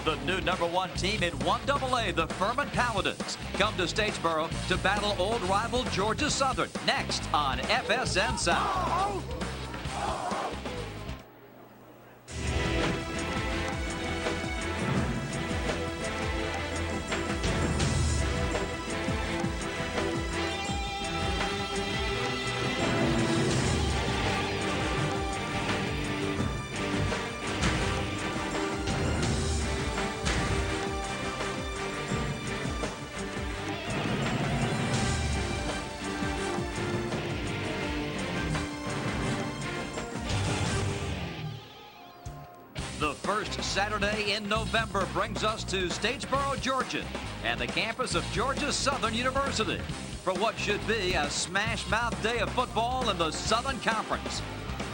The new #1 team in 1AA, the Furman Paladins, come to Statesboro to battle old rival Georgia Southern next on FSN South. The first Saturday in November brings us to Statesboro, Georgia, and the campus of Georgia Southern University for what should be a smash-mouth day of football in the Southern Conference.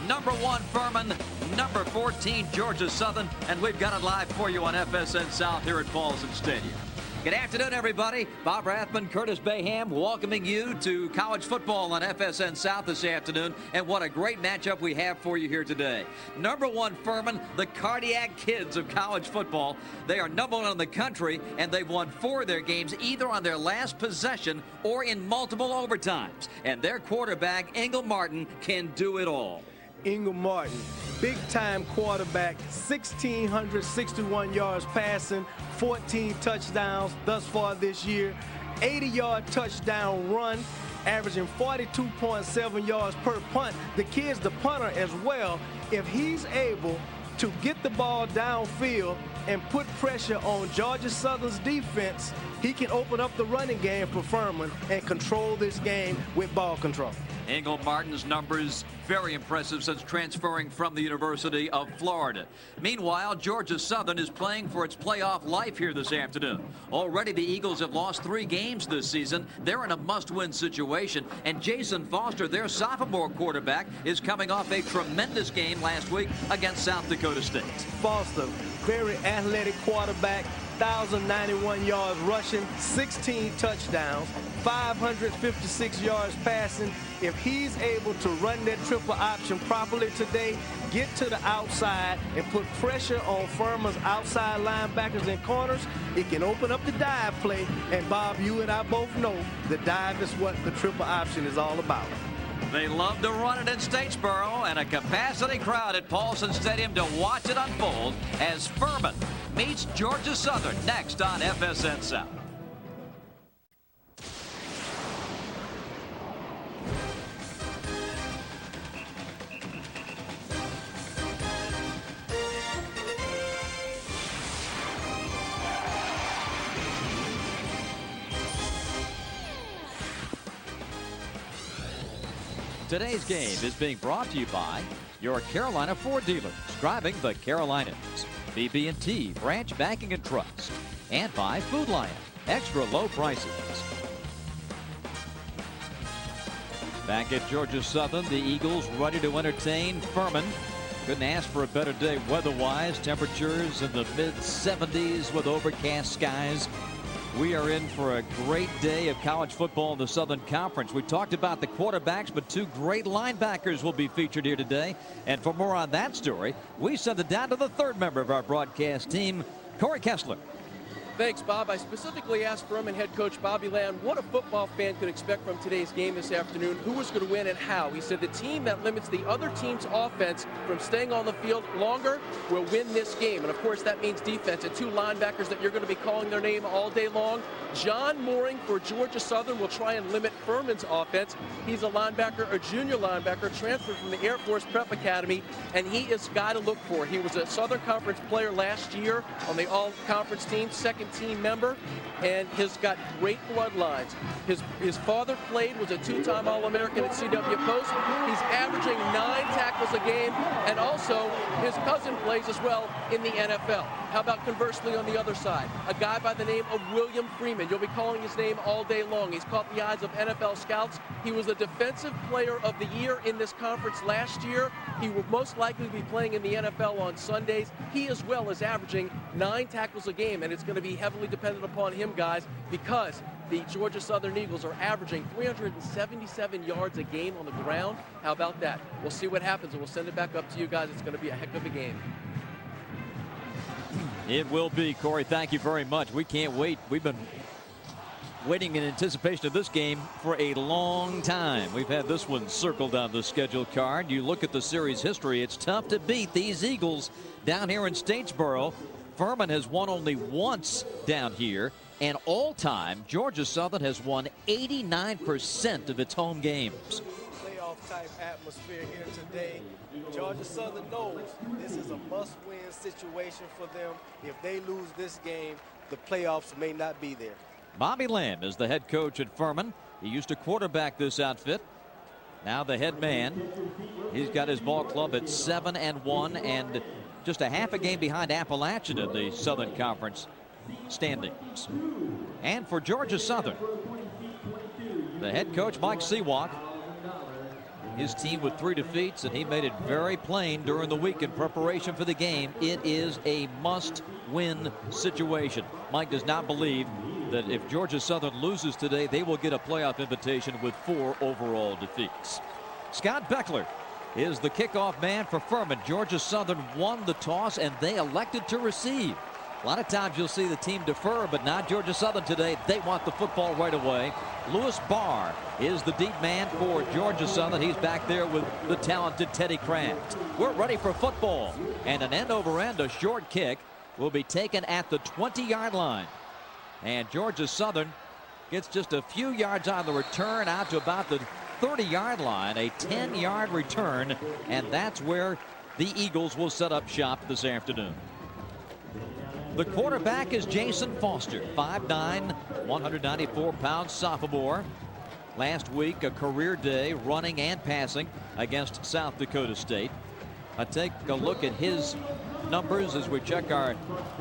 #1 Furman, #14 Georgia Southern, and we've got it live for you on FSN South here at Paulson Stadium. Good afternoon, everybody. Bob Rathman, Curtis Bayham, welcoming you to college football on FSN South this afternoon. And what a great matchup we have for you here today. #1 Furman, the cardiac kids of college football. They are #1 in the country, and they've won 4 of their games either on their last possession or in multiple overtimes. And their quarterback, Ingle Martin, can do it all. Ingle Martin, big-time quarterback, 1,661 yards passing, 14 touchdowns thus far this year, 80-yard touchdown run, averaging 42.7 yards per punt. The kid's the punter as well. If he's able to get the ball downfield and put pressure on Georgia Southern's defense, he can open up the running game for Furman and control this game with ball control. Ingle Martin's numbers very impressive since transferring from the University of Florida. Meanwhile, Georgia Southern is playing for its playoff life here this afternoon. Already the Eagles have lost 3 games this season. They're in a must-win situation, and Jason Foster, their sophomore quarterback, is coming off a tremendous game last week against South Dakota State. Foster, very athletic quarterback, 1,091 yards rushing, 16 touchdowns, 556 yards passing. If he's able to run that triple option properly today, get to the outside and put pressure on Furman's outside linebackers and corners, it can open up the dive play. And Bob, you and I both know the dive is what the triple option is all about. They love to run it in Statesboro, and a capacity crowd at Paulson Stadium to watch it unfold as Furman meets Georgia Southern next on FSN South. Today's game is being brought to you by your Carolina Ford dealers, driving the Carolinas, BB&T Branch Banking and Trust, and by Food Lion, extra low prices. Back at Georgia Southern, the Eagles ready to entertain Furman. Couldn't ask for a better day weather-wise. Temperatures in the mid-70s with overcast skies. We are in for a great day of college football in the Southern Conference. We talked about the quarterbacks, but 2 great linebackers will be featured here today. And for more on that story, we send it down to the 3rd member of our broadcast team, Corey Kessler. Thanks, Bob. I specifically asked Furman head coach Bobby Land what a football fan could expect from today's game this afternoon, who was going to win and how. He said the team that limits the other team's offense from staying on the field longer will win this game. And, of course, that means defense. And 2 linebackers that you're going to be calling their name all day long. John Mooring for Georgia Southern will try and limit Furman's offense. He's a linebacker, a junior linebacker, transferred from the Air Force Prep Academy, and he is a guy to look for. He was a Southern Conference player last year on the all-conference team, 2nd team member, and has got great bloodlines. His father played, was a 2-time All-American at CW Post. He's averaging 9 tackles a game, and also his cousin plays as well in the NFL. How about conversely on the other side? A guy by the name of William Freeman. You'll be calling his name all day long. He's caught the eyes of NFL scouts. He was the Defensive Player of the Year in this conference last year. He will most likely be playing in the NFL on Sundays. He as well is averaging 9 tackles a game, and it's going to be heavily dependent upon him, guys, because the Georgia Southern Eagles are averaging 377 yards a game on the ground. How about that? We'll see what happens, and we'll send it back up to you guys. It's going to be a heck of a game. It will be, Corey. Thank you very much. We can't wait. We've been waiting in anticipation of this game for a long time. We've had this one circled on the schedule card. You look at the series history, it's tough to beat these Eagles down here in Statesboro. Furman has won only once down here, and all time Georgia Southern has won 89% of its home games. Playoff type atmosphere here today. Georgia Southern knows this is a must-win situation for them. If they lose this game, the playoffs may not be there. Bobby Lamb is the head coach at Furman. He used to quarterback this outfit. Now the head man. He's got his ball club at 7-1 and just a half a game behind Appalachian in the Southern Conference standings. And for Georgia Southern, the head coach Mike Seawalk, his team with 3 defeats, and he made it very plain during the week in preparation for the game. It is a must-win situation. Mike does not believe that if Georgia Southern loses today, they will get a playoff invitation with 4 overall defeats. Scott Beckler is the kickoff man for Furman. Georgia Southern won the toss, and they elected to receive. A lot of times you'll see the team defer, but not Georgia Southern today. They want the football right away. Lewis Barr is the deep man for Georgia Southern. He's back there with the talented Teddy Kraft. We're ready for football. And an end-over-end, a short kick, will be taken at the 20-yard line. And Georgia Southern gets just a few yards on the return out to about the 30-yard line, a 10-yard return, and that's where the Eagles will set up shop this afternoon. The quarterback is Jason Foster, 5'9", 194-pound sophomore. Last week, a career day running and passing against South Dakota State. Take a look at his numbers as we check our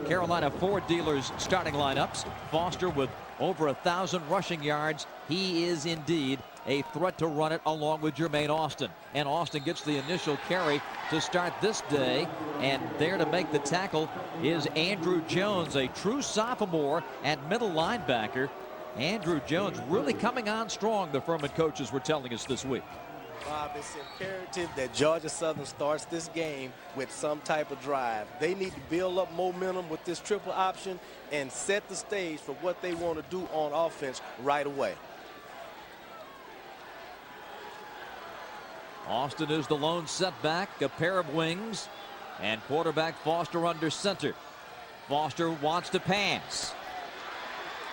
Carolina Ford dealers starting lineups. Foster with over 1,000 rushing yards. He is indeed a threat to run it along with Jermaine Austin. And Austin gets the initial carry to start this day. And there to make the tackle is Andrew Jones, a true sophomore at middle linebacker. Andrew Jones really coming on strong, the Furman coaches were telling us this week. Bob, it's imperative that Georgia Southern starts this game with some type of drive. They need to build up momentum with this triple option and set the stage for what they want to do on offense right away. Austin is the lone setback, a pair of wings, and quarterback Foster under center. Foster wants to pass.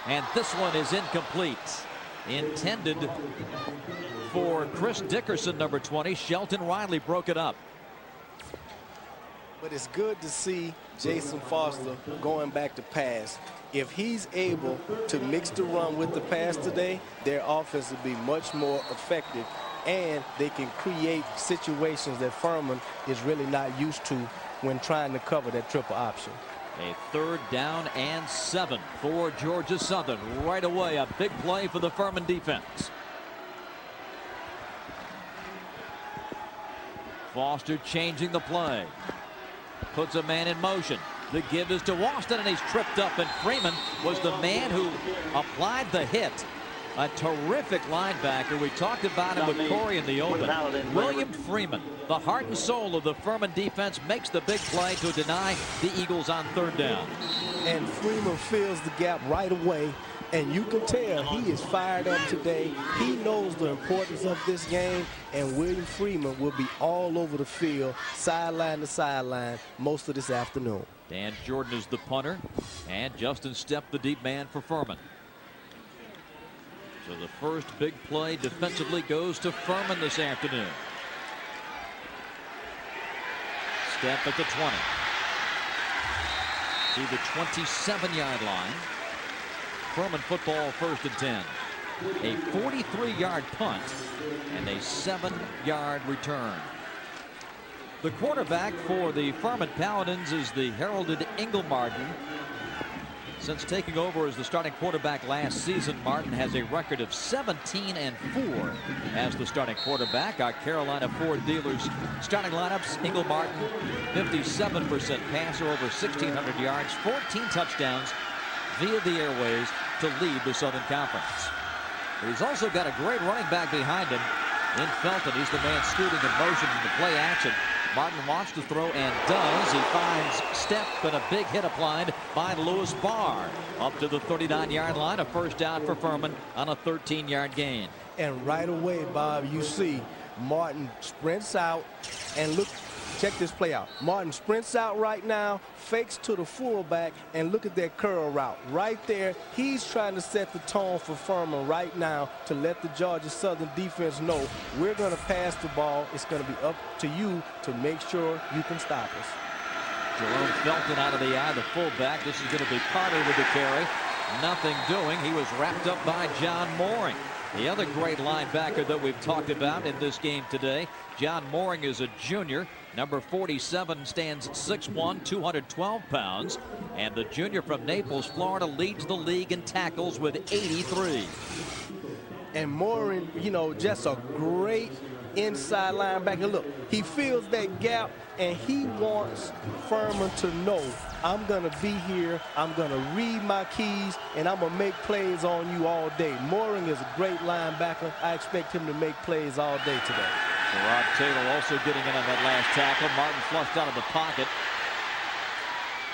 And this one is incomplete. Intended for Chris Dickerson, number 20. Shelton Riley broke it up. But it's good to see Jason Foster going back to pass. If he's able to mix the run with the pass today, their offense will be much more effective, and they can create situations that Furman is really not used to when trying to cover that triple option. A 3rd down and 7 for Georgia Southern. Right away, a big play for the Furman defense. Foster changing the play. Puts a man in motion. The give is to Austin, and he's tripped up, and Freeman was the man who applied the hit. A terrific linebacker. We talked about him with Corey in the open. William Freeman, the heart and soul of the Furman defense, makes the big play to deny the Eagles on 3rd down. And Freeman fills the gap right away, and you can tell he is fired up today. He knows the importance of this game, and William Freeman will be all over the field, sideline to sideline, most of this afternoon. Dan Jordan is the punter, and Justin Stepp the deep man for Furman. So the first big play defensively goes to Furman this afternoon. Stepp at the 20. To the 27-yard line. Furman football 1st and 10. A 43-yard punt and a 7-yard return. The quarterback for the Furman Paladins is the heralded Martin. Since taking over as the starting quarterback last season, Martin has a record of 17-4 as the starting quarterback. Our Carolina Ford dealers starting lineups: Martin, 57% passer, over 1,600 yards, 14 touchdowns via the airways to lead the Southern Conference. He's also got a great running back behind him in Felton. He's the man scooting in motion in the play action. Martin wants to throw and does. He finds step and a big hit applied by Lewis Barr. Up to the 39-yard line, a first down for Furman on a 13-yard gain. And right away, Bob, you see Martin sprints out and look. Check this play out. Martin sprints out right now, fakes to the fullback, and look at that curl route. Right there, he's trying to set the tone for Furman right now to let the Georgia Southern defense know we're going to pass the ball. It's going to be up to you to make sure you can stop us. Jerome Felton out of the eye, the fullback. This is going to be Carter with the carry. Nothing doing. He was wrapped up by John Mooring. The other great linebacker that we've talked about in this game today. John Mooring is a junior. Number 47 stands 6'1", 212 pounds. And the junior from Naples, Florida, leads the league in tackles with 83. And Mooring, you know, just a great inside linebacker. Look, he fills that gap, and he wants Furman to know, I'm going to be here, I'm going to read my keys, and I'm going to make plays on you all day. Mooring is a great linebacker. I expect him to make plays all day today. Rod Taylor also getting in on that last tackle. Martin flushed out of the pocket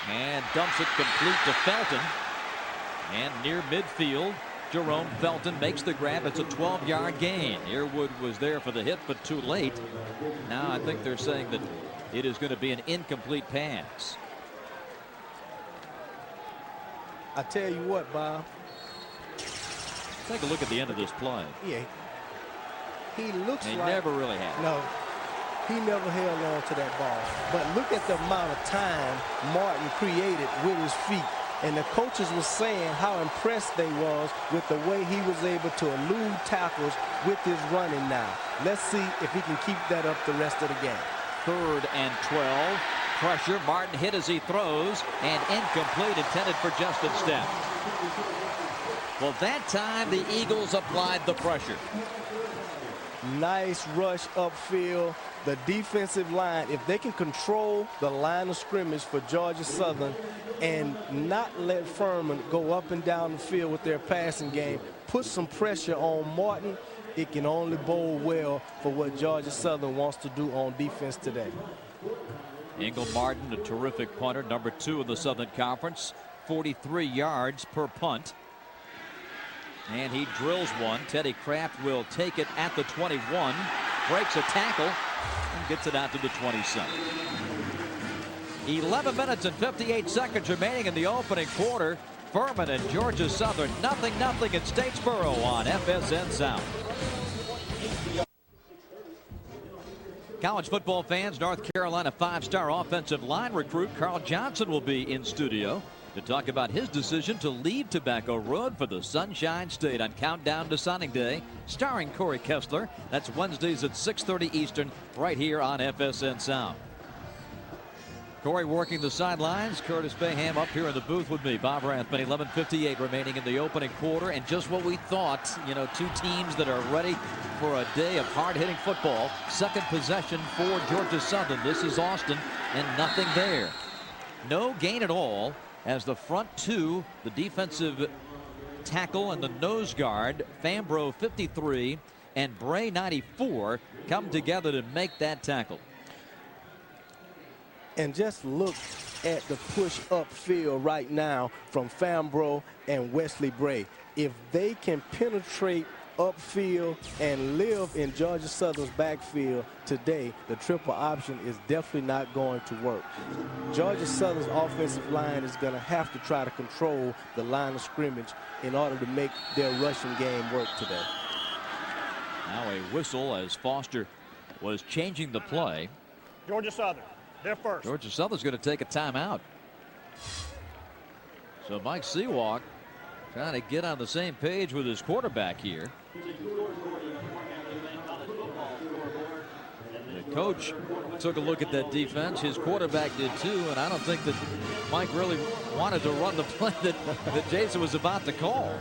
and dumps it complete to Felton. And near midfield, Jerome Felton makes the grab. It's a 12-yard gain. Earwood was there for the hit, but too late. Now I think they're saying that it is going to be an incomplete pass. I tell you what, Bob. Take a look at the end of this play. Yeah. He looks he like... never really had. No. He never held on to that ball. But look at the amount of time Martin created with his feet. And the coaches were saying how impressed they was with the way he was able to elude tackles with his running now. Let's see if he can keep that up the rest of the game. 3rd and 12. Pressure. Martin hit as he throws. And incomplete, intended for Justin Stepp. Well, that time the Eagles applied the pressure. Nice rush upfield. The defensive line, if they can control the line of scrimmage for Georgia Southern and not let Furman go up and down the field with their passing game, put some pressure on Martin, it can only bode well for what Georgia Southern wants to do on defense today. Ingle Martin, a terrific punter, number 2 in the Southern Conference, 43 yards per punt. And he drills one. Teddy Kraft will take it at the 21, breaks a tackle, and gets it out to the 27. 11 minutes and 58 seconds remaining in the opening quarter. Furman and Georgia Southern, 0-0 in Statesboro on FSN South. College football fans, North Carolina 5-star offensive line recruit Carl Johnson will be in studio to talk about his decision to leave Tobacco Road for the Sunshine State on Countdown to Signing Day, starring Corey Kessler. That's Wednesdays at 6:30 Eastern, right here on FSN South. Corey working the sidelines. Curtis Bayham up here in the booth with me. Bob Rathman. 11:58 remaining in the opening quarter, and just what we thought. You know, two teams that are ready for a day of hard-hitting football. Second possession for Georgia Southern. This is Austin, and nothing there. No gain at all, as the front two, the defensive tackle and the nose guard, Fambro 53 and Bray 94, come together to make that tackle. And just look at the push upfield right now from Fambro and Wesley Bray. If they can penetrate upfield and live in Georgia Southern's backfield today, the triple option is definitely not going to work. Georgia Southern's offensive line is going to have to try to control the line of scrimmage in order to make their rushing game work today. Now a whistle as Foster was changing the play. Georgia Southern, they're first. Georgia Southern's going to take a timeout. So Mike Seawalk trying to get on the same page with his quarterback here. The coach took a look at that defense. His quarterback did too, and I don't think that Mike really wanted to run the play that Jason was about to call.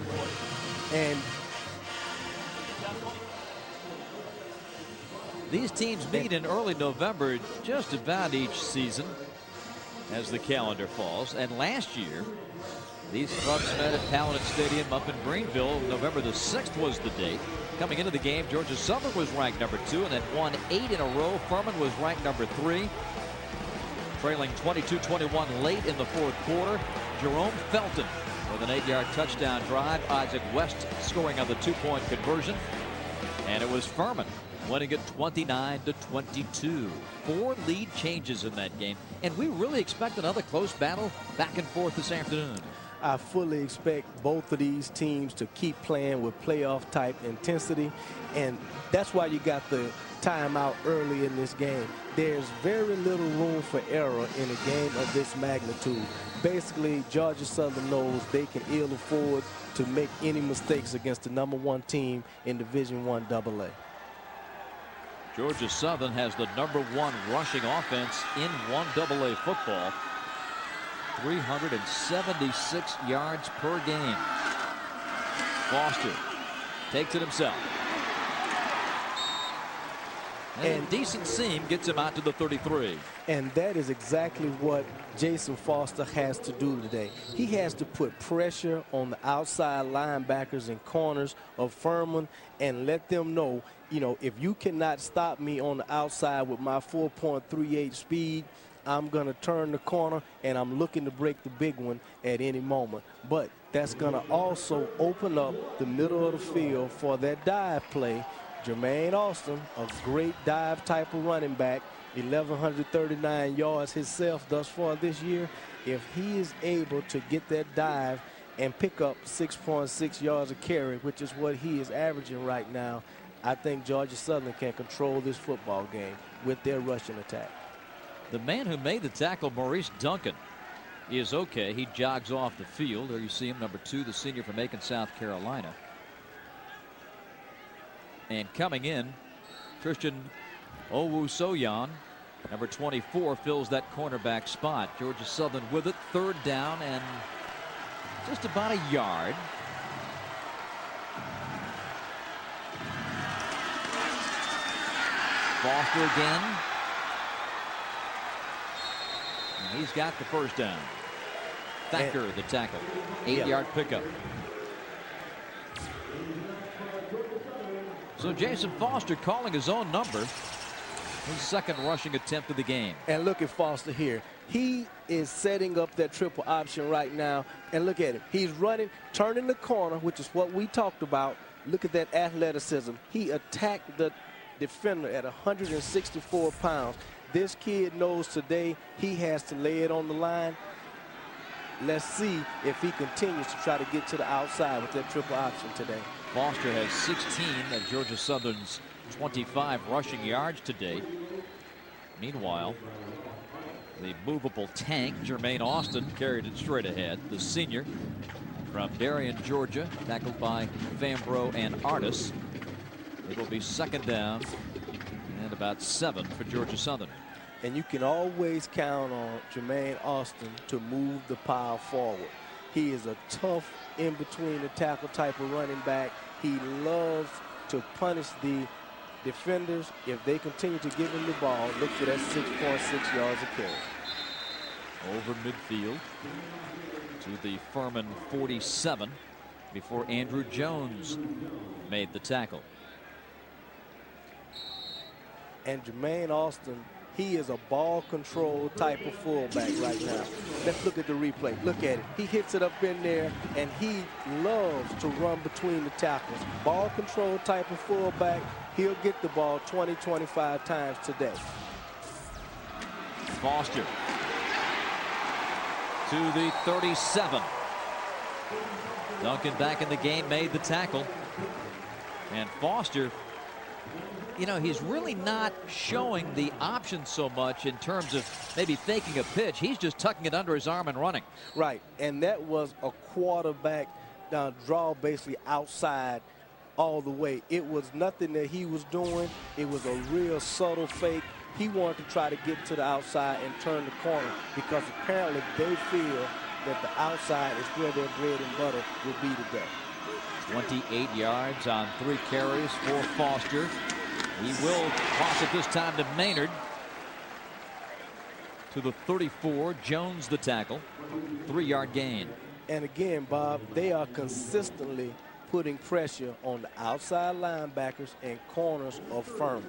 And these teams meet in early November just about each season. as the calendar falls. And last year, these clubs met at Paladin Stadium up in Greenville. November the 6th was the date. Coming into the game, Georgia Southern was ranked number 2 and then won 8 in a row. Furman was ranked number 3. Trailing 22-21 late in the fourth quarter. Jerome Felton with an 8-yard touchdown drive. Isaac West scoring on the 2-point conversion. And it was Furman winning it 29-22. 4 lead changes in that game. And we really expect another close battle back and forth this afternoon. I fully expect both of these teams to keep playing with playoff type intensity, and that's why you got the timeout early in this game. There's very little room for error in a game of this magnitude. Basically, Georgia Southern knows they can ill afford to make any mistakes against the #1 team in Division I AA. Georgia Southern has the #1 rushing offense in 1AA football. 376 yards per game. Foster takes it himself. And a decent seam gets him out to the 33. And that is exactly what Jason Foster has to do today. He has to put pressure on the outside linebackers and corners of Furman and let them know, you know, if you cannot stop me on the outside with my 4.38 speed, I'm going to turn the corner, and I'm looking to break the big one at any moment. But that's going to also open up the middle of the field for that dive play. Jermaine Austin, a great dive type of running back, 1,139 yards himself thus far this year. If he is able to get that dive and pick up 6.6 yards a carry, which is what he is averaging right now, I think Georgia Southern can control this football game with their rushing attack. The man who made the tackle, Maurice Duncan, is okay. He jogs off the field. There you see him, number 2, the senior from Macon, South Carolina. And coming in, Christian Owusoyan, number 24, fills that cornerback spot. Georgia Southern with it, 3rd down and just about a yard. Foster again. And he's got the 1st down. Thacker, the tackle. 8-yard pickup. So Jason Foster calling his own number. His 2nd rushing attempt of the game. And look at Foster here. He is setting up that triple option right now. And look at him. He's running, turning the corner, which is what we talked about. Look at that athleticism. He attacked the defender at 164 pounds. This kid knows today he has to lay it on the line. Let's see if he continues to try to get to the outside with that triple option today. Foster has 16 of Georgia Southern's 25 rushing yards to date. Meanwhile, the movable tank, Jermaine Austin, carried it straight ahead. The senior from Darien, Georgia, tackled by Fambro and Artis. It will be 2nd down and about 7 for Georgia Southern. And you can always count on Jermaine Austin to move the pile forward. He is a tough in-between the tackle type of running back. He loves to punish the defenders. If they continue to give him the ball, look for that 6.6 yards a carry. Over midfield to the Furman 47 before Andrew Jones made the tackle. And Jermaine Austin, he is a ball control type of fullback right now. Let's look at the replay. Look at it. He hits it up in there, and he loves to run between the tackles. Ball control type of fullback. He'll get the ball 20, 25 times today. Foster to the 37. Duncan back in the game, made the tackle. And Foster, you know, he's really not showing the option so much in terms of maybe faking a pitch. He's just tucking it under his arm and running. Right, and that was a quarterback draw basically outside all the way. It was nothing that he was doing. It was a real subtle fake. He wanted to try to get to the outside and turn the corner because apparently they feel that the outside is where their bread and butter will be today. 28 yards on 3 carries for Foster. He will toss it this time to Maynard. to the 34. Jones the tackle. 3-yard gain. And again, Bob, they are consistently putting pressure on the outside linebackers and corners of Furman.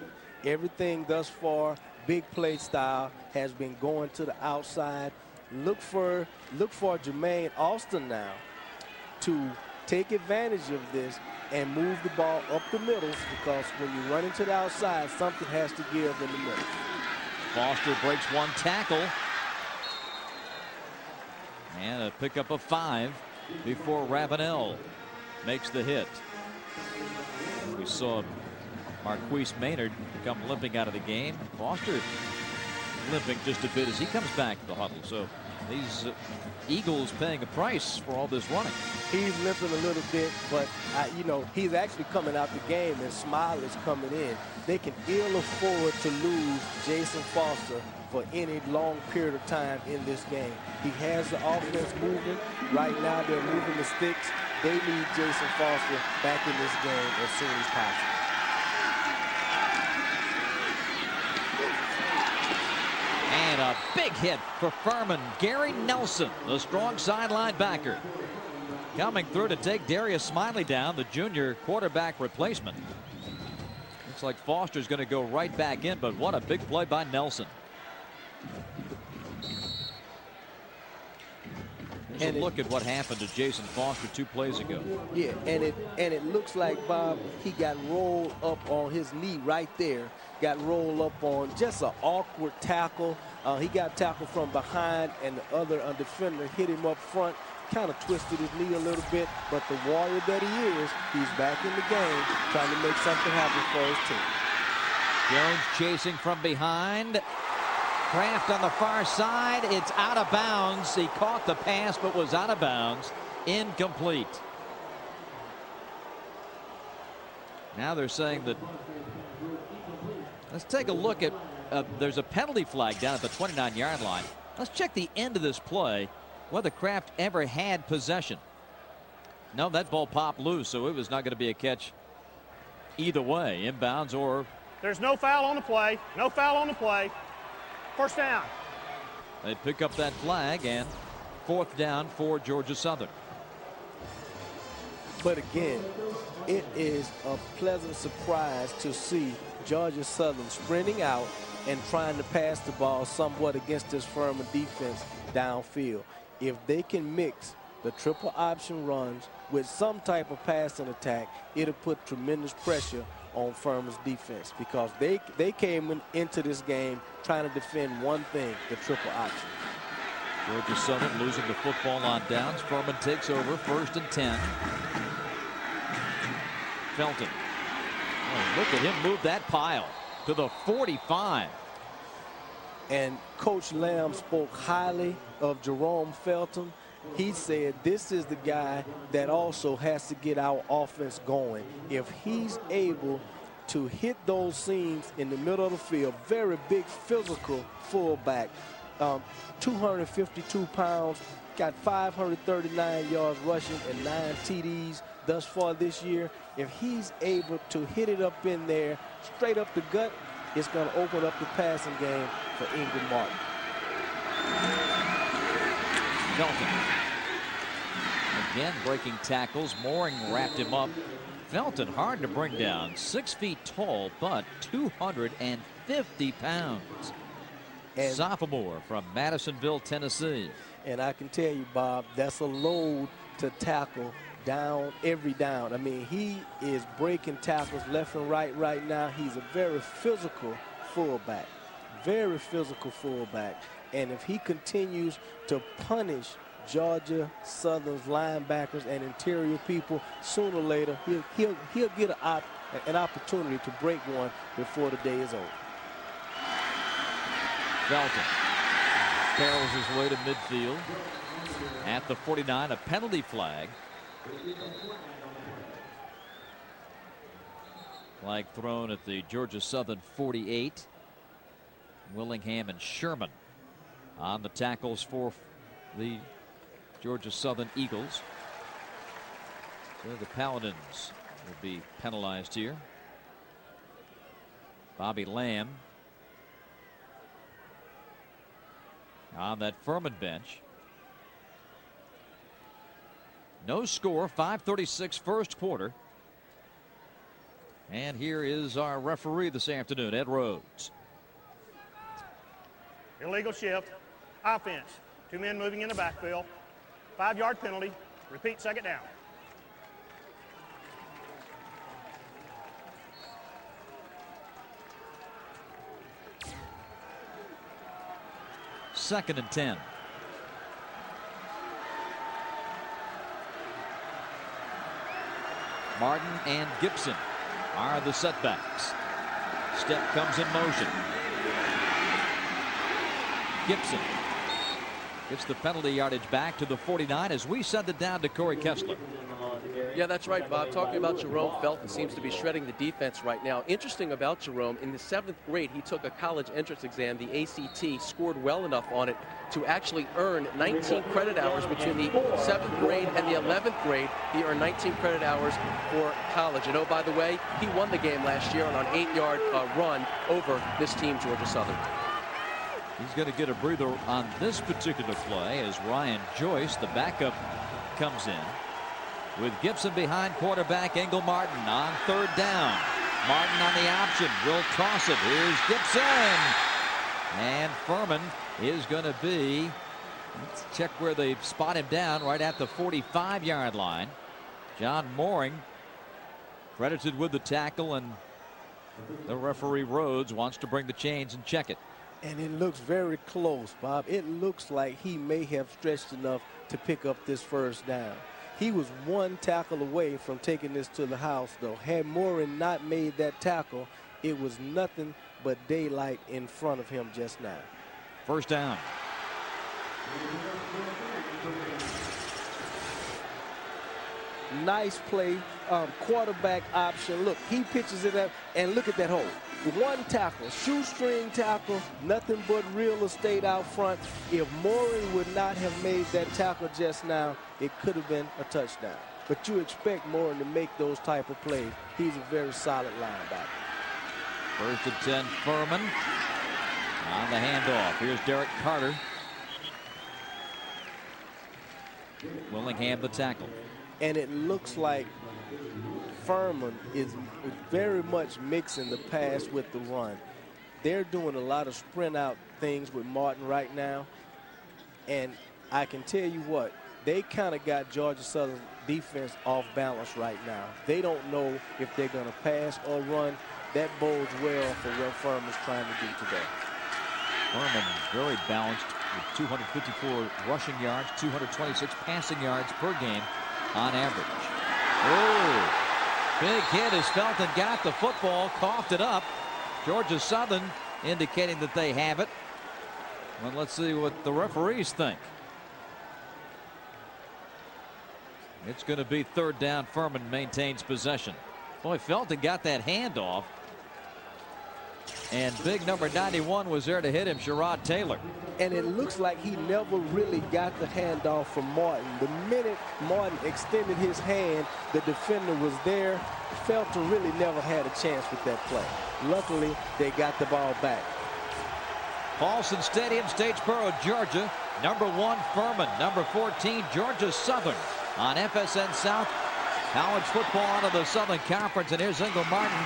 Everything thus far, big play style, has been going to the outside. Look for Jermaine Austin now to take advantage of this and move the ball up the middle, because when you run into the outside, something has to give in the middle. Foster breaks one tackle. And a pickup of 5 before Ravenel makes the hit. We saw Marquise Maynard come limping out of the game. Foster limping just a bit as he comes back to the huddle. So these Eagles paying a price for all this running. He's limping a little bit, but you know, he's actually coming out the game, and Smile is coming in. They can ill afford to lose Jason Foster for any long period of time in this game. He has the offense moving. Right now they're moving the sticks. They need Jason Foster back in this game as soon as possible. And a big hit for Furman. Gary Nelson, the strong sideline backer, coming through to take Darius Smiley down, the junior quarterback replacement. Looks like Foster's going to go right back in, but what a big play by Nelson. And look at what happened to Jason Foster 2 plays ago. Yeah, and it looks like, Bob, he got rolled up on his knee right there. Got rolled up on just an awkward tackle. He got tackled from behind, and the other defender hit him up front. Kind of twisted his knee a little bit, but the warrior that he is, he's back in the game, trying to make something happen for his team. Jones chasing from behind. Kraft on the far side. It's out of bounds. He caught the pass but was out of bounds. Incomplete. Now they're saying that. Let's take a look at. There's a penalty flag down at the 29-yard line. Let's check the end of this play, whether Kraft ever had possession. No, that ball popped loose, so it was not going to be a catch either way, inbounds or. There's no foul on the play. No foul on the play. First down. They pick up that flag, and 4th down for Georgia Southern. But again, it is a pleasant surprise to see Georgia Southern sprinting out and trying to pass the ball somewhat against this Furman defense downfield. If they can mix the triple option runs with some type of passing attack, it'll put tremendous pressure on Furman's defense, because they came into this game trying to defend one thing, the triple option. Georgia Southern losing the football on downs. Furman takes over, 1st and 10. Felton. Oh, look at him move that pile to the 45. And Coach Lamb spoke highly of Jerome Felton. He said this is the guy that also has to get our offense going. If he's able to hit those seams in the middle of the field, very big physical fullback, 252 pounds, got 539 yards rushing and 9 TDs thus far this year. If he's able to hit it up in there, straight up the gut, it's going to open up the passing game for Ingram Martin. Felton. Again breaking tackles. Mooring wrapped him up. Felton hard to bring down. 6 feet tall, but 250 pounds. And sophomore from Madisonville, Tennessee. And I can tell you, Bob, that's a load to tackle down every down. I mean, he is breaking tackles left and right now. He's a very physical fullback. Very physical fullback. And if he continues to punish Georgia Southern's linebackers and interior people, sooner or later he'll get an opportunity to break one before the day is over. Felton barrels his way to midfield at the 49. A penalty flag. Flag thrown at the Georgia Southern 48. Willingham and Sherman on the tackles for the Georgia Southern Eagles. So the Paladins will be penalized here. Bobby Lamb on that Furman bench. No score, 5:36 first quarter. And here is our referee this afternoon, Ed Rhodes. Illegal shift. Offense. 2 men moving in the backfield. 5-yard penalty. Repeat, second down. Second and 10. Martin and Gibson are the setbacks. Step comes in motion. Gibson gets the penalty yardage back to the 49 as we send it down to Corey Kessler. Yeah, that's right, Bob. Talking about Jerome Felton, seems to be shredding the defense right now. Interesting about Jerome, in the 7th grade, he took a college entrance exam, the ACT, scored well enough on it to actually earn 19 credit hours between the 7th grade and the 11th grade. He earned 19 credit hours for college. And oh, by the way, he won the game last year on an 8-yard run over this team, Georgia Southern. He's going to get a breather on this particular play as Ryan Joyce, the backup, comes in. With Gibson behind quarterback Engel Martin on 3rd down. Martin on the option, will toss it. Here's Gibson. And Furman is going to be, let's check where they spot him down, right at the 45-yard line. John Mooring credited with the tackle, and the referee Rhodes wants to bring the chains and check it. And it looks very close, Bob. It looks like he may have stretched enough to pick up this first down. He was 1 tackle away from taking this to the house, though. Had Mooring not made that tackle, it was nothing but daylight in front of him just now. First down. Nice play, quarterback option. Look, he pitches it up, and look at that hole. 1 tackle, shoestring tackle, nothing but real estate out front. If Mooring would not have made that tackle just now, it could have been a touchdown. But you expect Mooring to make those type of plays. He's a very solid linebacker. First and 10, Furman on the handoff. Here's Derek Carter. Willingham the tackle. And it looks like Furman is very much mixing the pass with the run. They're doing a lot of sprint out things with Martin right now. And I can tell you what, they kind of got Georgia Southern defense off balance right now. They don't know if they're going to pass or run. That bodes well for what Furman's trying to do today. Furman very balanced with 254 rushing yards, 226 passing yards per game on average. Oh! Big hit as Felton got the football, coughed it up. Georgia Southern indicating that they have it. Well, let's see what the referees think. It's going to be 3rd down. Furman maintains possession. Boy, Felton got that handoff. And big number 91 was there to hit him, Sherrod Taylor. And it looks like he never really got the handoff from Martin. The minute Martin extended his hand, the defender was there. Felton really never had a chance with that play. Luckily, they got the ball back. Paulson Stadium, Statesboro, Georgia. Number 1, Furman. Number 14, Georgia Southern on FSN South. College football out of the Southern Conference. And here's Engel Martin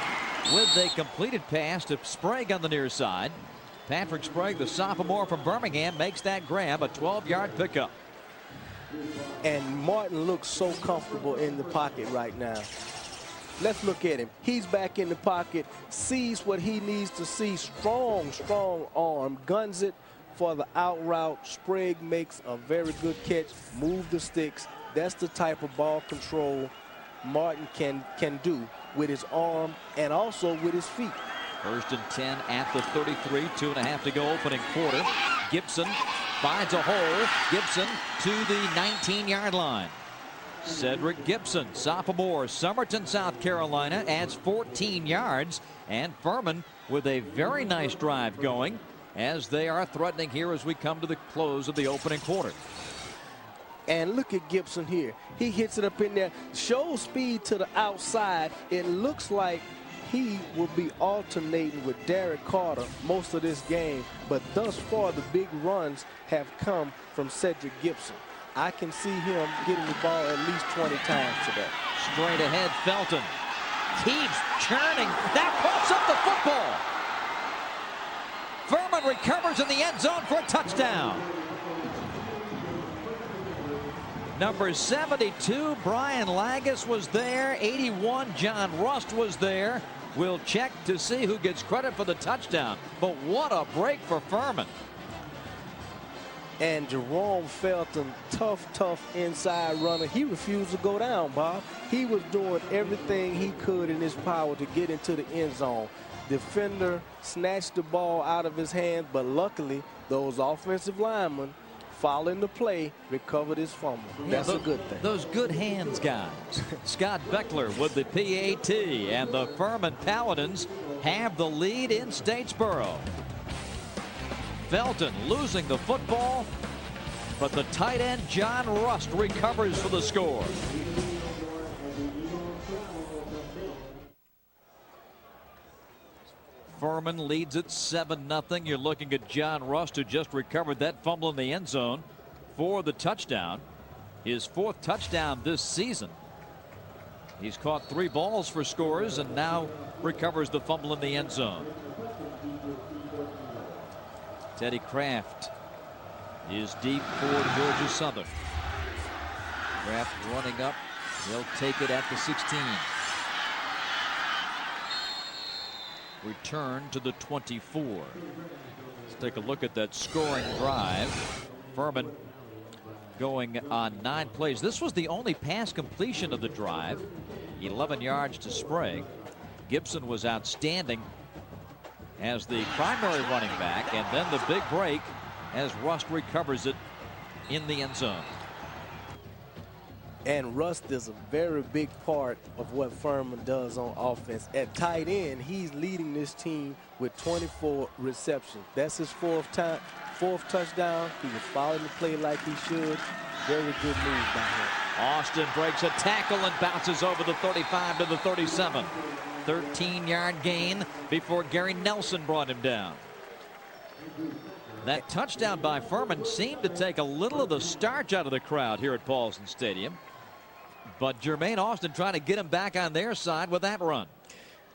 with a completed pass to Sprague on the near side. Patrick Sprague, the sophomore from Birmingham, makes that grab, a 12-yard pickup. And Martin looks so comfortable in the pocket right now. Let's look at him. He's back in the pocket, sees what he needs to see. Strong, strong arm, guns it for the out route. Sprague makes a very good catch, move the sticks. That's the type of ball control Martin can do with his arm and also with his feet. First and 10 at the 33, 2.5 to go opening quarter. Gibson finds a hole. Gibson to the 19-yard line. Cedric Gibson, sophomore, Summerton, South Carolina, adds 14 yards. And Furman with a very nice drive going as they are threatening here as we come to the close of the opening quarter. And look at Gibson here. He hits it up in there, shows speed to the outside. It looks like he will be alternating with Derek Carter most of this game, but thus far the big runs have come from Cedric Gibson. I can see him getting the ball at least 20 times today. Straight ahead, Felton keeps churning. That pumps up the football. Furman recovers in the end zone for a touchdown. Number 72, Brian Lagus was there. 81, John Rust was there. We'll check to see who gets credit for the touchdown. But what a break for Furman. And Jerome Felton, tough inside runner. He refused to go down, Bob. He was doing everything he could in his power to get into the end zone. Defender snatched the ball out of his hand, but luckily those offensive linemen following the play recovered his fumble. That's a good thing. Those good hands guys. Scott Beckler with the PAT, and the Furman Paladins have the lead in Statesboro. Felton losing the football, but the tight end John Rust recovers for the score. Furman leads it 7-0. You're looking at John Rust, who just recovered that fumble in the end zone for the touchdown. His 4th touchdown this season. He's caught 3 balls for scores and now recovers the fumble in the end zone. Teddy Kraft is deep for Georgia Southern. Kraft running up. He'll take it at the 16. Return to the 24. Let's take a look at that scoring drive. Furman going on 9 plays. This was the only pass completion of the drive. 11 yards to Sprague. Gibson was outstanding as the primary running back, and then the big break as Rust recovers it in the end zone. And Rust is a very big part of what Furman does on offense. At tight end, he's leading this team with 24 receptions. That's his 4th touchdown. He was following the play like he should. Very good move by him. Austin breaks a tackle and bounces over the 35 to the 37. 13-yard gain before Gary Nelson brought him down. That touchdown by Furman seemed to take a little of the starch out of the crowd here at Paulson Stadium. But Jermaine Austin trying to get him back on their side with that run.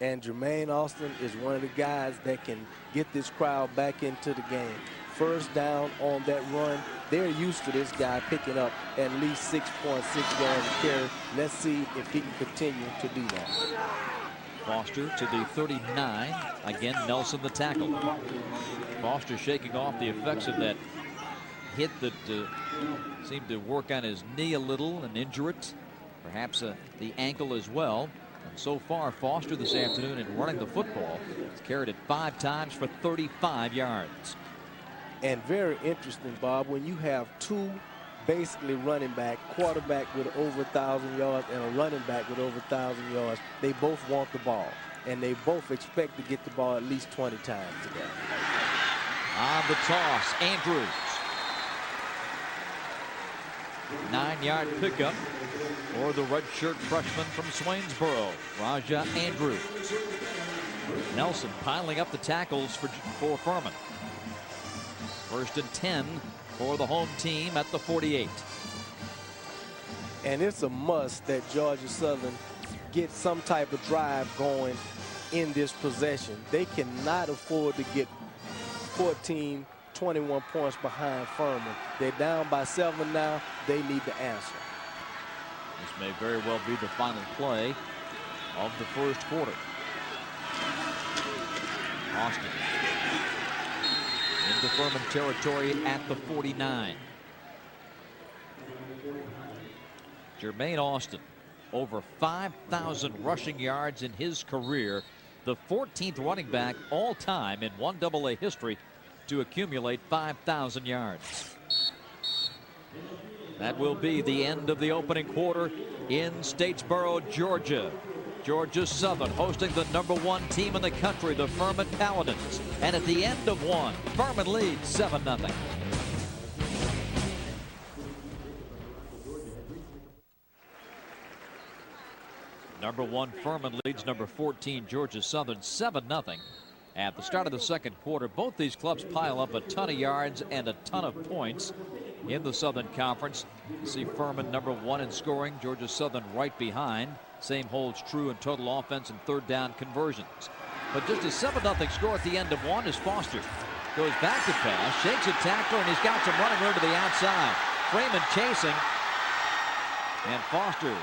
And Jermaine Austin is one of the guys that can get this crowd back into the game. First down on that run. They're used to this guy picking up at least 6.6 yards a carry. Let's see if he can continue to do that. Foster to the 39. Again, Nelson the tackle. Foster shaking off the effects of that hit that seemed to work on his knee a little and injure it. Perhaps the ankle as well. And so far, Foster this afternoon in running the football has carried it 5 times for 35 yards. And very interesting, Bob, when you have 2 basically running back, quarterback with over 1,000 yards and a running back with over 1,000 yards, they both want the ball. And they both expect to get the ball at least 20 times today. On the toss, Andrews. 9-yard pickup for the redshirt freshman from Swainsboro, Raja Andrews. Nelson piling up the tackles for Furman. 1st and 10 for the home team at the 48. And it's a must that Georgia Southern get some type of drive going in this possession. They cannot afford to get 14, 21 points behind Furman. They're down by 7 now. They need to answer. This may very well be the final play of the first quarter. Austin into Furman territory at the 49. Jermaine Austin, over 5,000 rushing yards in his career, the 14th running back all time in 1AA history to accumulate 5,000 yards. That will be the end of the opening quarter in Statesboro, Georgia. Georgia Southern hosting the #1 team in the country, the Furman Paladins. And at the end of 1, Furman leads 7-0. Number 1 Furman leads number 14 Georgia Southern 7-0. At the start of the second quarter, both these clubs pile up a ton of yards and a ton of points in the Southern Conference. You see Furman number 1 in scoring, Georgia Southern right behind. Same holds true in total offense and third down conversions. But just a 7-0 score at the end of one as Foster goes back to pass, shakes a tackler, and he's got some running room to the outside. Freeman chasing, and Foster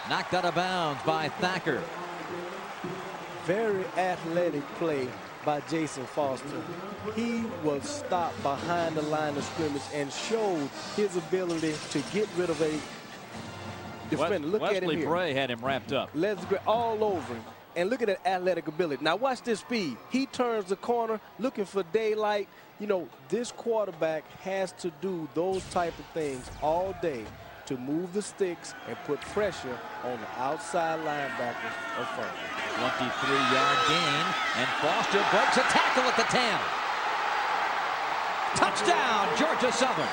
knocked out of bounds by Thacker. Very athletic play by Jason Foster. He was stopped behind the line of scrimmage and showed his ability to get rid of a defender. Look at him here. Wesley Bray had him wrapped up. Leslie all over him. And look at that athletic ability. Now watch this speed. He turns the corner looking for daylight. You know, this quarterback has to do those type of things all day to move the sticks and put pressure on the outside linebackers of Furman. 23-yard gain, and Foster breaks a tackle at the 10. Touchdown, Georgia Southern.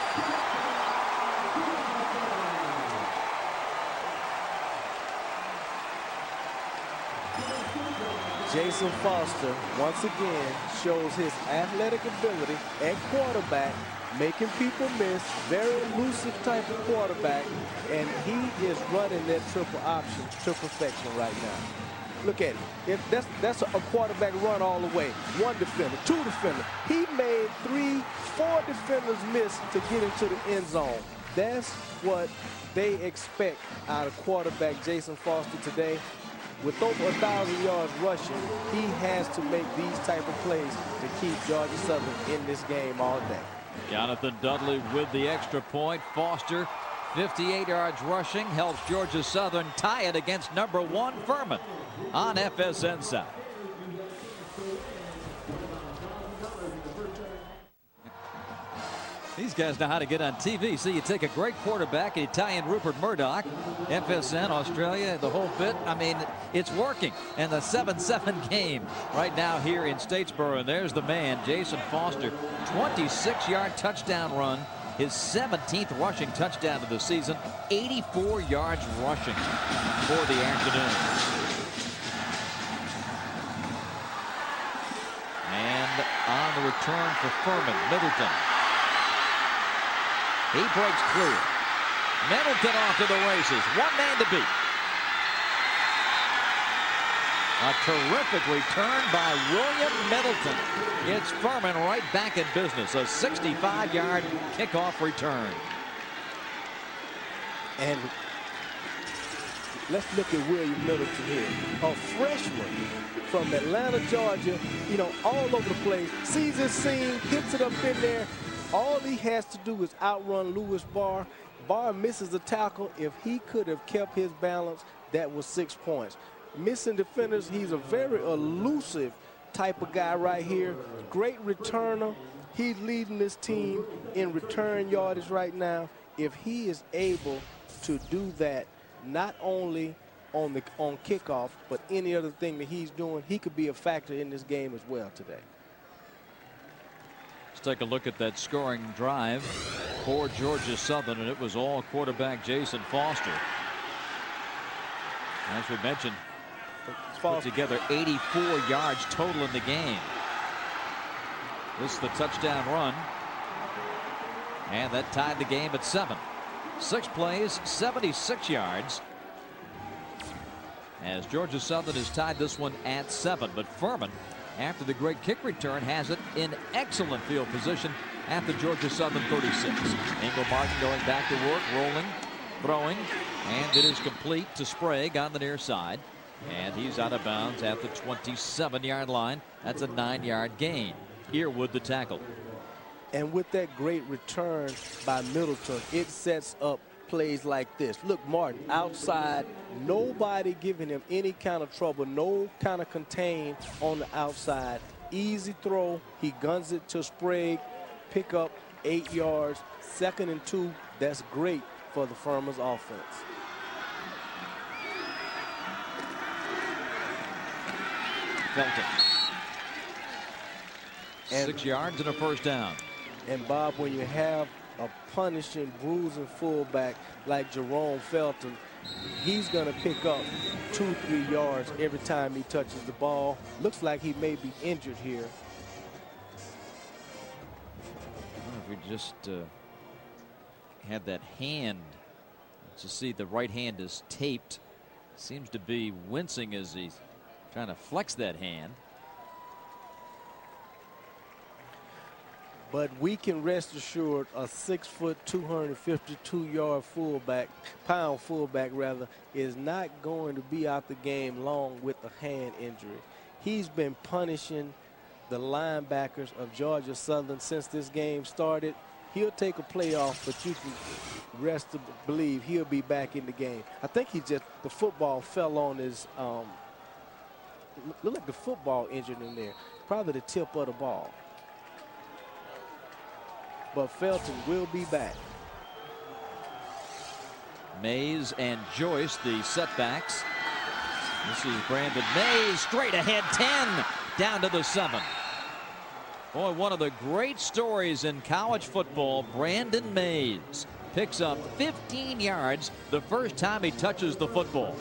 Jason Foster once again shows his athletic ability at quarterback, making people miss. Very elusive type of quarterback, and he is running that triple option to perfection right now. Look at it. That's a quarterback run all the way. One defender, two defenders. He made 3, 4 defenders miss to get into the end zone. That's what they expect out of quarterback Jason Foster today. With over 1,000 yards rushing, he has to make these type of plays to keep Georgia Southern in this game all day. Jonathan Dudley with the extra point. Foster, 58 yards rushing, helps Georgia Southern tie it against number 1 Furman on FSN South. These guys know how to get on TV. See, you take a great quarterback and you tie in Rupert Murdoch, FSN, Australia, the whole bit. I mean, it's working. And the 7-7 game right now here in Statesboro. And there's the man, Jason Foster, 26-yard touchdown run, his 17th rushing touchdown of the season, 84 yards rushing for the afternoon. And on the return for Furman, Middleton. He breaks clear. Middleton off to the races. One man to beat. A terrific return by William Middleton. It's Furman right back in business. A 65-yard kickoff return. And let's look at William Middleton here. A freshman from Atlanta, Georgia, you know, all over the place. Sees his seam, hits it up in there. All he has to do is outrun Lewis Barr. Barr misses the tackle. If he could have kept his balance, that was 6 points. Missing defenders, he's a very elusive type of guy right here. Great returner. He's leading this team in return yardage right now. If he is able to do that, not only on kickoff, but any other thing that he's doing, he could be a factor in this game as well today. Let's take a look at that scoring drive for Georgia Southern, and it was all quarterback Jason Foster. As we mentioned, put together 84 yards total in the game. This is the touchdown run, and that tied the game at 7. 6 plays, 76 yards, as Georgia Southern has tied this one at 7. But Furman, after the great kick return, has it in excellent field position at the Georgia Southern 36. Ingle Martin going back to work, rolling, throwing, and it is complete to Sprague on the near side. And he's out of bounds at the 27-yard line. That's a 9-yard gain. Earwood the tackle. And with that great return by Middleton, it sets up plays like this. Look, Martin outside, nobody giving him any kind of trouble, no kind of contain on the outside. Easy throw, he guns it to Sprague, pick up 8 yards, 2nd and 2. That's great for the Furman's offense. Felton. 6 yards and a first down. And Bob, when you have a punishing, bruising fullback like Jerome Felton, He's going to pick up 2-3 yards every time he touches the ball. Looks like he may be injured here. If we just had that hand, to see the right hand is taped. Seems to be wincing as he's trying to flex that hand. But we can rest assured a 6 foot, 252-yard pound fullback is not going to be out the game long with a hand injury. He's been punishing the linebackers of Georgia Southern since this game started. He'll take a play off, but you can rest to believe he'll be back in the game. I think the football fell on his, looked like the football injured him there. Probably the tip of the ball. But Felton will be back. Mays and Joyce, the setbacks. This is Brandon Mays, straight ahead, 10, down to the 7. Boy, one of the great stories in college football, Brandon Mays picks up 15 yards the first time he touches the football.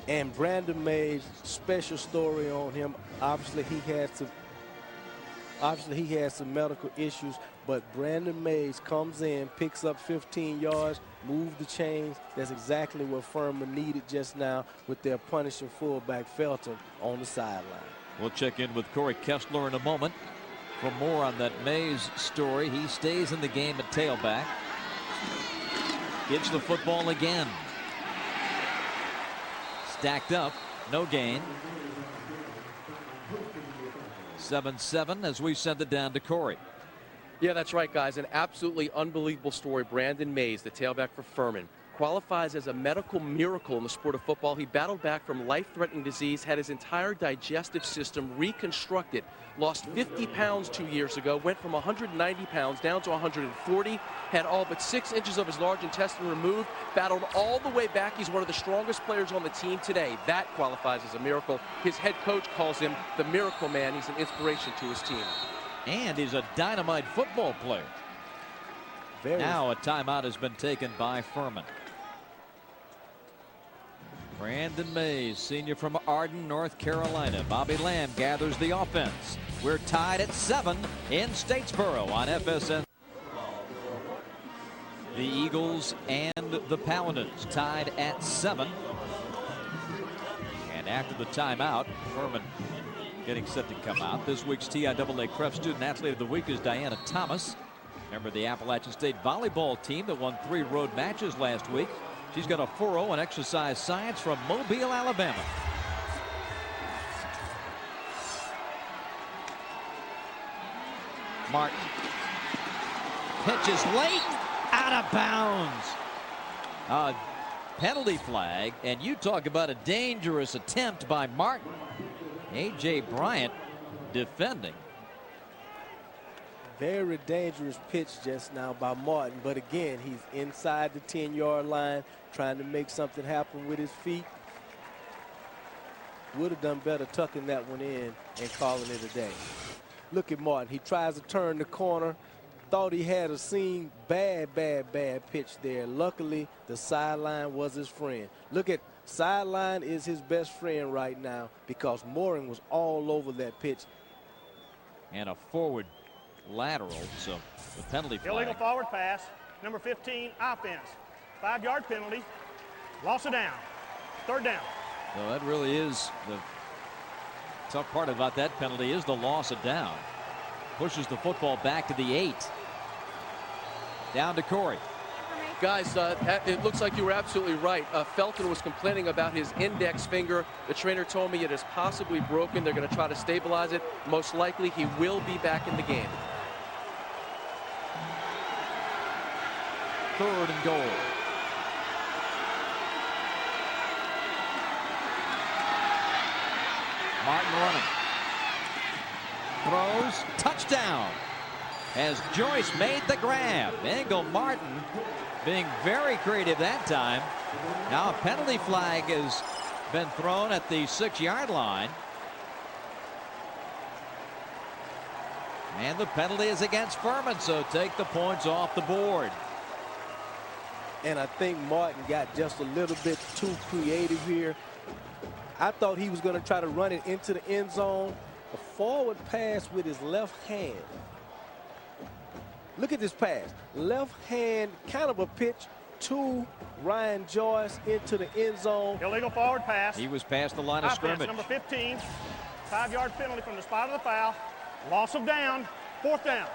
And Brandon Mays, special story on him. Obviously, he had some medical issues, but Brandon Mays comes in, picks up 15 yards, moves the chains. That's exactly what Furman needed just now with their punishing fullback Felton on the sideline. We'll check in with Corey Kessler in a moment for more on that Mays story. He stays in the game at tailback. Gets the football again. Stacked up, no gain. 7-7 as we send it down to Corey. Yeah, that's right, guys. An absolutely unbelievable story. Brandon Mays, the tailback for Furman, qualifies as a medical miracle in the sport of football. He battled back from life-threatening disease, had his entire digestive system reconstructed, lost 50 pounds 2 years ago, went from 190 pounds down to 140, had all but 6 inches of his large intestine removed, battled all the way back. He's one of the strongest players on the team today. That qualifies as a miracle. His head coach calls him the Miracle Man. He's an inspiration to his team. And he's a dynamite football player. Now a timeout has been taken by Furman. Brandon Mays, senior from Arden, North Carolina. Bobby Lamb gathers the offense. We're tied at 7 in Statesboro on FSN. The Eagles and the Paladins tied at 7. And after the timeout, Furman getting set to come out. This week's TIAA Cref Student Athlete of the Week is Diana Thomas. Remember the Appalachian State volleyball team that won 3 road matches last week. She's got a 4.0 in exercise science from Mobile, Alabama. Martin. Pitch is late, out of bounds. Penalty flag, and you talk about a dangerous attempt by Martin. A.J. Bryant defending. Very dangerous pitch just now by Martin, but again, he's inside the 10-yard line trying to make something happen with his feet. Would have done better tucking that one in and calling it a day. Look at Martin. He tries to turn the corner. Thought he had a seam. Bad pitch there. Luckily, the sideline was his friend. Look at sideline is his best friend right now because Mooring was all over that pitch. And a forward lateral, so the penalty flag. Illegal forward pass, number 15, offense. 5-yard penalty, loss of down, 3rd down. So that really is the tough part about that penalty is the loss of down. Pushes the football back to the 8. Down to Corey. Guys, it looks like you were absolutely right. Felton was complaining about his index finger. The trainer told me it is possibly broken. They're going to try to stabilize it. Most likely he will be back in the game. 3rd and goal. Martin running. Throws, touchdown. As Joyce made the grab. Engel Martin being very creative that time. Now a penalty flag has been thrown at the 6-yard line. And the penalty is against Furman, so take the points off the board. And I think Martin got just a little bit too creative here. I thought he was going to try to run it into the end zone. A forward pass with his left hand. Look at this pass. Left hand, kind of a pitch to Ryan Joyce into the end zone. Illegal forward pass. He was past the line of scrimmage. Number 15, 5-yard penalty from the spot of the foul. Loss of down, 4th down.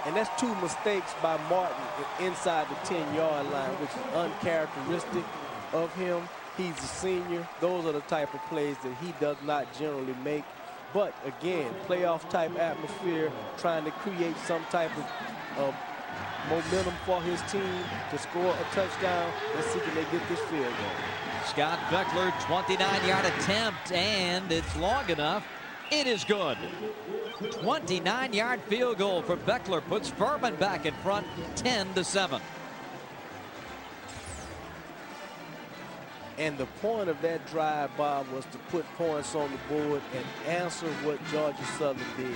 And that's 2 mistakes by Martin inside the 10-yard line, which is uncharacteristic of him. He's a senior. Those are the type of plays that he does not generally make. But again, playoff type atmosphere, trying to create some type of momentum for his team to score a touchdown. Let's see, can they get this field goal? Scott Beckler, 29-yard attempt, and it's long enough. It is good. 29-yard field goal for Beckler puts Furman back in front, 10-7. And the point of that drive, Bob, was to put points on the board and answer what Georgia Southern did.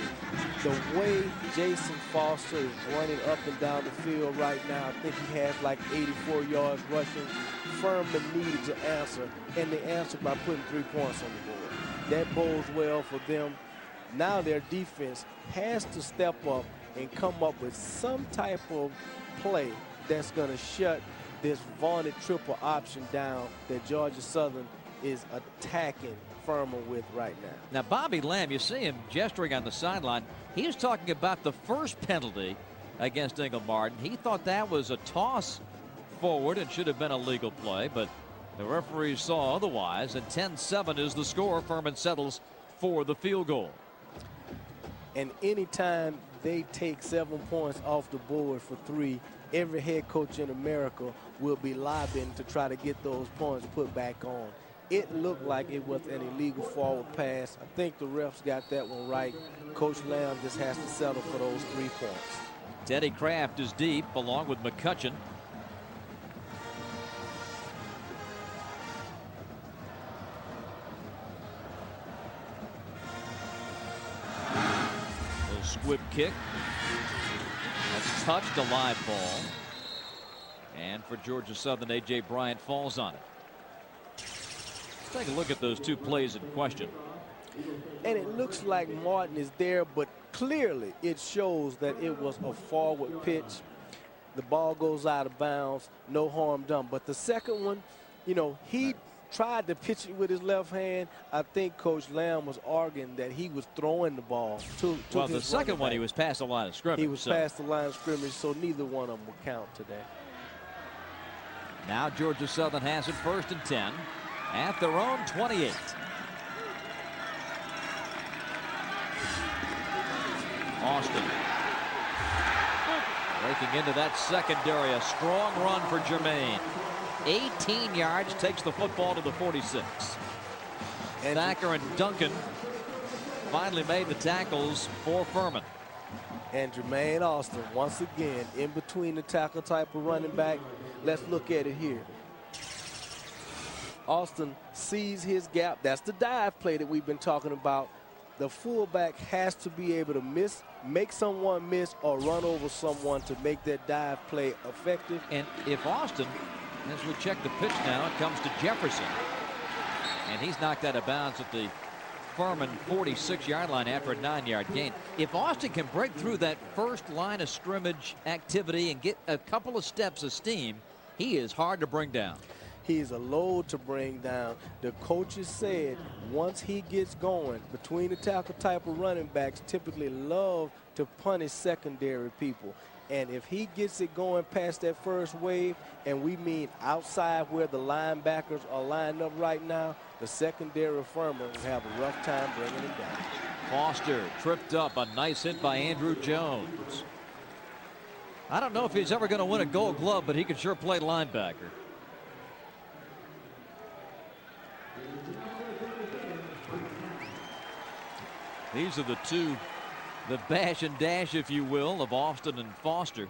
The way Jason Foster is running up and down the field right now, I think he has like 84 yards rushing. Furman needed to answer, and they answered by putting 3 points on the board. That bodes well for them. Now their defense has to step up and come up with some type of play that's going to shut this vaunted triple option down that Georgia Southern is attacking Furman with right now. Now, Bobby Lamb, you see him gesturing on the sideline. He was talking about the first penalty against Ingle Martin. He thought that was a toss forward and should have been a legal play, but the referees saw otherwise, and 10-7 is the score. Furman settles for the field goal. And anytime they take 7 points off the board for 3, every head coach in America will be lobbying to try to get those points put back on. It looked like it was an illegal forward pass. I think the refs got that one right. Coach Lamb just has to settle for those 3 points. Teddy Kraft is deep along with McCutcheon. Little squib kick. That's touched, a live ball. And for Georgia Southern, A.J. Bryant falls on it. Let's take a look at those 2 plays in question. And it looks like Martin is there, but clearly it shows that it was a forward pitch. The ball goes out of bounds, no harm done. But the second one, you know, he tried to pitch it with his left hand. I think Coach Lamb was arguing that he was throwing the ball to well, the second one, he was past the line of scrimmage. He was past the line of scrimmage, so neither one of them will count today. Now Georgia Southern has it 1st and 10 at their own 28. Austin breaking into that secondary. A strong run for Jermaine. 18 yards, takes the football to the 46. And Thacker and Duncan finally made the tackles for Furman. And Jermaine Austin, once again, in between the tackle type of running back. Let's look at it here. Austin sees his gap. That's the dive play that we've been talking about. The fullback has to be able to make someone miss or run over someone to make that dive play effective. And if Austin, as we check the pitch now, it comes to Jefferson. And he's knocked out of bounds at the Furman 46-yard line after a 9-yard gain. If Austin can break through that first line of scrimmage activity and get a couple of steps of steam, he is hard to bring down. He's a load to bring down. The coaches said once he gets going, between the tackle type of running backs typically love to punish secondary people. And if he gets it going past that first wave, and we mean outside where the linebackers are lined up right now, the secondary of Furman will have a rough time bringing him down. Foster tripped up. A nice hit by Andrew Jones. I don't know if he's ever going to win a Gold Glove, but he can sure play linebacker. These are the 2, the bash and dash, if you will, of Austin and Foster.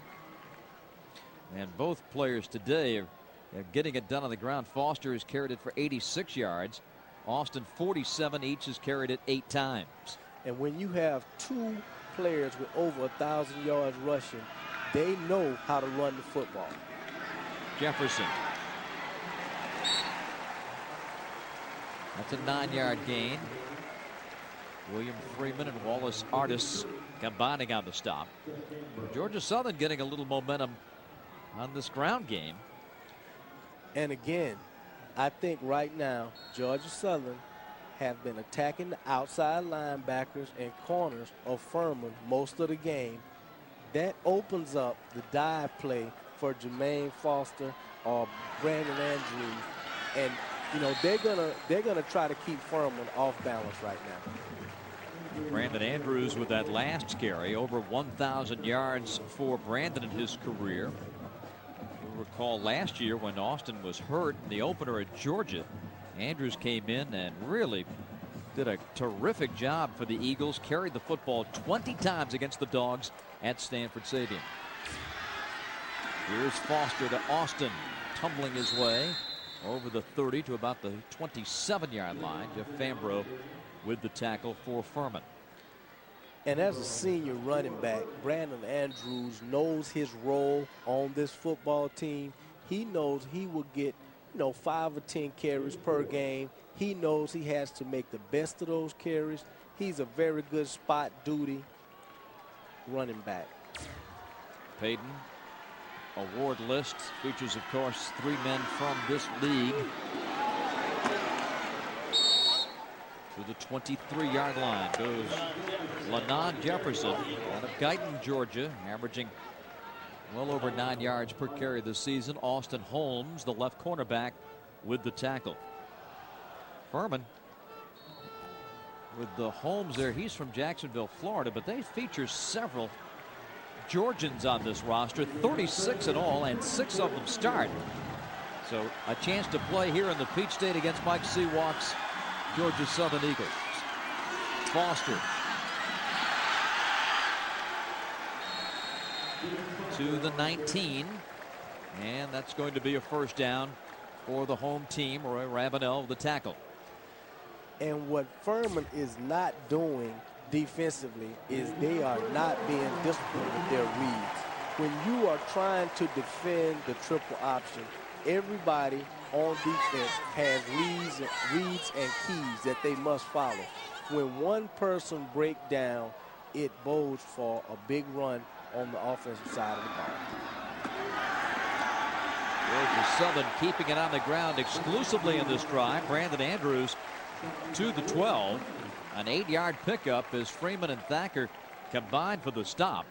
And both players today are getting it done on the ground. Foster has carried it for 86 yards. Austin 47. Each has carried it 8 times. And when you have 2 players with over 1,000 yards rushing, They know how to run the football. Jefferson. That's a 9-yard gain. William Freeman and Wallace Artis combining on the stop. Georgia Southern getting a little momentum on this ground game. And again, I think right now Georgia Southern have been attacking the outside linebackers and corners of Furman most of the game. That opens up the dive play for Jermaine Foster or Brandon Andrews, and you know they're gonna try to keep Furman off balance right now. Brandon Andrews with that last carry, over 1,000 yards for Brandon in his career. You'll recall last year when Austin was hurt in the opener at Georgia, Andrews came in and really did a terrific job for the Eagles, carried the football 20 times against the Dogs at Stanford Stadium. Here's Foster to Austin, tumbling his way over the 30 to about the 27-yard line. Jeff Fambro with the tackle for Furman. And as a senior running back, Brandon Andrews knows his role on this football team. He knows he will get, 5 or 10 carries per game. He knows he has to make the best of those carries. He's a very good spot duty running back. Payton award list features, of course, 3 men from this league. To the 23-yard line goes Lennon Jefferson out of Guyton, Georgia, averaging well over 9 yards per carry this season. Austin Holmes, the left cornerback, with the tackle. Furman with the Holmes there. He's from Jacksonville, Florida, but they feature several Georgians on this roster, 36 in all, and 6 of them start. So a chance to play here in the Peach State against Mike Seawalk's Georgia Southern Eagles. Foster to the 19, and that's going to be a first down for the home team. Roy Ravenel, the tackle. And what Furman is not doing defensively is they are not being disciplined with their reads. When you are trying to defend the triple option, everybody on defense has reads and keys that they must follow. When one person breaks down, it bodes for a big run on the offensive side of the ball. Georgia Southern keeping it on the ground exclusively in this drive. Brandon Andrews to the 12. An 8-yard pickup as Freeman and Thacker combined for the stop.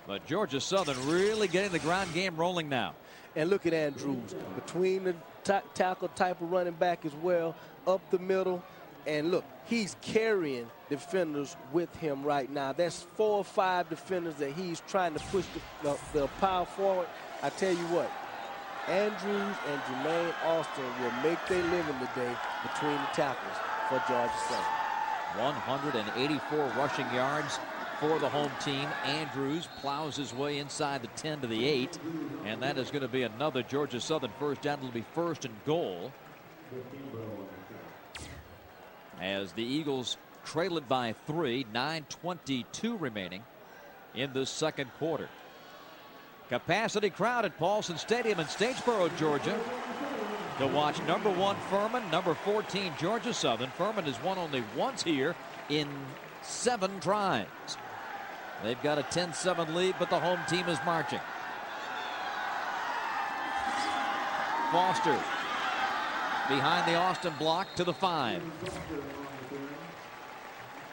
But Georgia Southern really getting the ground game rolling now. And look at Andrews, between the tackle type of running back as well, up the middle. And look, he's carrying defenders with him right now. That's 4 or 5 defenders that he's trying to push the power forward. I tell you what, Andrews and Jermaine Austin will make their living today between the tackles for Georgia Southern. 184 rushing yards for the home team. Andrews plows his way inside the 10 to the 8, and that is going to be another Georgia Southern first down. It'll be 1st and goal as the Eagles trail it by 3. 9:22 remaining in the second quarter. Capacity crowd at Paulson Stadium in Statesboro, Georgia, to watch number 1 Furman, number 14 Georgia Southern. Furman has won only once here in 7 tries. They've got a 10-7 lead, but the home team is marching. Foster behind the Austin block to the 5.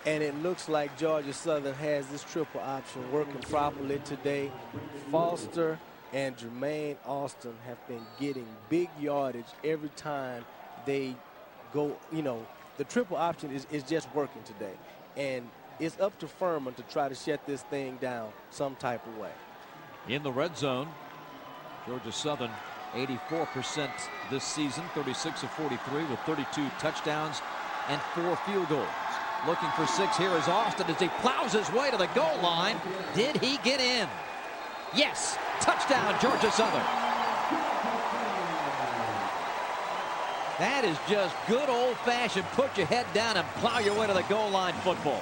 And it looks like Georgia Southern has this triple option working properly today. Foster and Jermaine Austin have been getting big yardage every time they go. The triple option is just working today. And it's up to Furman to try to shut this thing down some type of way. In the red zone, Georgia Southern 84% this season, 36 of 43 with 32 touchdowns and 4 field goals. Looking for 6 here is Austin as he plows his way to the goal line. Did he get in? Yes, touchdown Georgia Southern. That is just good old-fashioned put your head down and plow your way to the goal line football.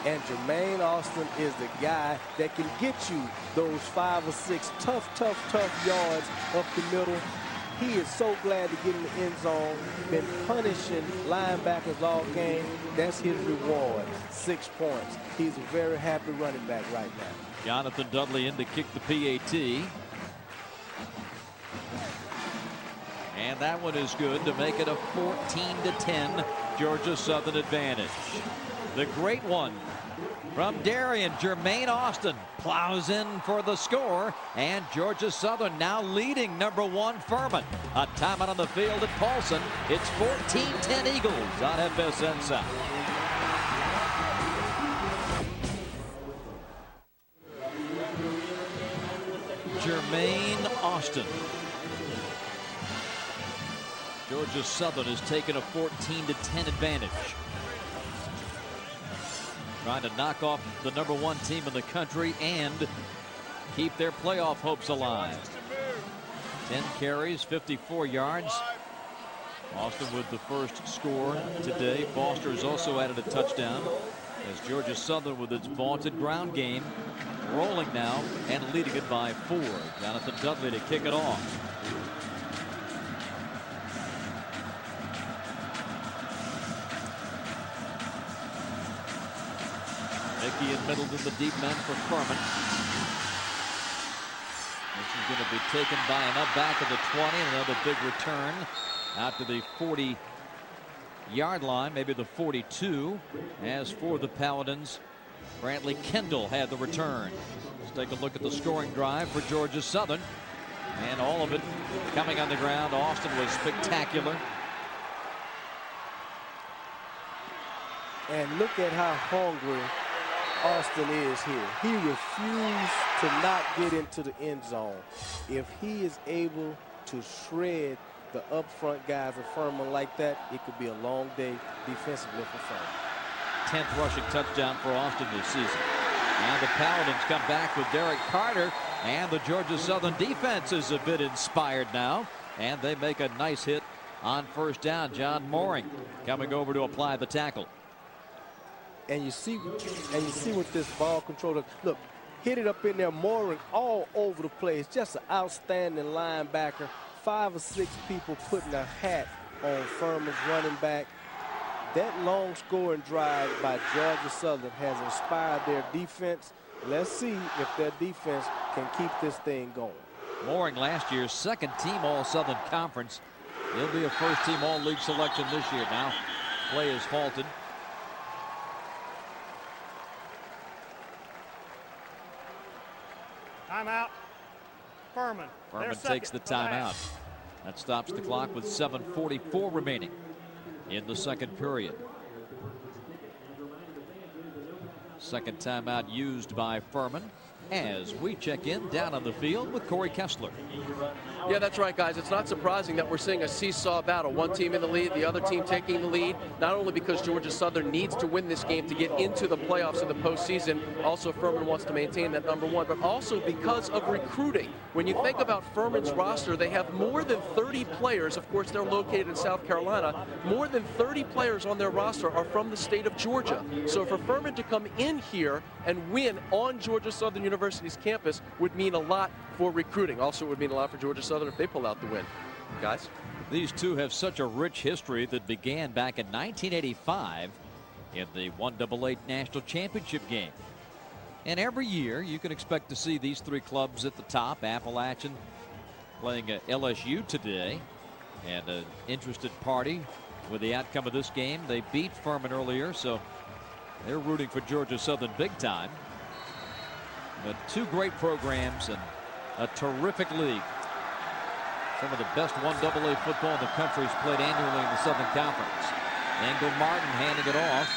And Jermaine Austin is the guy that can get you those 5 or 6 tough yards up the middle. He is so glad to get in the end zone. Been punishing linebackers all game. That's his reward, 6 points. He's a very happy running back right now. Jonathan Dudley in to kick the PAT. And that one is good to make it a 14-10 Georgia Southern advantage. The great one from Darien, Jermaine Austin plows in for the score, and Georgia Southern now leading number 1 Furman. A timeout on the field at Paulson. It's 14-10 Eagles on FSN South. Jermaine Austin. Georgia Southern has taken a 14-10 advantage. Trying to knock off the number 1 team in the country and keep their playoff hopes alive. 10 carries, 54 yards. Austin with the first score today. Foster has also added a touchdown as Georgia Southern, with its vaunted ground game, rolling now and leading it by 4. Jonathan Dudley to kick it off. Mickey and Middleton, the deep men for Furman. This is going to be taken by enough back at the 20. Another big return out to the 40-yard line, maybe the 42. As for the Paladins, Brantley Kendall had the return. Let's take a look at the scoring drive for Georgia Southern. And all of it coming on the ground. Austin was spectacular. And look at how hungry Austin is here. He refused to not get into the end zone. If he is able to shred the up front guys of Furman like that, it could be a long day defensively for Furman. 10th rushing touchdown for Austin this season. And the Paladins come back with Derek Carter, and the Georgia Southern defense is a bit inspired now, and they make a nice hit on first down. John Mooring coming over to apply the tackle. And you see with this ball controller, look, hit it up in there, Mooring all over the place. Just an outstanding linebacker. 5 or 6 people putting a hat on Furman's running back. That long scoring drive by Georgia Southern has inspired their defense. Let's see if their defense can keep this thing going. Mooring, last year's second-team All-Southern Conference. He'll be a first-team All-League selection this year. Now, play is halted. Timeout. Furman. Furman takes the timeout. That stops the clock with 7:44 remaining in the second period. Second timeout used by Furman as we check in down on the field with Corey Kessler. Yeah, that's right, guys. It's not surprising that we're seeing a seesaw battle. One team in the lead, the other team taking the lead, not only because Georgia Southern needs to win this game to get into the playoffs in the postseason. Also, Furman wants to maintain that number 1, but also because of recruiting. When you think about Furman's roster, they have more than 30 players. Of course, they're located in South Carolina. More than 30 players on their roster are from the state of Georgia. So for Furman to come in here and win on Georgia Southern University's campus would mean a lot for recruiting. Also, it would mean a lot for Georgia Southern if they pull out the win. Guys? These two have such a rich history that began back in 1985 in the 1AA National Championship game. And every year you can expect to see these 3 clubs at the top. Appalachian playing LSU today, and an interested party with the outcome of this game. They beat Furman earlier, so they're rooting for Georgia Southern big time. But 2 great programs and a terrific league. Some of the best 1AA football in the country is played annually in the Southern Conference. Engel Martin handing it off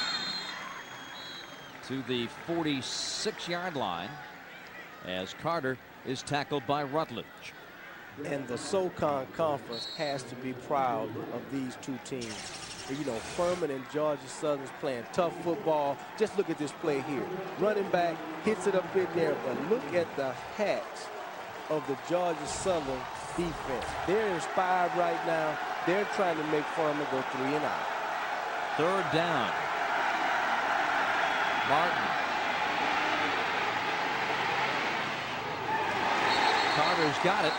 to the 46-yard line as Carter is tackled by Rutledge. And the SoCon Conference has to be proud of these 2 teams. You know, Furman and Georgia Southern's playing tough football. Just look at this play here. Running back hits it up in there, but look at the hats of the Georgia Southern defense. They're inspired right now. They're trying to make Furman go 3 and out. Third down. Martin. Carter's got it,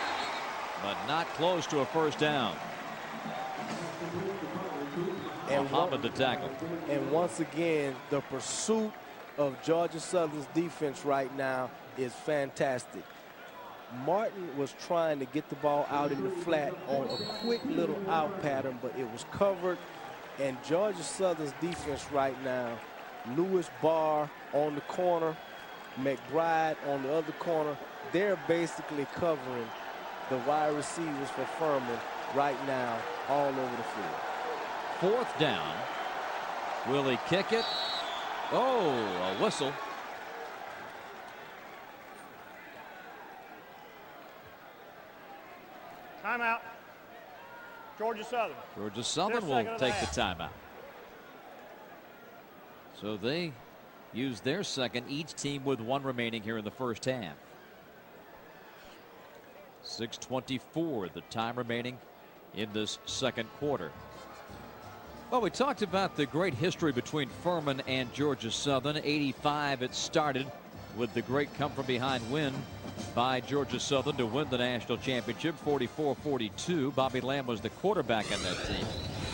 but not close to a first down. And Muhammad the tackle. And once again, the pursuit of Georgia Southern's defense right now is fantastic. Martin was trying to get the ball out in the flat on a quick little out pattern, but it was covered. And Georgia Southern's defense right now, Lewis Barr on the corner, McBride on the other corner, they're basically covering the wide receivers for Furman right now all over the field. Fourth down. Will he kick it? Oh, a whistle. Timeout. Georgia Southern. Georgia Southern will take the timeout. So they use their second, each team with one remaining here in the first half. 6:24 the time remaining in this second quarter. Well, we talked about the great history between Furman and Georgia Southern. 85 it started with the great come from behind win by Georgia Southern to win the national championship 44-42. Bobby Lamb was the quarterback on that team.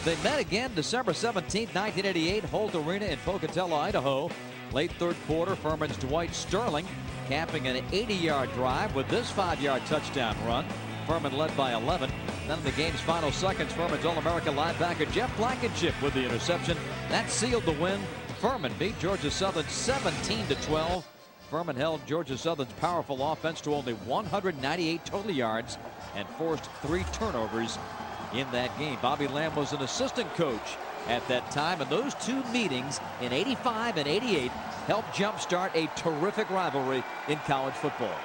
They met again December 17th, 1988, Holt Arena in Pocatello, Idaho. Late third quarter, Furman's Dwight Sterling capping an 80-yard drive with this 5-yard touchdown run. Furman led by 11. Then in the game's final seconds, Furman's All-America linebacker Jeff Blankenship with the interception. That sealed the win. Furman beat Georgia Southern 17-12. Furman held Georgia Southern's powerful offense to only 198 total yards and forced 3 turnovers in that game. Bobby Lamb was an assistant coach at that time, and those 2 meetings in 85 and 88 helped jumpstart a terrific rivalry in college football.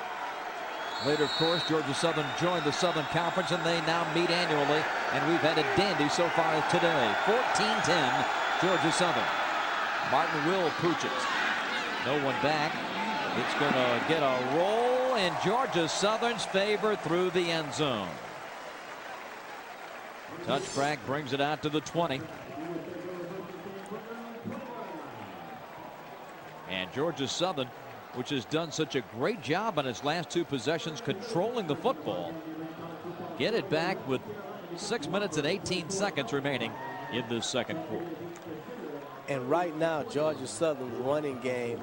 Later, of course, Georgia Southern joined the Southern Conference, and they now meet annually, and we've had a dandy so far today. 14-10, Georgia Southern. Martin will pooch it. No one back. It's going to get a roll in Georgia Southern's favor through the end zone. Touchback brings it out to the 20. And Georgia Southern, which has done such a great job on its last 2 possessions controlling the football, get it back with 6 minutes and 18 seconds remaining in this second quarter. And right now, Georgia Southern's running game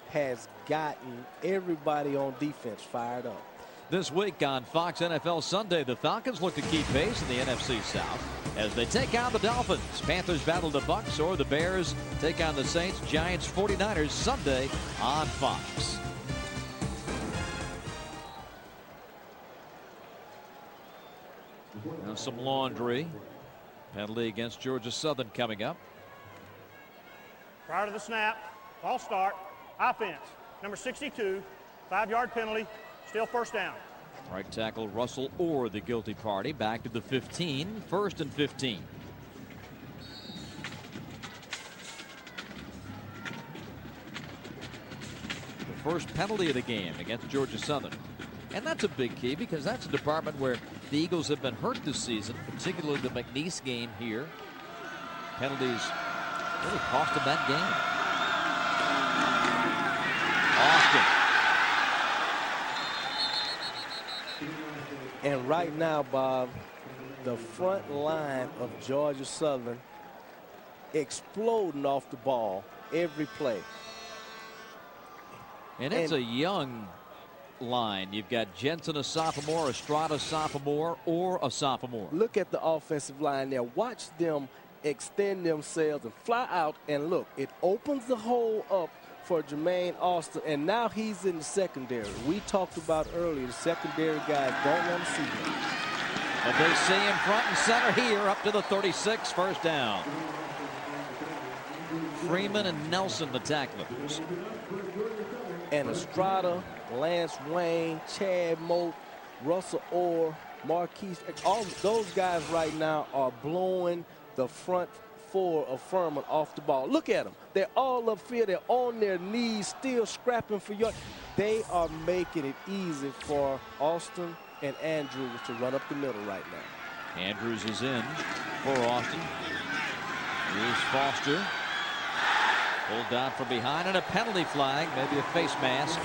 has gotten everybody on defense fired up. This week on Fox NFL Sunday, the Falcons look to keep pace in the NFC South as they take on the Dolphins. Panthers battle the Bucs, or the Bears take on the Saints. Giants 49ers Sunday on Fox. Now some laundry. Penalty against Georgia Southern coming up. Prior to the snap, false start, offense, number 62, 5-yard penalty, still first down. Right tackle Russell Orr, the guilty party, back to the 15, 1st and 15. The first penalty of the game against Georgia Southern. And that's a big key, because that's a department where the Eagles have been hurt this season, particularly the McNeese game here. Penalties really cost them that game. Austin. And right now, Bob, the front line of Georgia Southern exploding off the ball every play. And it's a young line. You've got Jensen, a sophomore, Estrada, sophomore, or a sophomore. Look at the offensive line there. Watch them extend themselves and fly out, and look, it opens the hole up for Jermaine Austin, and now he's in the secondary. We talked about earlier, the secondary guys don't want to see him. But they see him front and center here, up to the 36, first down. Freeman and Nelson, the tacklers. And Estrada, Lance Wayne, Chad Moat, Russell Orr, Marquise, all those guys right now are blowing the front 4 of Furman off the ball. Look at them. They're all upfield. They're on their knees, still scrapping for yards. They are making it easy for Austin and Andrews to run up the middle right now. Andrews is in for Austin. Here's Foster. Pulled down from behind, and a penalty flag, maybe a face mask.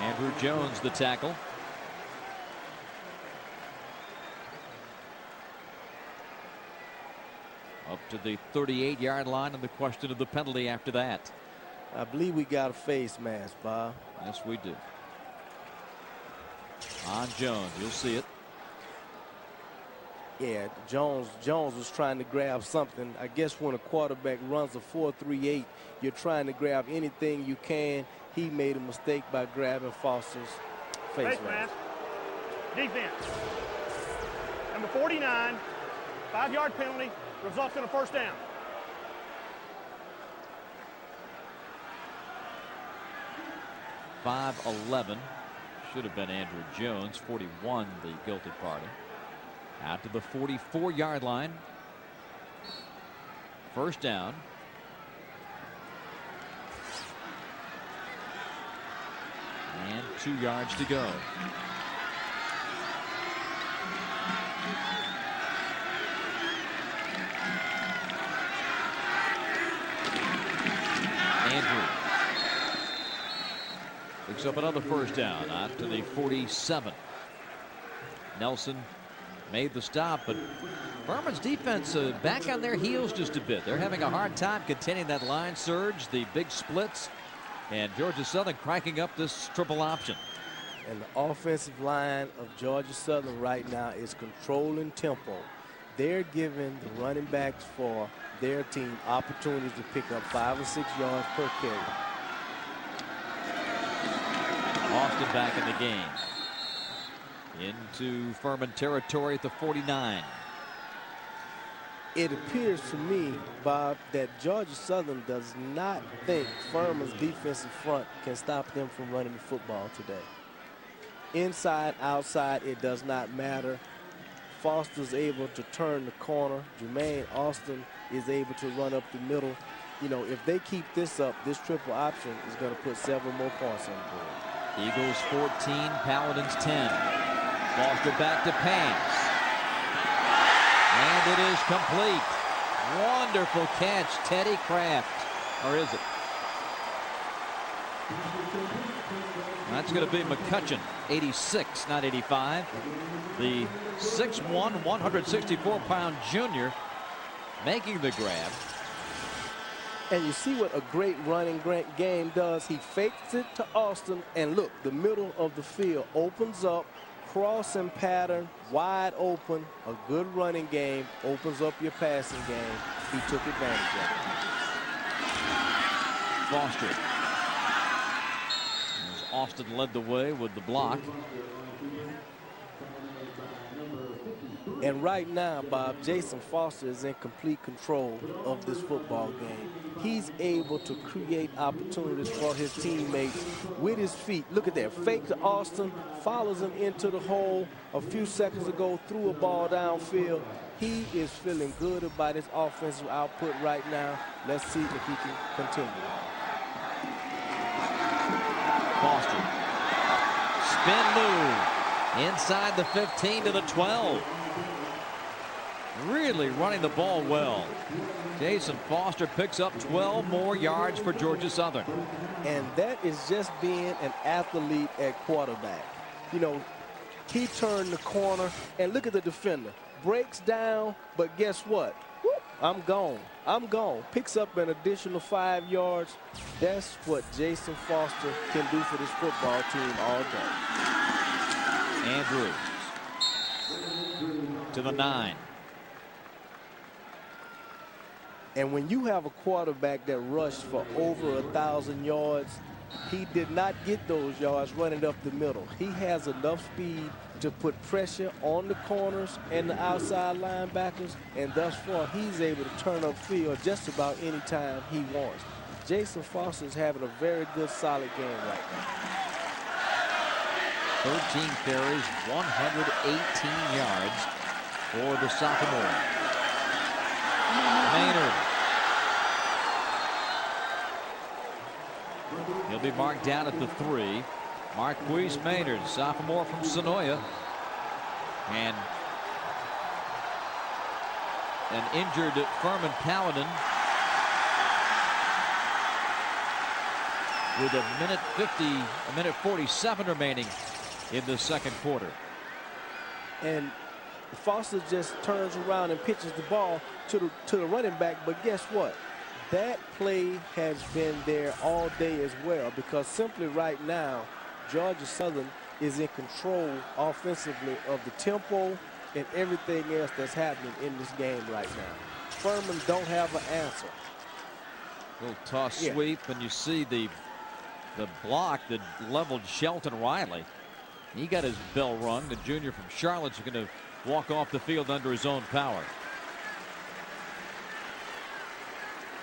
Andrew Jones, the tackle. Up to the 38-yard line, and the question of the penalty after that. I believe we got a face mask, Bob. Yes, we do. On Jones, you'll see it. Yeah, Jones was trying to grab something. I guess when a quarterback runs a 4.38, you're trying to grab anything you can. He made a mistake by grabbing Foster's face mask. Defense. Number 49, 5-yard penalty, results in a first down. .511 should have been Andrew Jones. 41, the guilty party. Out to the 44-yard line. First down. And 2 yards to go. Andrew picks up another first down out to the 47. Nelson made the stop, but Furman's defense back on their heels just a bit. They're having a hard time containing that line surge, the big splits, and Georgia Southern cranking up this triple option. And the offensive line of Georgia Southern right now is controlling tempo. They're giving the running backs for their team opportunities to pick up 5 or 6 yards per carry. Austin back in the game. Into Furman territory at the 49. It appears to me, Bob, that Georgia Southern does not think Furman's defensive front can stop them from running the football today. Inside, outside, it does not matter. Foster's able to turn the corner. Jermaine Austin is able to run up the middle. You know, if they keep this up, this triple option is going to put several more points on the board. Eagles 14, Paladins 10. Foster back to pass. And it is complete. Wonderful catch, Teddy Kraft. Or is it? That's going to be McCutcheon, 86, not 85. The 6'1", 164-pound junior making the grab. And you see what a great running game does. He fakes it to Austin, and look, the middle of the field opens up, crossing pattern, wide open. A good running game opens up your passing game. He took advantage of it. Foster. As Austin led the way with the block. And right now, Bob, Jason Foster is in complete control of this football game. He's able to create opportunities for his teammates with his feet. Look at that. Fake to Austin, follows him into the hole. A few seconds ago, threw a ball downfield. He is feeling good about his offensive output right now. Let's see if he can continue. Foster. Spin move. Inside the 15 to the 12. Really running the ball well. Jason Foster picks up 12 more yards for Georgia Southern. And that is just being an athlete at quarterback. You know, he turned the corner, and look at the defender. Breaks down, but guess what? Whoop, I'm gone. I'm gone. Picks up an additional 5 yards. That's what Jason Foster can do for this football team all day. Andrews to the 9. And when you have a quarterback that rushed for over 1,000 yards, he did not get those yards running up the middle. He has enough speed to put pressure on the corners and the outside linebackers, and thus far he's able to turn up field just about any time he wants. Jason Foster is having a very good, solid game right now. 13 carries, 118 yards for the sophomore. Maynard. He'll be marked down at the 3. Marquise Maynard, sophomore from Sonoya. And an injured Furman Paladin with a minute 47 remaining in the second quarter. And Foster just turns around and pitches the ball to the running back. But guess what? That play has been there all day as well, because simply right now, Georgia Southern is in control offensively of the tempo and everything else that's happening in this game right now. Furman don't have an answer. Little toss sweep, and you see the block that leveled Shelton Riley. He got his bell rung. The junior from Charlotte's going to walk off the field under his own power.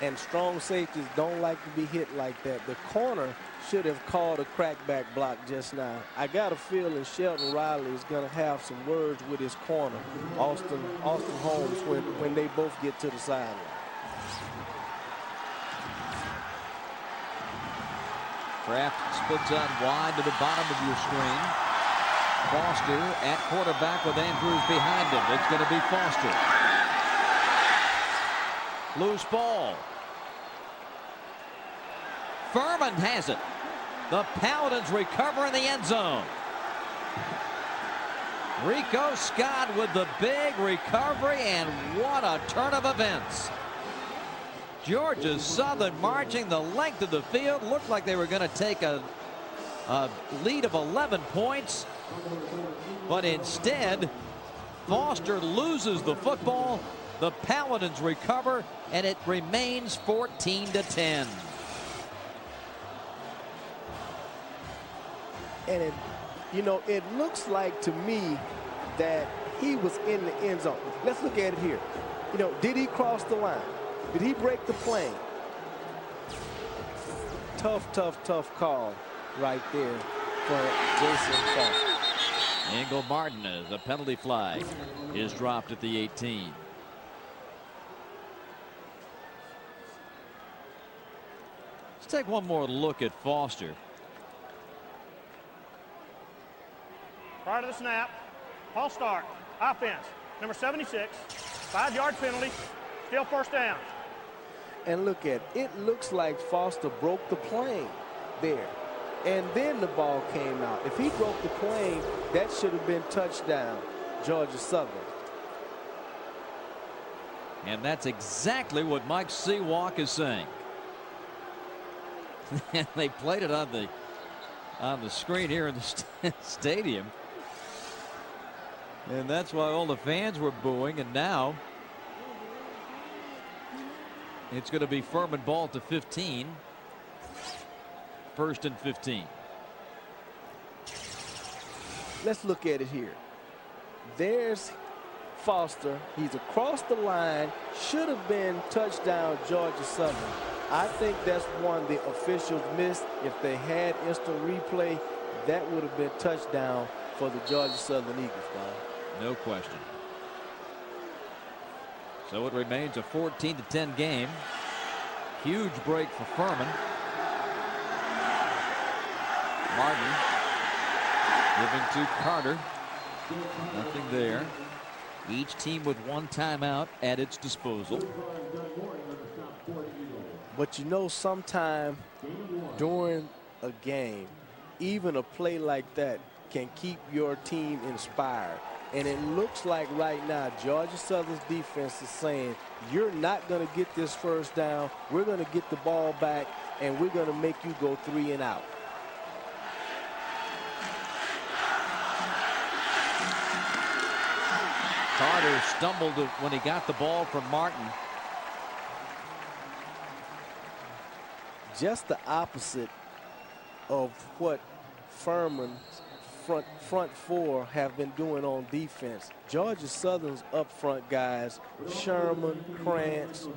And strong safeties don't like to be hit like that. The corner should have called a crackback block just now. I got a feeling Shelton Riley is going to have some words with his corner, Austin Holmes, when they both get to the sideline. Kraft splits out wide to the bottom of your screen. Foster at quarterback with Andrews behind him. It's going to be Foster. Loose ball. Furman has it. The Paladins recover in the end zone. Rico Scott with the big recovery, and what a turn of events. Georgia Southern marching the length of the field. Looked like they were going to take a lead of 11 points. But instead, Foster loses the football. The Paladins recover, and it remains 14-10. And it looks like to me that he was in the end zone. Let's look at it here. Did he cross the line? Did he break the plane? Tough call right there for Jason Foster. Engel Martinez, a penalty flag is dropped at the 18. Let's take one more look at Foster. Prior to the snap, false start, offense, number 76, 5-yard penalty, still first down. And look at it. It looks like Foster broke the plane there. And then the ball came out. If he broke the plane, that should have been touchdown, Georgia Southern. And that's exactly what Mike Seawalk is saying. They played it on the screen here in the stadium. And that's why all the fans were booing. And now it's going to be Furman ball to 15. First and 15. Let's look at it here. There's Foster. He's across the line. Should have been touchdown, Georgia Southern. I think that's one the officials missed. If they had instant replay, that would have been touchdown for the Georgia Southern Eagles, Don. No question. So it remains a 14-10 game. Huge break for Furman. Martin giving to Carter. Nothing there. Each team with one timeout at its disposal. But sometime during a game, even a play like that can keep your team inspired. And it looks like right now Georgia Southern's defense is saying, you're not going to get this first down. We're going to get the ball back, and we're going to make you go 3 and out. Carter stumbled when he got the ball from Martin. Just the opposite of what Furman's front four have been doing on defense. Georgia Southern's up front guys, Sherman, Krantz,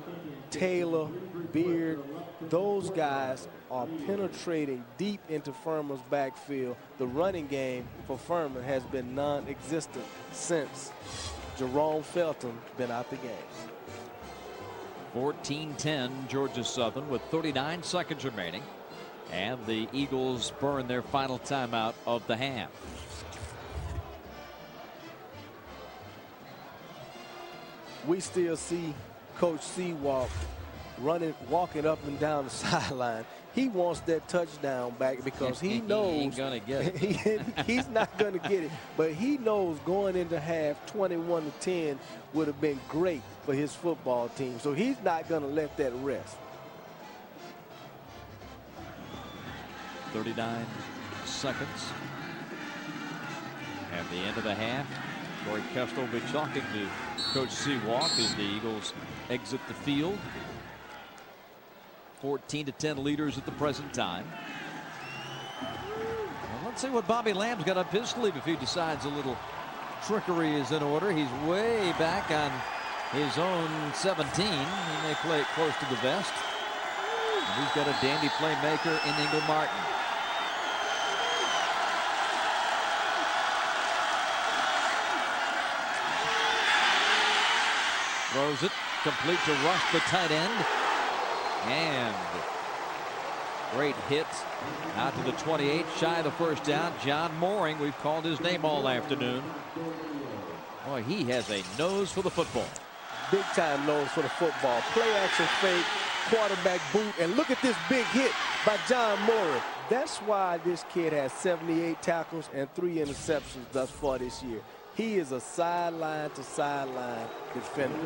Taylor, Beard, those guys are penetrating deep into Furman's backfield. The running game for Furman has been non-existent since Jerome Felton been out the game. 14-10 Georgia Southern with 39 seconds remaining, and the Eagles burn their final timeout of the half. We still see Coach Seawalk walking up and down the sideline. He wants that touchdown back because he knows he ain't gonna get it. He's not going to get it, but he knows going into half 21-10 would have been great for his football team. So he's not going to let that rest. 39 seconds. At the end of the half, Corey Kessler will be talking to Coach Seawalk as the Eagles exit the field. 14-10 leaders at the present time. Well, let's see what Bobby Lamb's got up his sleeve if he decides a little trickery is in order. He's way back on his own 17. He may play it close to the vest. And he's got a dandy playmaker in Ingle Martin. Throws it complete to Rush, the tight end. And great hit out to the 28, shy of the first down. John Mooring, we've called his name all afternoon. Boy, he has a nose for the football. Big time nose for the football. Play action fake, quarterback boot, and look at this big hit by John Mooring. That's why this kid has 78 tackles and 3 interceptions thus far this year. He is a sideline to sideline defender.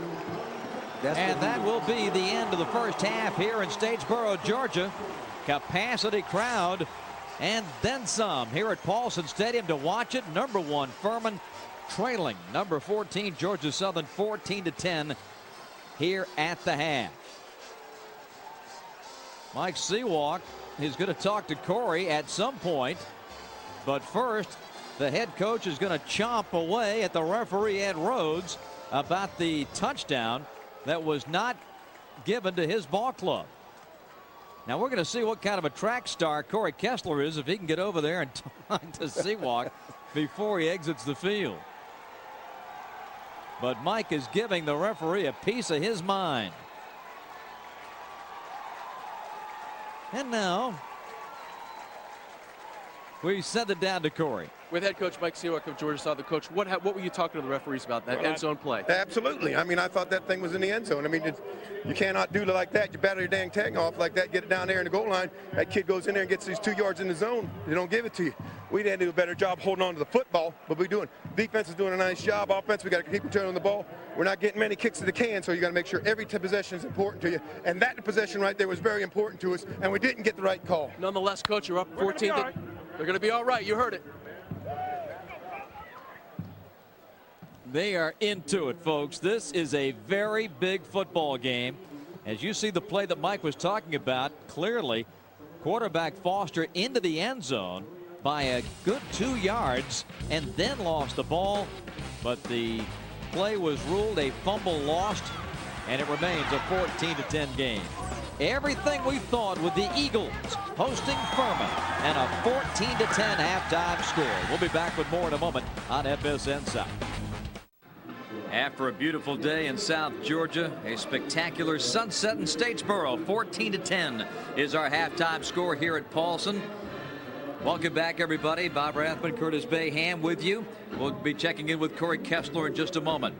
And that will be the end of the first half here in Statesboro, Georgia. Capacity crowd and then some here at Paulson Stadium to watch it. Number 1 Furman trailing number 14 Georgia Southern 14-10 here at the half. Mike Seawalk is going to talk to Corey at some point, but first the head coach is going to chomp away at the referee Ed Rhodes about the touchdown that was not given to his ball club. Now we're going to see what kind of a track star Corey Kessler is if he can get over there and talk to Seawalk before he exits the field. But Mike is giving the referee a piece of his mind. And now we send it down to Corey. With head coach Mike Seawalk of Georgia Southern, coach, what were you talking to the referees about that end zone play? Absolutely. I mean, I thought that thing was in the end zone. I mean, you cannot do it like that. You battle your dang tag off like that, get it down there in the goal line. That kid goes in there and gets these 2 yards in the zone. They don't give it to you. We didn't do a better job holding on to the football, but we're doing. Defense is doing a nice job. Offense, we got to keep returning the ball. We're not getting many kicks to the can, so you got to make sure every possession is important to you. And that possession right there was very important to us, and we didn't get the right call. Nonetheless, coach, you're up 14. They're going to be all right. You heard it. They are into it, folks. This is a very big football game. As you see the play that Mike was talking about, clearly quarterback Foster into the end zone by a good 2 yards and then lost the ball. But the play was ruled a fumble lost, and it remains a 14-10 game. Everything we thought with the Eagles hosting Furman and a 14-10 halftime score. We'll be back with more in a moment on FSN South. After a beautiful day in South Georgia, a spectacular sunset in Statesboro. 14-10 is our halftime score here at Paulson. Welcome back, everybody. Bob Rathman, Curtis Bayham with you. We'll be checking in with Corey Kessler in just a moment.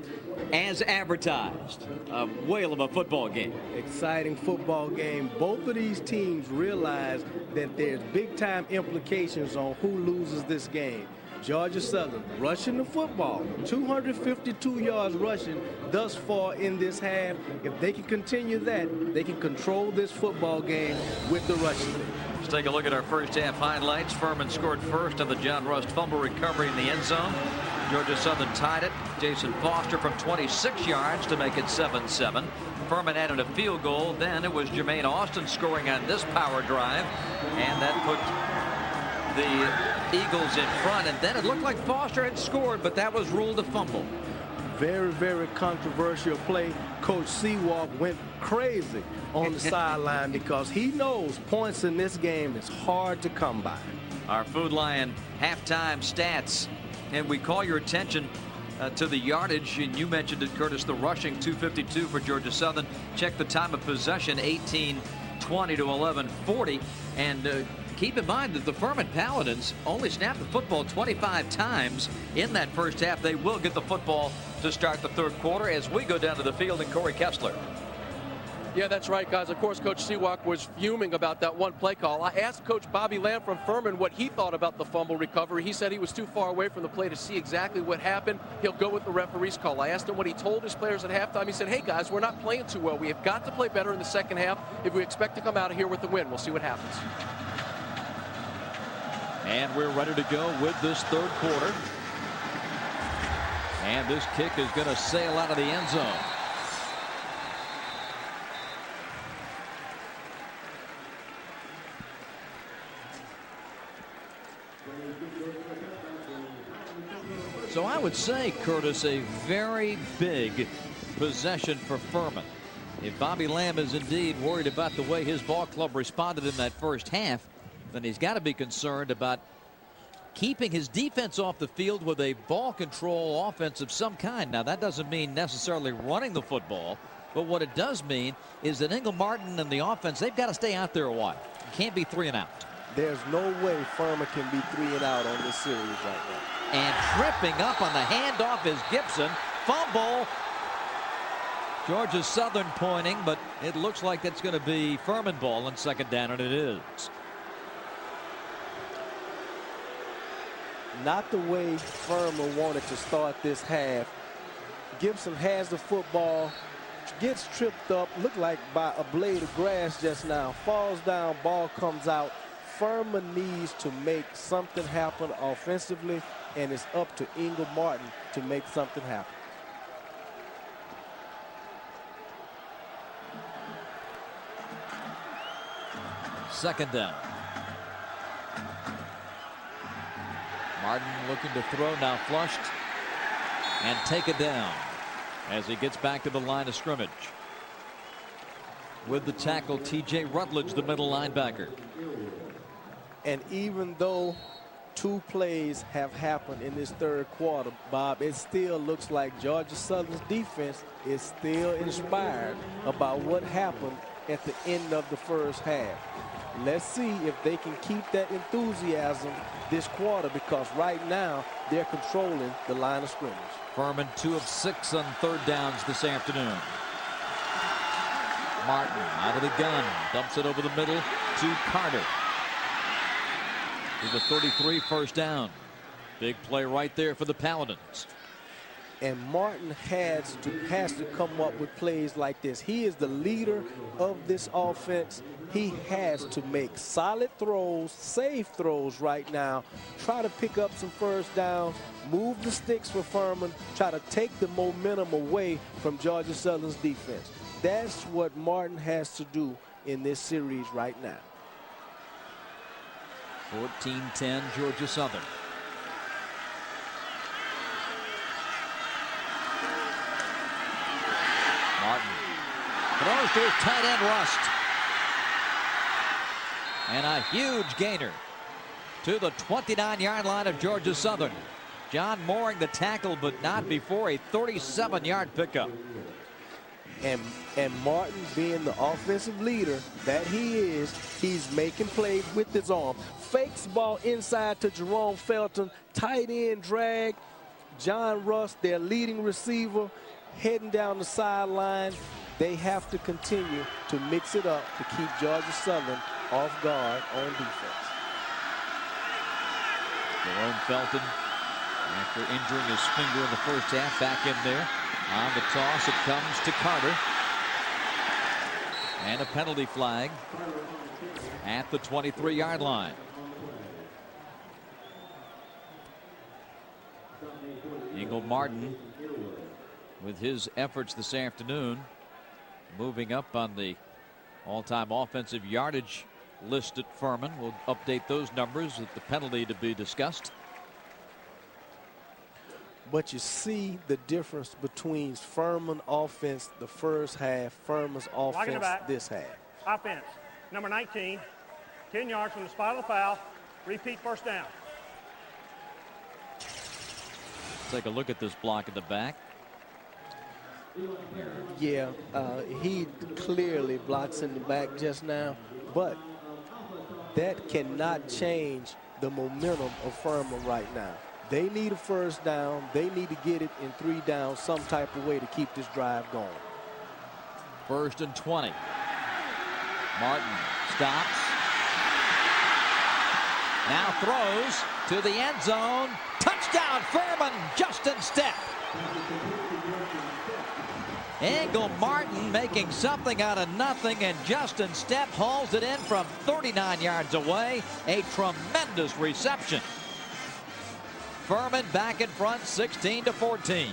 As advertised, a whale of a football game. Exciting football game. Both of these teams realize that there's big-time implications on who loses this game. Georgia Southern rushing the football, 252 yards rushing thus far in this half. If they can continue that, they can control this football game with the rushing. Let's take a look at our first half highlights. Furman scored first on the John Rust fumble recovery in the end zone. Georgia Southern tied it. Jason Foster from 26 yards to make it 7-7. Furman added a field goal. Then it was Jermaine Austin scoring on this power drive, and that put the Eagles in front. And then it looked like Foster had scored, but that was ruled a fumble. Very, very controversial play. Coach Seawalk went crazy on the sideline because he knows points in this game is hard to come by. Our Food Lion halftime stats, and we call your attention to the yardage, and you mentioned it, Curtis, the rushing 252 for Georgia Southern. Check the time of possession, 18:20 to 11:40, and keep in mind that the Furman Paladins only snapped the football 25 times in that first half. They will get the football to start the third quarter as we go down to the field and Corey Kessler. Yeah, that's right, guys. Of course, Coach Sewak was fuming about that one play call. I asked Coach Bobby Lamb from Furman what he thought about the fumble recovery. He said he was too far away from the play to see exactly what happened. He'll go with the referee's call. I asked him what he told his players at halftime. He said, hey, guys, we're not playing too well. We have got to play better in the second half if we expect to come out of here with the win. We'll see what happens. And we're ready to go with this third quarter. And this kick is going to sail out of the end zone. So I would say, Curtis, a very big possession for Furman. If Bobby Lamb is indeed worried about the way his ball club responded in that first half, then he's got to be concerned about keeping his defense off the field with a ball control offense of some kind. Now, that doesn't mean necessarily running the football, but what it does mean is that Ingle Martin and the offense, they've got to stay out there a while. It can't be 3 and out. There's no way Furman can be 3 and out on this series right now. And tripping up on the handoff is Gibson. Fumble. Georgia Southern pointing, but it looks like that's going to be Furman ball on second down, and it is. Not the way Furman wanted to start this half. Gibson has the football, gets tripped up, looked like by a blade of grass just now, falls down, ball comes out. Furman needs to make something happen offensively, and it's up to Ingle Martin to make something happen. Second down. Martin looking to throw, now flushed, and take it down as he gets back to the line of scrimmage. With the tackle, T.J. Rutledge, the middle linebacker. And even though 2 plays have happened in this third quarter, Bob, it still looks like Georgia Southern's defense is still inspired about what happened at the end of the first half. Let's see if they can keep that enthusiasm this quarter, because right now they're controlling the line of scrimmage. Furman 2 of 6 on third downs this afternoon. Martin out of the gun, dumps it over the middle to Carter. To the 33, first down. Big play right there for the Paladins. And Martin has to come up with plays like this. He is the leader of this offense. He has to make solid throws, safe throws right now, try to pick up some first downs, move the sticks for Furman, try to take the momentum away from Georgia Southern's defense. That's what Martin has to do in this series right now. 14-10 Georgia Southern. Martin throws to his tight end Rust. And a huge gainer to the 29-yard line of Georgia Southern. John Mooring the tackle, but not before a 37-yard pickup. And Martin, being the offensive leader that he is, he's making plays with his arm. Fakes ball inside to Jerome Felton. Tight end drag. John Rust, their leading receiver, heading down the sideline. They have to continue to mix it up to keep Georgia Southern off guard on defense. Jerome Felton, after injuring his finger in the first half, back in there. On the toss, it comes to Carter. And a penalty flag at the 23-yard line. Ingle Martin, with his efforts this afternoon, moving up on the all-time offensive yardage list at Furman. We'll update those numbers with the penalty to be discussed. But you see the difference between Furman offense the first half, Furman's offense this half. Offense, number 19, 10 yards from the spot of the foul. Repeat first down. Take a look at this block at the back. Yeah, he clearly blocks in the back just now, but that cannot change the momentum of Furman right now. They need a first down. They need to get it in 3 downs some type of way to keep this drive going. 1st and 20. Martin stops. Now throws to the end zone. Touchdown, Furman. Justin Stepp. Ingle Martin making something out of nothing, and Justin Stepp hauls it in from 39 yards away. A tremendous reception. Furman back in front, 16-14.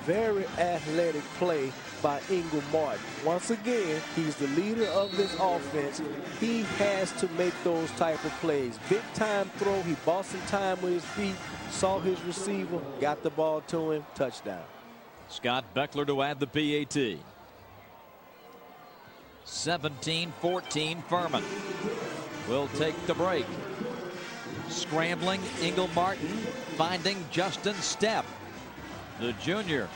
Very athletic play by Ingle Martin. Once again, he's the leader of this offense. He has to make those type of plays. Big time throw. He bought some time with his feet, saw his receiver, got the ball to him, touchdown. Scott Beckler to add the PAT. 17-14 Furman. Will take the break. Scrambling Ingle Martin, finding Justin Stepp. The junior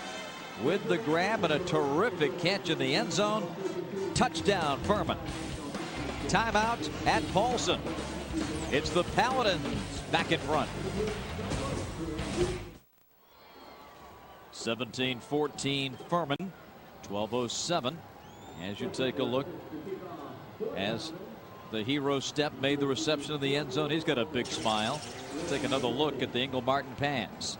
with the grab and a terrific catch in the end zone. Touchdown Furman. Timeout at Paulson. It's the Paladins back in front. 17-14 Furman. 12:07 as you take a look as the hero Stepp made the reception of the end zone. He's got a big smile. Take another look at the Ingle Martin pass.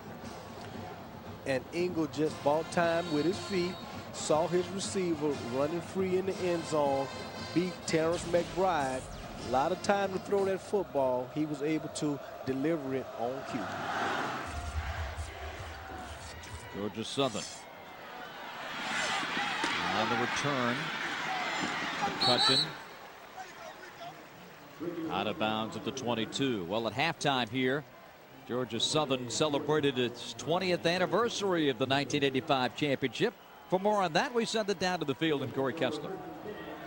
And Ingle just bought time with his feet, saw his receiver running free in the end zone, beat Terrence McBride. A lot of time to throw that football. He was able to deliver it on cue. Georgia Southern. On the return. McCutcheon. Out of bounds at the 22. Well, at halftime here, Georgia Southern celebrated its 20th anniversary of the 1985 championship. For more on that, we send it down to the field and Corey Kessler.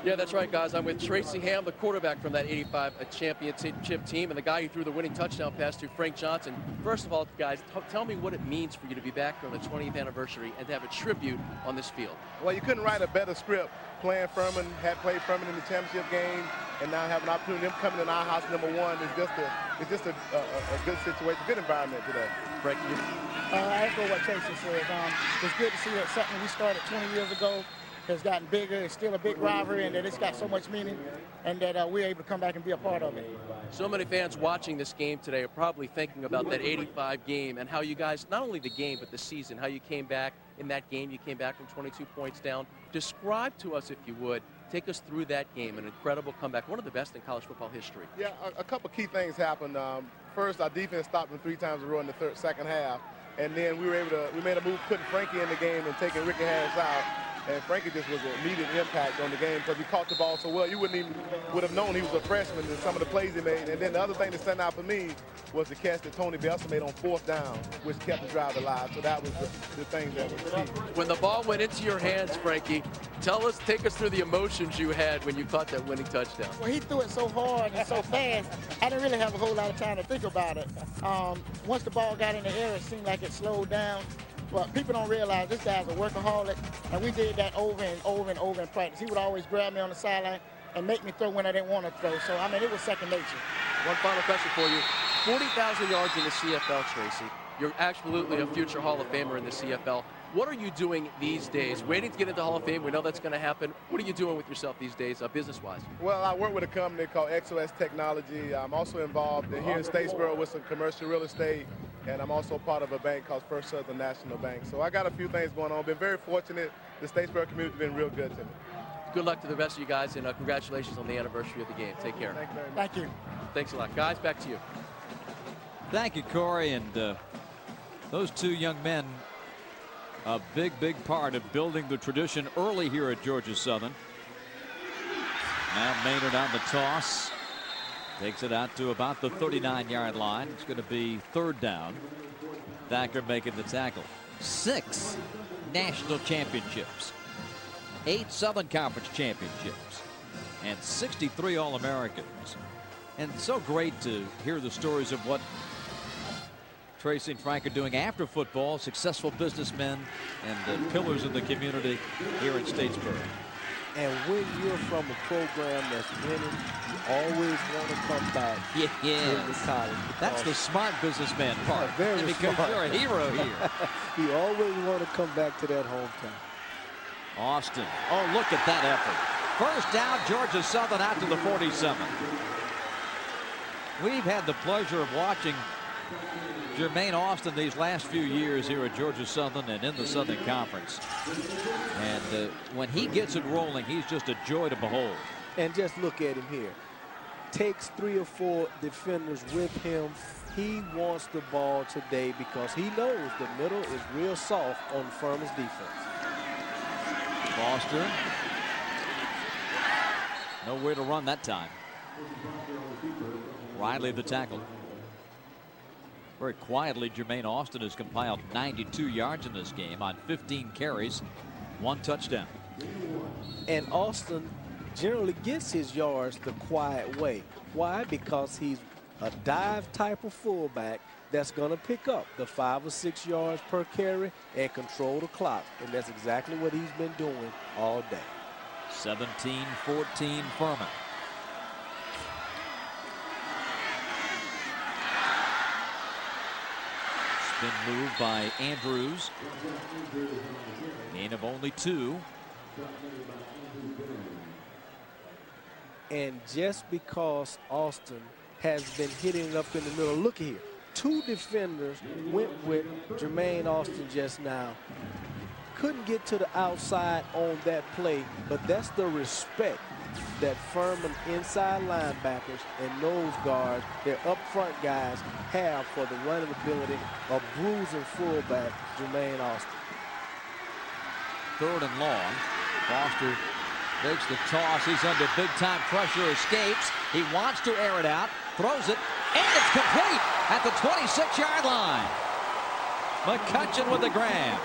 Yeah, that's right, guys. I'm with Tracy Ham, the quarterback from that 85 championship team, and the guy who threw the winning touchdown pass to Frank Johnson. First of all, guys, tell me what it means for you to be back on the 20th anniversary and to have a tribute on this field. Well, you couldn't write a better script. Playing Furman, had played Furman in the championship game, and now have an opportunity. Them coming in our house #1 is just a good situation, good environment today. Frank, I echo what Tracy said. It's good to see that something we started 20 years ago has gotten bigger. It's still a big rivalry, and that it's got so much meaning, and that we're able to come back and be a part of it. So many fans watching this game today are probably thinking about that 85 game and how you guys, not only the game, but the season, how you came back in that game. You came back from 22 points down. Describe to us, if you would, take us through that game, an incredible comeback, one of the best in college football history. Yeah, a couple key things happened. First, our defense stopped them 3 times in a row in the second half, and then we made a move putting Frankie in the game and taking Ricky Harris out. And Frankie just was an immediate impact on the game because he caught the ball so well. You would have known he was a freshman and some of the plays he made. And then the other thing that stood out for me was the catch that Tony Belson made on 4th down, which kept the drive alive. So that was the thing that was key. When the ball went into your hands, Frankie, take us through the emotions you had when you caught that winning touchdown. Well, he threw it so hard and so fast, I didn't really have a whole lot of time to think about it. Once the ball got in the air, it seemed like it slowed down. But people don't realize this guy's a workaholic, and we did that over and over and over in practice. He would always grab me on the sideline and make me throw when I didn't want to throw. So, I mean, it was second nature. One final question for you. 40,000 yards in the CFL, Tracy. You're absolutely a future Hall of Famer in the CFL. What are you doing these days? Waiting to get into Hall of Fame. We know that's going to happen. What are you doing with yourself these days, business-wise? Well, I work with a company called XOS Technology. I'm also involved here in Statesboro with some commercial real estate, and I'm also part of a bank called First Southern National Bank. So I got a few things going on. Been very fortunate. The Statesboro community has been real good to me. Good luck to the rest of you guys, and congratulations on the anniversary of the game. Take care. Thank you very much. Thank you. Thanks a lot. Guys, back to you. Thank you, Corey. And those two young men, a big part of building the tradition early here at Georgia Southern. Now Maynard on the toss. Takes it out to about the 39-yard line. It's going to be 3rd down. Thacker making the tackle. 6 national championships. 8 Southern Conference championships. And 63 All-Americans. And so great to hear the stories of what Tracy and Frank are doing after football. Successful businessmen and pillars of the community here in Statesboro. And when you're from a program that's winning, you always want to come back Yeah. to college. That's the smart businessman part. Very because smart. you're a hero here. You always want to come back to that hometown. Austin. Oh, look at that effort. First down, Georgia Southern out to the 47. We've had the pleasure of watching Jermaine Austin these last few years here at Georgia Southern and in the Southern Conference. And when he gets it rolling, he's just a joy to behold. And just look at him here. Takes 3 or 4 defenders with him. He wants the ball today because he knows the middle is real soft on Furman's defense. Foster. Nowhere to run that time. Riley the tackle. Very quietly, Jermaine Austin has compiled 92 yards in this game on 15 carries, 1 touchdown. And Austin generally gets his yards the quiet way. Why? Because he's a dive type of fullback that's going to pick up the 5 or 6 yards per carry and control the clock. And that's exactly what he's been doing all day. 17-14 Furman. Spin move by Andrews. Gain of only 2. And just because Austin has been hitting it up in the middle, look here. 2 defenders went with Jermaine Austin just now. Couldn't get to the outside on that play, but that's the respect that Furman inside linebackers and nose guards, their up front guys, have for the running ability of bruising fullback Jermaine Austin. 3rd and long. Foster makes the toss. He's under big time pressure, escapes. He wants to air it out, throws it, and it's complete at the 26-yard line. McCutcheon with the grab.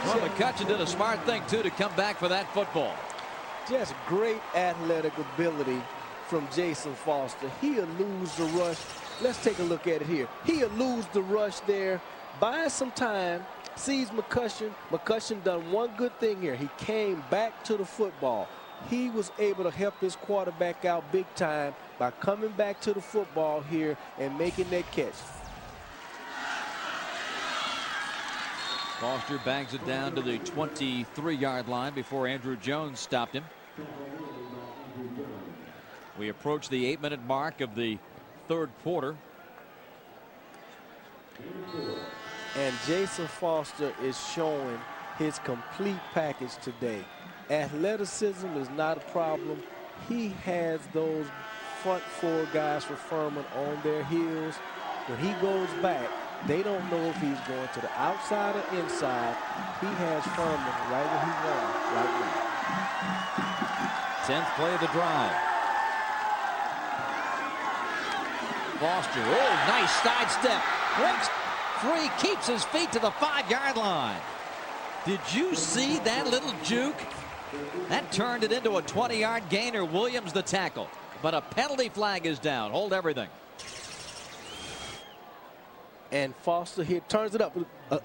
Well, McCutcheon did a smart thing, too, to come back for that football. Just great athletic ability from Jason Foster. He'll lose the rush. Let's take a look at it here. He'll lose the rush there, buys some time, sees McCutcheon. McCutcheon done one good thing here. He came back to the football. He was able to help his quarterback out big time by coming back to the football here and making that catch. Foster bangs it down to the 23-yard line before Andrew Jones stopped him. We approach the 8-minute mark of the 3rd quarter. And Jason Foster is showing his complete package today. Athleticism is not a problem. He has those front 4 guys for Furman on their heels. When he goes back, they don't know if he's going to the outside or inside. He has Furman right where he wants right now. 10th play of the drive. Foster, oh, nice sidestep. Breaks free, keeps his feet to the 5-yard line. Did you see that little juke? That turned it into a 20-yard gainer. Williams the tackle. But a penalty flag is down. Hold everything. And Foster here turns it up.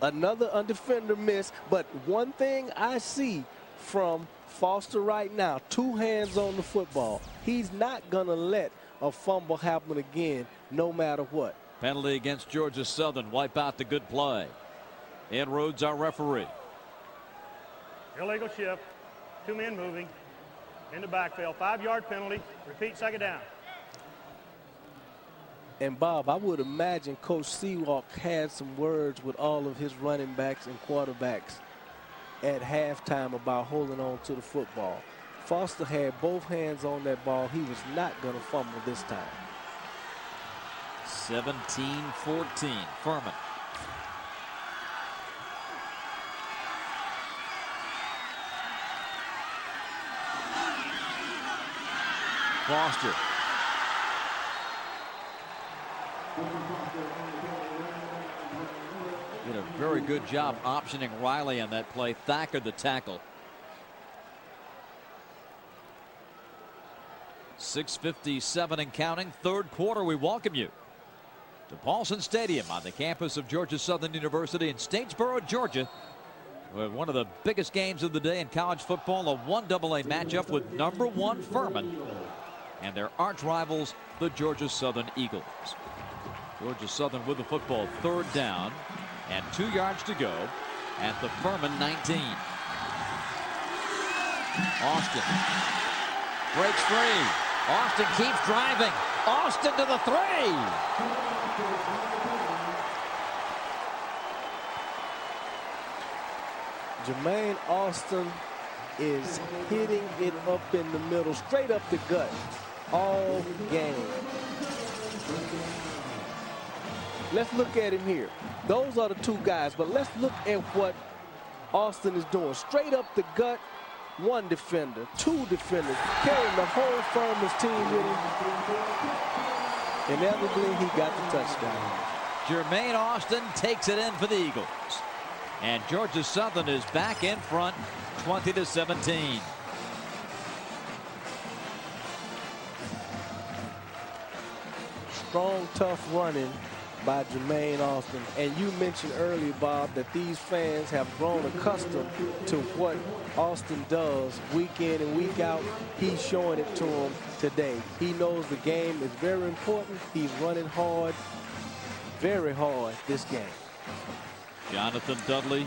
Another undefender miss. But one thing I see from Foster right now, 2 hands on the football. He's not going to let a fumble happen again, no matter what. Penalty against Georgia Southern. Wipe out the good play. Ed Rhodes, our referee. Illegal shift. 2 men moving. In the backfield. 5-yard penalty. Repeat, 2nd down. And Bob, I would imagine Coach Seawalk had some words with all of his running backs and quarterbacks at halftime about holding on to the football. Foster had both hands on that ball. He was not going to fumble this time. 17-14, Furman. Foster. Did a very good job optioning Riley on that play. Thacker the tackle. 6:57 and counting. 3rd quarter. We welcome you to Paulson Stadium on the campus of Georgia Southern University in Statesboro, Georgia. One of the biggest games of the day in college football, a 1AA matchup with #1 Furman and their arch rivals, the Georgia Southern Eagles. Georgia Southern with the football, 3rd down. And 2 yards to go at the Furman 19. Austin breaks free. Austin keeps driving. Austin to the 3. Jermaine Austin is hitting it up in the middle, straight up the gut, all game. Let's look at him here. Those are the 2 guys, but let's look at what Austin is doing. Straight up the gut, 1 defender, 2 defenders, carrying the whole Furman's team with him. Inevitably, he got the touchdown. Jermaine Austin takes it in for the Eagles. And Georgia Southern is back in front, 20-17. Strong, tough running by Jermaine Austin. And you mentioned earlier, Bob, that these fans have grown accustomed to what Austin does week in and week out. He's showing it to them today. He knows the game is very important. He's running hard, very hard this game. Jonathan Dudley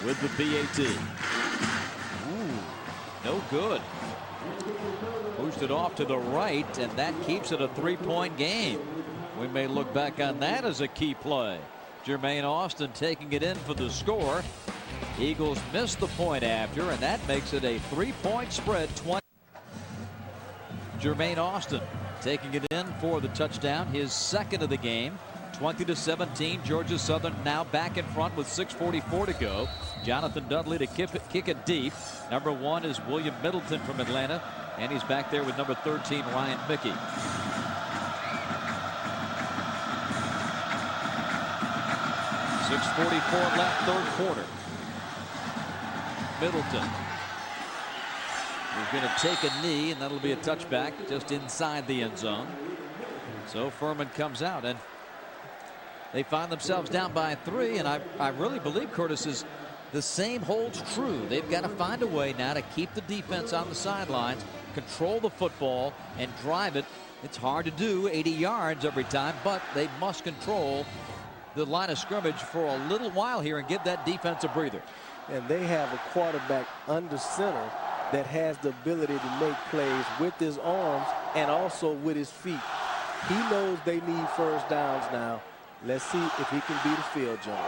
with the PAT. Ooh, no good. Pushed it off to the right, and that keeps it a 3-point game. We may look back on that as a key play. Jermaine Austin taking it in for the score. Eagles missed the point after, and that makes it a 3-point spread. Jermaine Austin taking it in for the touchdown, his second of the game. 20-17. Georgia Southern now back in front with 6:44 to go. Jonathan Dudley to kick it deep. Number 1 is William Middleton from Atlanta, and he's back there with number 13, Ryan Mickey. .6:44 left, third quarter. Middleton is going to take a knee, and that'll be a touchback just inside the end zone. So Furman comes out, and they find themselves down by 3, and I really believe, Curtis, is the same holds true. They've got to find a way now to keep the defense on the sidelines, control the football, and drive it. It's hard to do 80 yards every time, but they must control the line of scrimmage for a little while here and give that defense a breather. And they have a quarterback under center that has the ability to make plays with his arms and also with his feet. He knows they need first downs now. Let's see if he can beat a field general.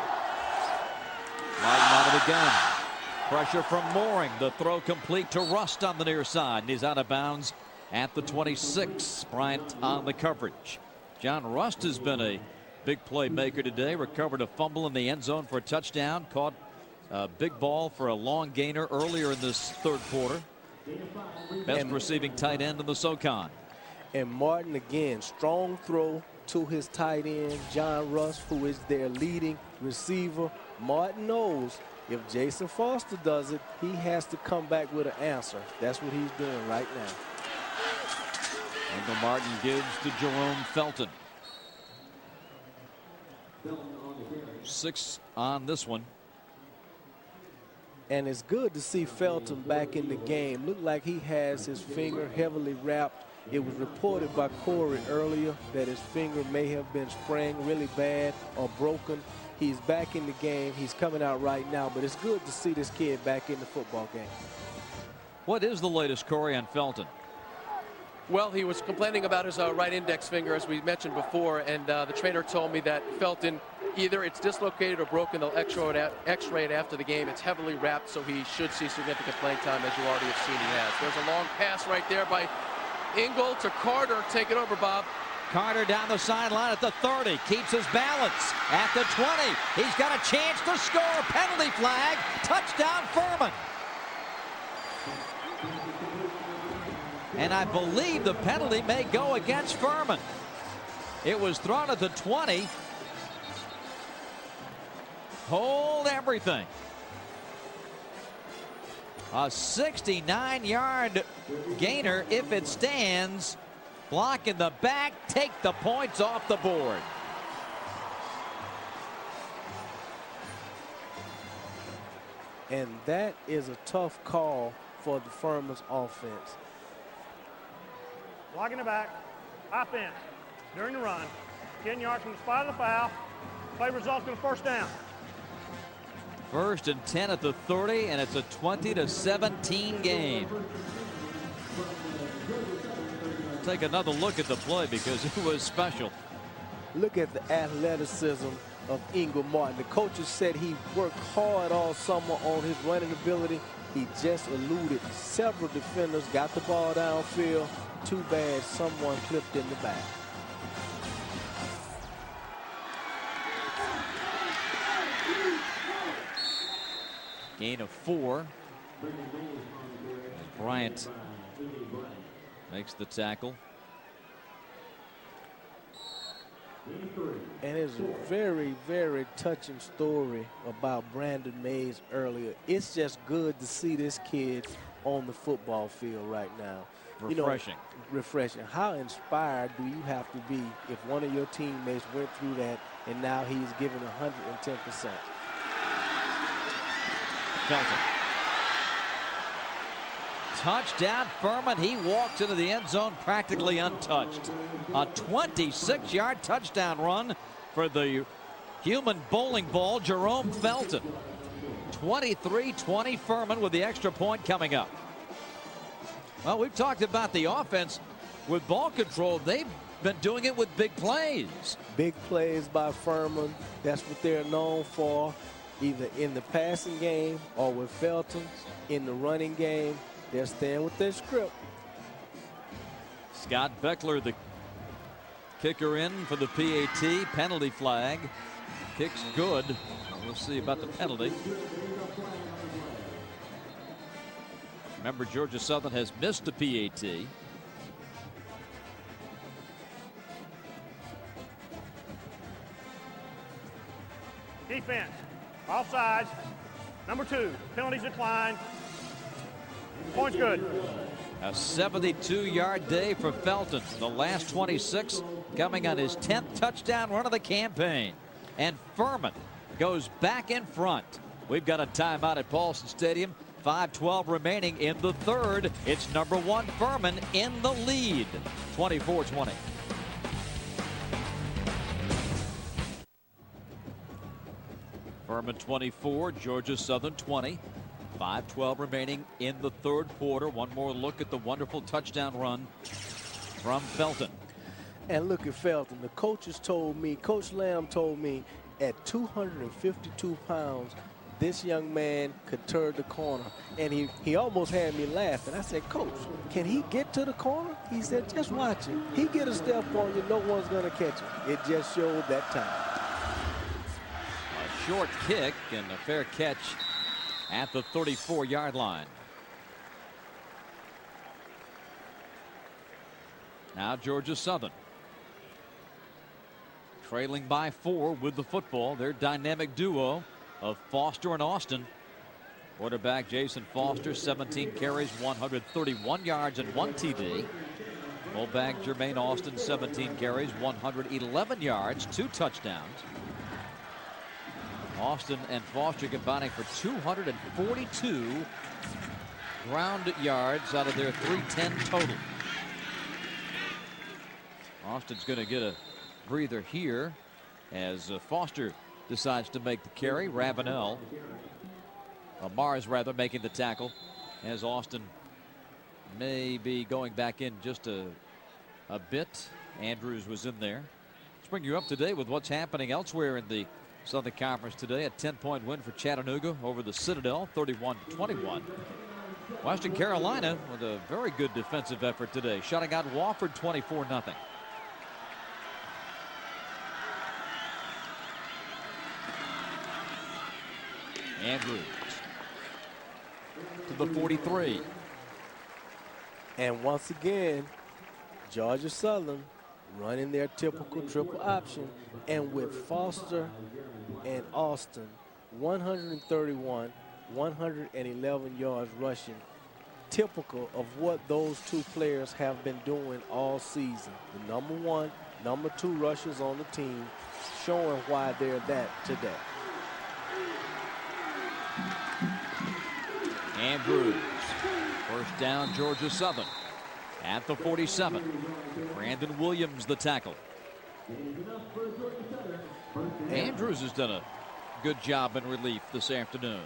Martin out of the gun. Pressure from Mooring. The throw complete to Rust on the near side. And he's out of bounds at the 26. Bryant on the coverage. John Rust has been a big playmaker today. Recovered a fumble in the end zone for a touchdown. Caught a big ball for a long gainer earlier in this third quarter. Best receiving tight end in the SoCon. And Martin again, strong throw to his tight end, John Rust, who is their leading receiver. Martin knows if Jason Foster does it, he has to come back with an answer. That's what he's doing right now. Wendell Martin gives to Jerome Felton. 6 on this one. And it's good to see Felton back in the game. Looked like he has his finger heavily wrapped. It was reported by Corey earlier that his finger may have been sprained really bad or broken. He's back in the game. He's coming out right now, but it's good to see this kid back in the football game. What is the latest, Corey, on Felton? Well, he was complaining about his right index finger, as we mentioned before, and the trainer told me that Felton, either it's dislocated or broken. They'll x-ray it after the game. It's heavily wrapped, so he should see significant playing time, as you already have seen he has. There's a long pass right there by Ingle to Carter. Take it over, Bob. Carter down the sideline at the 30. Keeps his balance at the 20. He's got a chance to score. Penalty flag. Touchdown, Furman. And I believe the penalty may go against Furman. It was thrown at the 20. Hold everything. A 69-yard gainer if it stands. Block in the back. Take the points off the board. And that is a tough call for the Furman's offense. Block in the back. Offense. During the run. 10 yards from the spot of the foul. Play results in a first down. 1st and 10 at the 30, and it's a 20-17 game. Take another look at the play because it was special. Look at the athleticism of Ingle Martin. The coaches said he worked hard all summer on his running ability. He just eluded several defenders, got the ball downfield. Too bad someone clipped in the back. Gain of 4. Bryant makes the tackle. And it's a very, very touching story about Brandon Mays earlier. It's just good to see this kid on the football field right now. Refreshing. Refreshing. How inspired do you have to be if one of your teammates went through that and now he's given 110%? Felton. Touchdown, Furman. He walks into the end zone practically untouched. A 26-yard touchdown run for the human bowling ball, Jerome Felton. 23-20 Furman with the extra point coming up. Well, we've talked about the offense with ball control. They've been doing it with big plays. Big plays by Furman. That's what they're known for, either in the passing game or with Felton in the running game. They're staying with their script. Scott Beckler, the kicker, in for the PAT. Penalty flag. Kick's good. We'll see about the penalty. Remember, Georgia Southern has missed the PAT. Defense. Offsides. Number 2. Penalties decline. Point's good. A 72-yard day for Felton. The last 26 coming on his 10th touchdown run of the campaign. And Furman goes back in front. We've got a timeout at Paulson Stadium. 5:12 remaining in the 3rd. It's number 1 Furman in the lead. 24-20. Furman 24, Georgia Southern 20. 5:12 remaining in the 3rd quarter. One more look at the wonderful touchdown run from Felton. And look at Felton. The coaches told me, Coach Lamb told me, at 252 pounds, this young man could turn the corner. And he almost had me laughing. I said, Coach, can he get to the corner? He said, just watch him. He get a step on you, no one's going to catch him. It just showed that time. A short kick and a fair catch at the 34-yard line. Now Georgia Southern trailing by 4 with the football. Their dynamic duo of Foster and Austin. Quarterback Jason Foster, 17 carries, 131 yards and 1 TD. Fullback Jermaine Austin, 17 carries, 111 yards, 2 touchdowns. Austin and Foster combining for 242 ground yards out of their 310 total. Austin's going to get a breather here as Foster decides to make the carry. Ravenel, Mars rather, making the tackle as Austin may be going back in just a bit. Andrews was in there. Let's bring you up to date with what's happening elsewhere in the Southern Conference today. A 10-point win for Chattanooga over the Citadel, 31-21. Western Carolina with a very good defensive effort today, shutting out Wofford 24-0. Andrews to the 43. And once again, Georgia Southern running their typical triple option, and with Foster and Austin, 131, 111 yards rushing, typical of what those two players have been doing all season. The number 1, number 2 rushers on the team, showing why they're that today. Andrews, first down, Georgia Southern at the 47. Brandon Williams the tackle. Andrews has done a good job in relief this afternoon.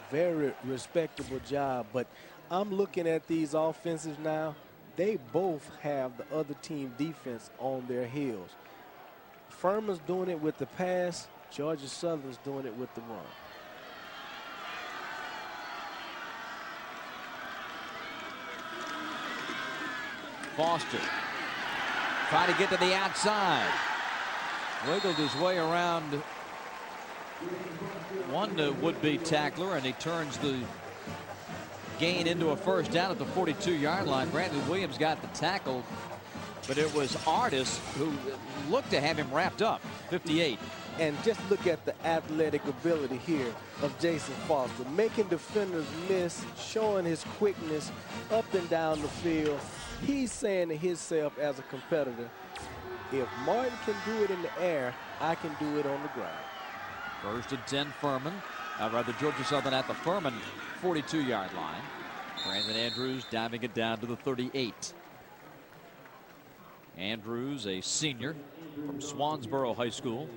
Very respectable job, but I'm looking at these offenses now. They both have the other team defense on their heels. Furman's doing it with the pass. Georgia Southern's doing it with the run. Foster trying to get to the outside. Wiggled his way around one would-be tackler, and he turns the gain into a first down at the 42-yard line. Brandon Williams got the tackle, but it was Artis who looked to have him wrapped up. 58. And just look at the athletic ability here of Jason Foster, making defenders miss, showing his quickness up and down the field. He's saying to himself as a competitor, if Martin can do it in the air, I can do it on the ground. First and 10 Furman. Rather Georgia Southern at the Furman 42-yard line. Brandon Andrews diving it down to the 38. Andrews, a senior from Swansboro High School.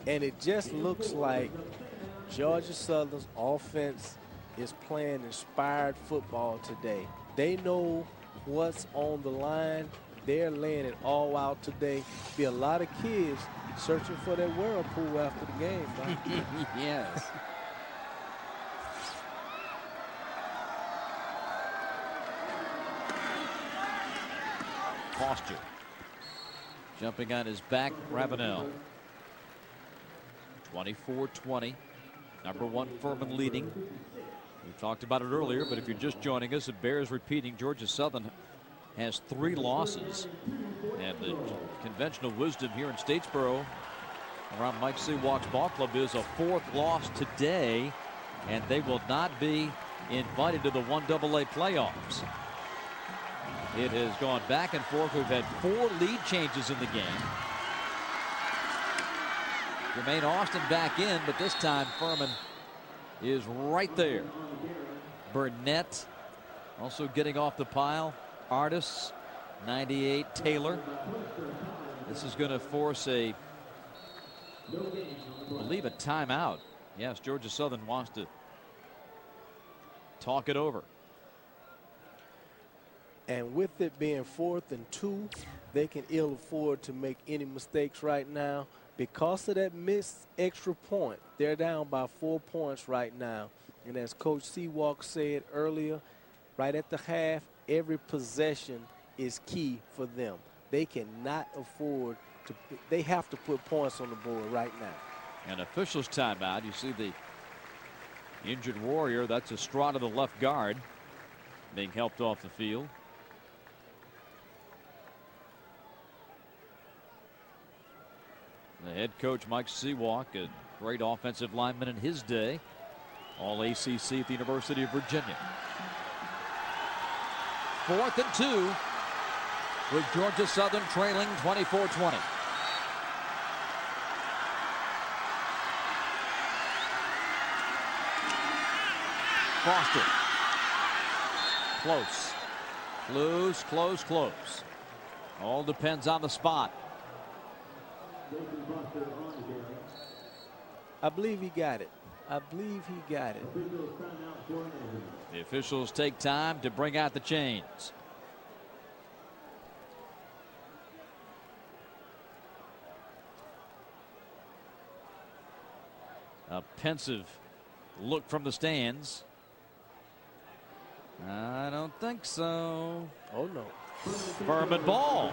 And it just looks like Georgia Southern's offense is playing inspired football today. They know what's on the line. They're laying it all out today. Be a lot of kids searching for their whirlpool after the game. Yes. Foster jumping on his back. Ravenel. 24-20. Number 1 Furman leading. We talked about it earlier, but if you're just joining us, it bears repeating. Georgia Southern has 3 losses, and the conventional wisdom here in Statesboro around Mike Seawalk's ball club is a 4th loss today, and they will not be invited to the 1AA playoffs. It has gone back and forth. We've had 4 lead changes in the game. Jermaine Austin back in, but this time Furman is right there. Burnett also getting off the pile. Artis, 98, Taylor. This is going to force I believe a timeout. Yes, Georgia Southern wants to talk it over. And with it being 4th and 2, they can ill afford to make any mistakes right now. Because of that missed extra point, they're down by 4 points right now. And as Coach Seawalk said earlier, right at the half, every possession is key for them. They cannot afford to, they have to put points on the board right now. An official's timeout. You see the injured Warrior. That's Estrada, the left guard, being helped off the field. The head coach, Mike Seawalk, a great offensive lineman in his day. All ACC at the University of Virginia. 4th and 2 with Georgia Southern trailing 24-20. Foster. Close. Close, close, close. All depends on the spot. I believe he got it. I believe he got it. The officials take time to bring out the chains. A pensive look from the stands. I don't think so. Oh, no. Furman ball.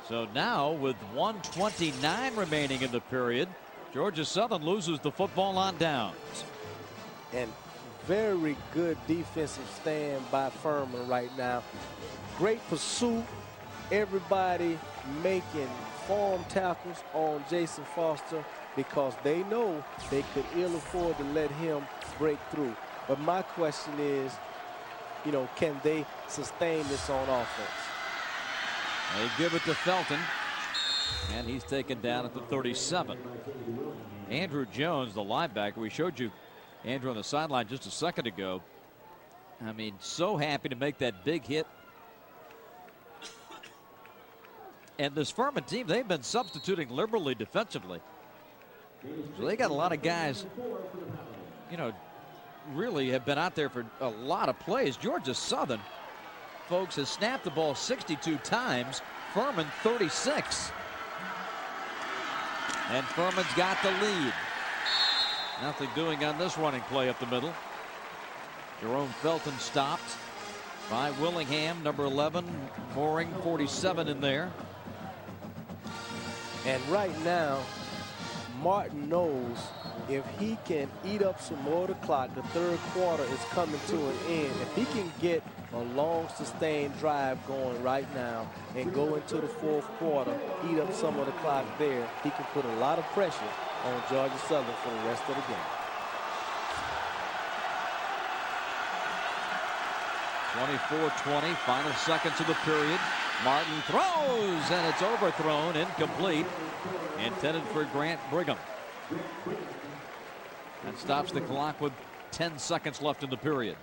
So now with 1:29 remaining in the period, Georgia Southern loses the football on downs. And very good defensive stand by Furman right now. Great pursuit. Everybody making form tackles on Jason Foster because they know they could ill afford to let him break through. But my question is, you know, can they sustain this on offense? They give it to Felton, and he's taken down at the 37. Andrew Jones, the linebacker, we showed you Andrew on the sideline just a second ago. I mean, so happy to make that big hit. And this Furman team, they've been substituting liberally defensively. So they got a lot of guys, you know, really have been out there for a lot of plays. Georgia Southern, folks, has snapped the ball 62 times. Furman 36. And Furman's got the lead. Nothing doing on this running play up the middle. Jerome Felton stopped by Willingham, number 11, Mooring, 47 in there. And right now, Martin knows if he can eat up some more of the clock, the third quarter is coming to an end. If he can get a long sustained drive going right now and go into the fourth quarter, eat up some of the clock there, he can put a lot of pressure on Georgia Southern for the rest of the game. 24-20, final seconds of the period. Martin throws, and it's overthrown, incomplete. Intended for Grant Brigham. That stops the clock with 10 seconds left in the period.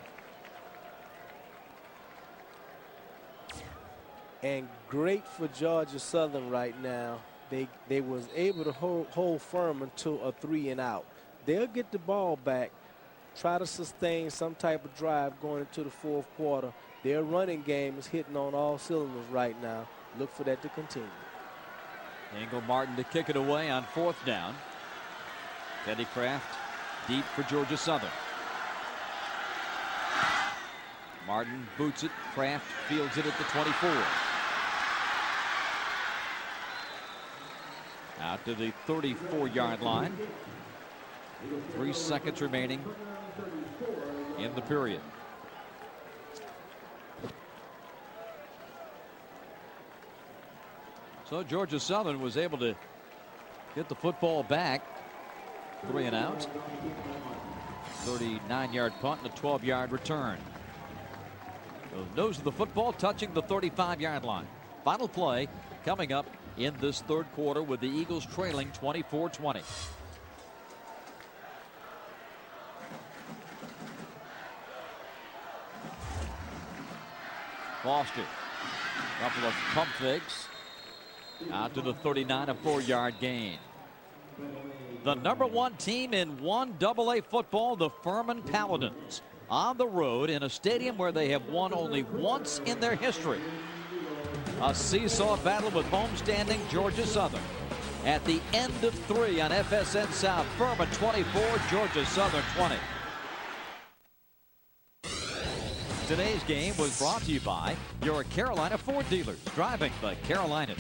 And great for Georgia Southern right now. They was able to hold Furman to a 3-and-out. They'll get the ball back, try to sustain some type of drive going into the fourth quarter. Their running game is hitting on all cylinders right now. Look for that to continue. Engel Martin to kick it away on fourth down. Teddy Kraft deep for Georgia Southern. Martin boots it. Kraft fields it at the 24. Out to the 34-yard line. 3 seconds remaining in the period. So Georgia Southern was able to get the football back. 3-and-out. 39-yard punt and a 12-yard return. The nose of the football touching the 35-yard line. Final play coming up in this third quarter with the Eagles trailing 24-20. Foster, couple of pump fakes. Out to the 39, a 4-yard gain. The number 1 team in 1AA football, the Furman Paladins, on the road in a stadium where they have won only once in their history. A seesaw battle with homestanding Georgia Southern. At the end of 3 on FSN South, Furman 24, Georgia Southern 20. Today's game was brought to you by your Carolina Ford dealers, driving the Carolinas.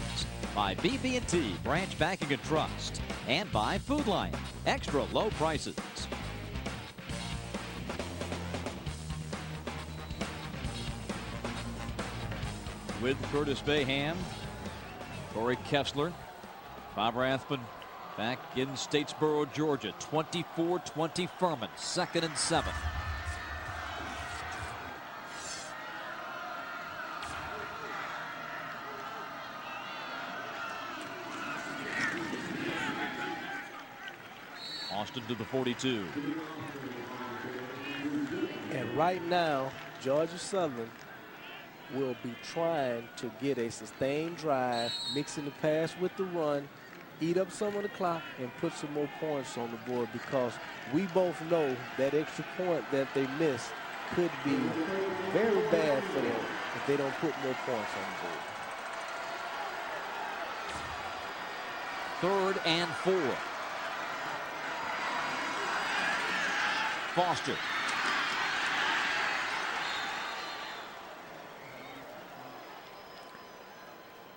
By BB&T Branch Banking and Trust, and by Food Lion, extra low prices. With Curtis Bayham, Corey Kessler, Bob Rathman back in Statesboro, Georgia. 24-20 Furman, 2nd and 7. Austin to the 42. And right now, Georgia Southern will be trying to get a sustained drive, mixing the pass with the run, eat up some of the clock, and put some more points on the board, because we both know that extra point that they miss could be very bad for them if they don't put more points on the board. 3rd and 4. Foster.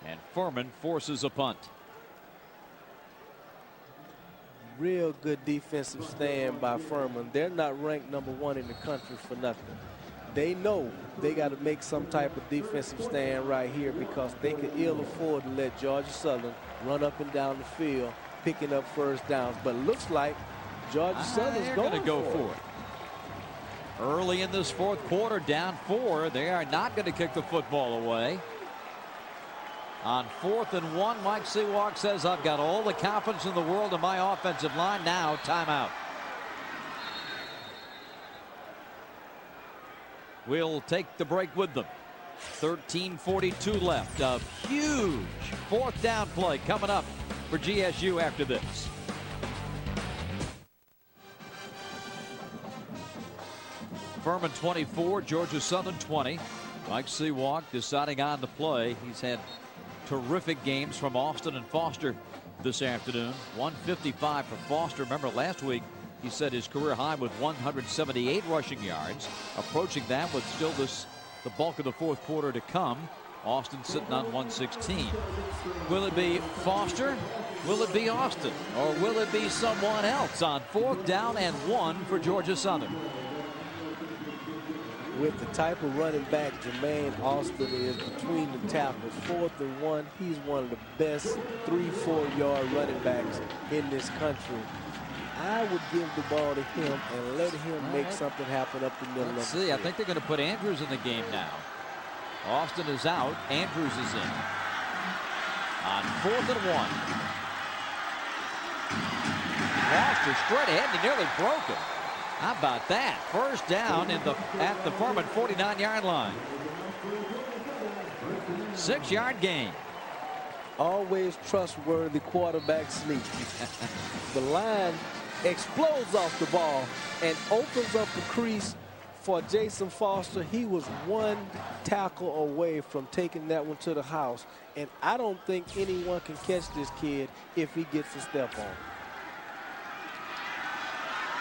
And Furman forces a punt. Real good defensive stand by Furman. They're not ranked number 1 in the country for nothing. They know they got to make some type of defensive stand right here, because they can ill afford to let Georgia Southern run up and down the field, picking up first downs. But it looks like Georgia Southern's going to go for it. Early in this fourth quarter, down 4. They are not going to kick the football away. On 4th and 1, Mike Sewak says, I've got all the confidence in the world in my offensive line. Now, timeout. will take the break with them. 13:42 left. A huge 4th down play coming up for GSU after this. Furman 24, Georgia Southern 20. Mike Seawalk deciding on the play. He's had terrific games from Austin and Foster this afternoon. 155 for Foster. Remember last week he set his career high with 178 rushing yards. Approaching that with still the bulk of the 4th quarter to come. Austin sitting on 116. Will it be Foster? Will it be Austin? Or will it be someone else on 4th down and 1 for Georgia Southern? With the type of running back Jermaine Austin is between the tackles, 4th and 1, he's one of the best 3-4 yard running backs in this country. I would give the ball to him and let him make something happen up the middle. Let's see. I think they're going to put Andrews in the game now. Austin is out. Andrews is in. On 4th and 1. Foster straight ahead and he nearly broke it. How about that? 1st down at the Furman 49-yard line. 6-yard gain. Always trustworthy quarterback sneak. The line explodes off the ball and opens up the crease for Jason Foster. He was 1 tackle away from taking that one to the house. And I don't think anyone can catch this kid if he gets a step on.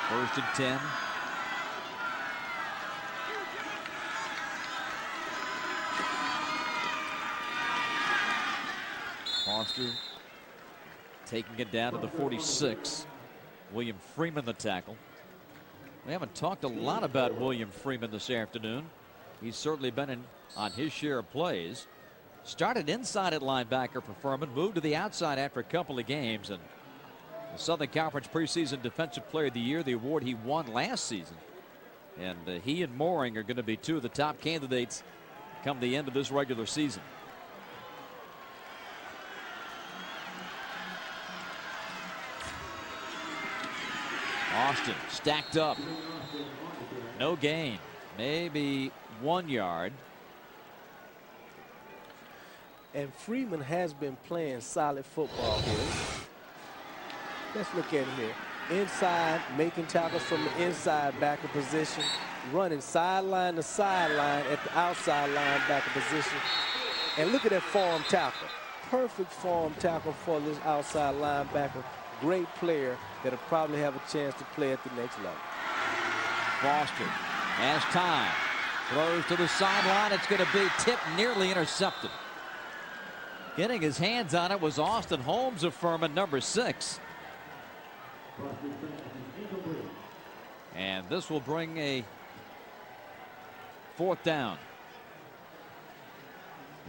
1st and 10. Foster taking it down to the 46. William Freeman the tackle. We haven't talked a lot about William Freeman this afternoon. He's certainly been on his share of plays. Started inside at linebacker for Furman, moved to the outside after a couple of games, and the Southern Conference preseason Defensive Player of the Year, the award he won last season. And he and Mooring are going to be 2 of the top candidates come the end of this regular season. Austin stacked up. No gain. Maybe 1 yard. And Freeman has been playing solid football here. Let's look at him here. Inside, making tackles from the inside backer position, running sideline to sideline at the outside linebacker position. And look at that form tackle. Perfect form tackle for this outside linebacker. Great player that'll probably have a chance to play at the next level. Foster has time. Throws to the sideline. It's going to be tipped, nearly intercepted. Getting his hands on it was Austin Holmes of Furman, number 6. And this will bring a 4th down.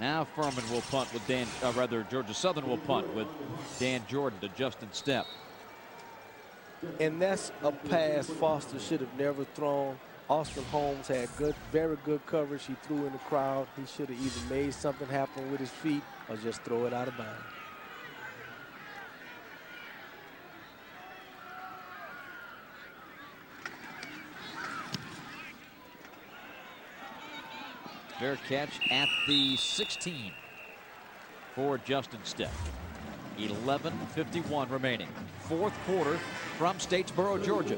Now Furman will punt with Georgia Southern will punt with Dan Jordan to Justin Stepp. And that's a pass Foster should have never thrown. Austin Holmes had very good coverage. He threw in the crowd. He should have either made something happen with his feet or just throw it out of bounds. Fair catch at the 16 for Justin Stepp. 11:51 remaining. 4th quarter from Statesboro, Georgia.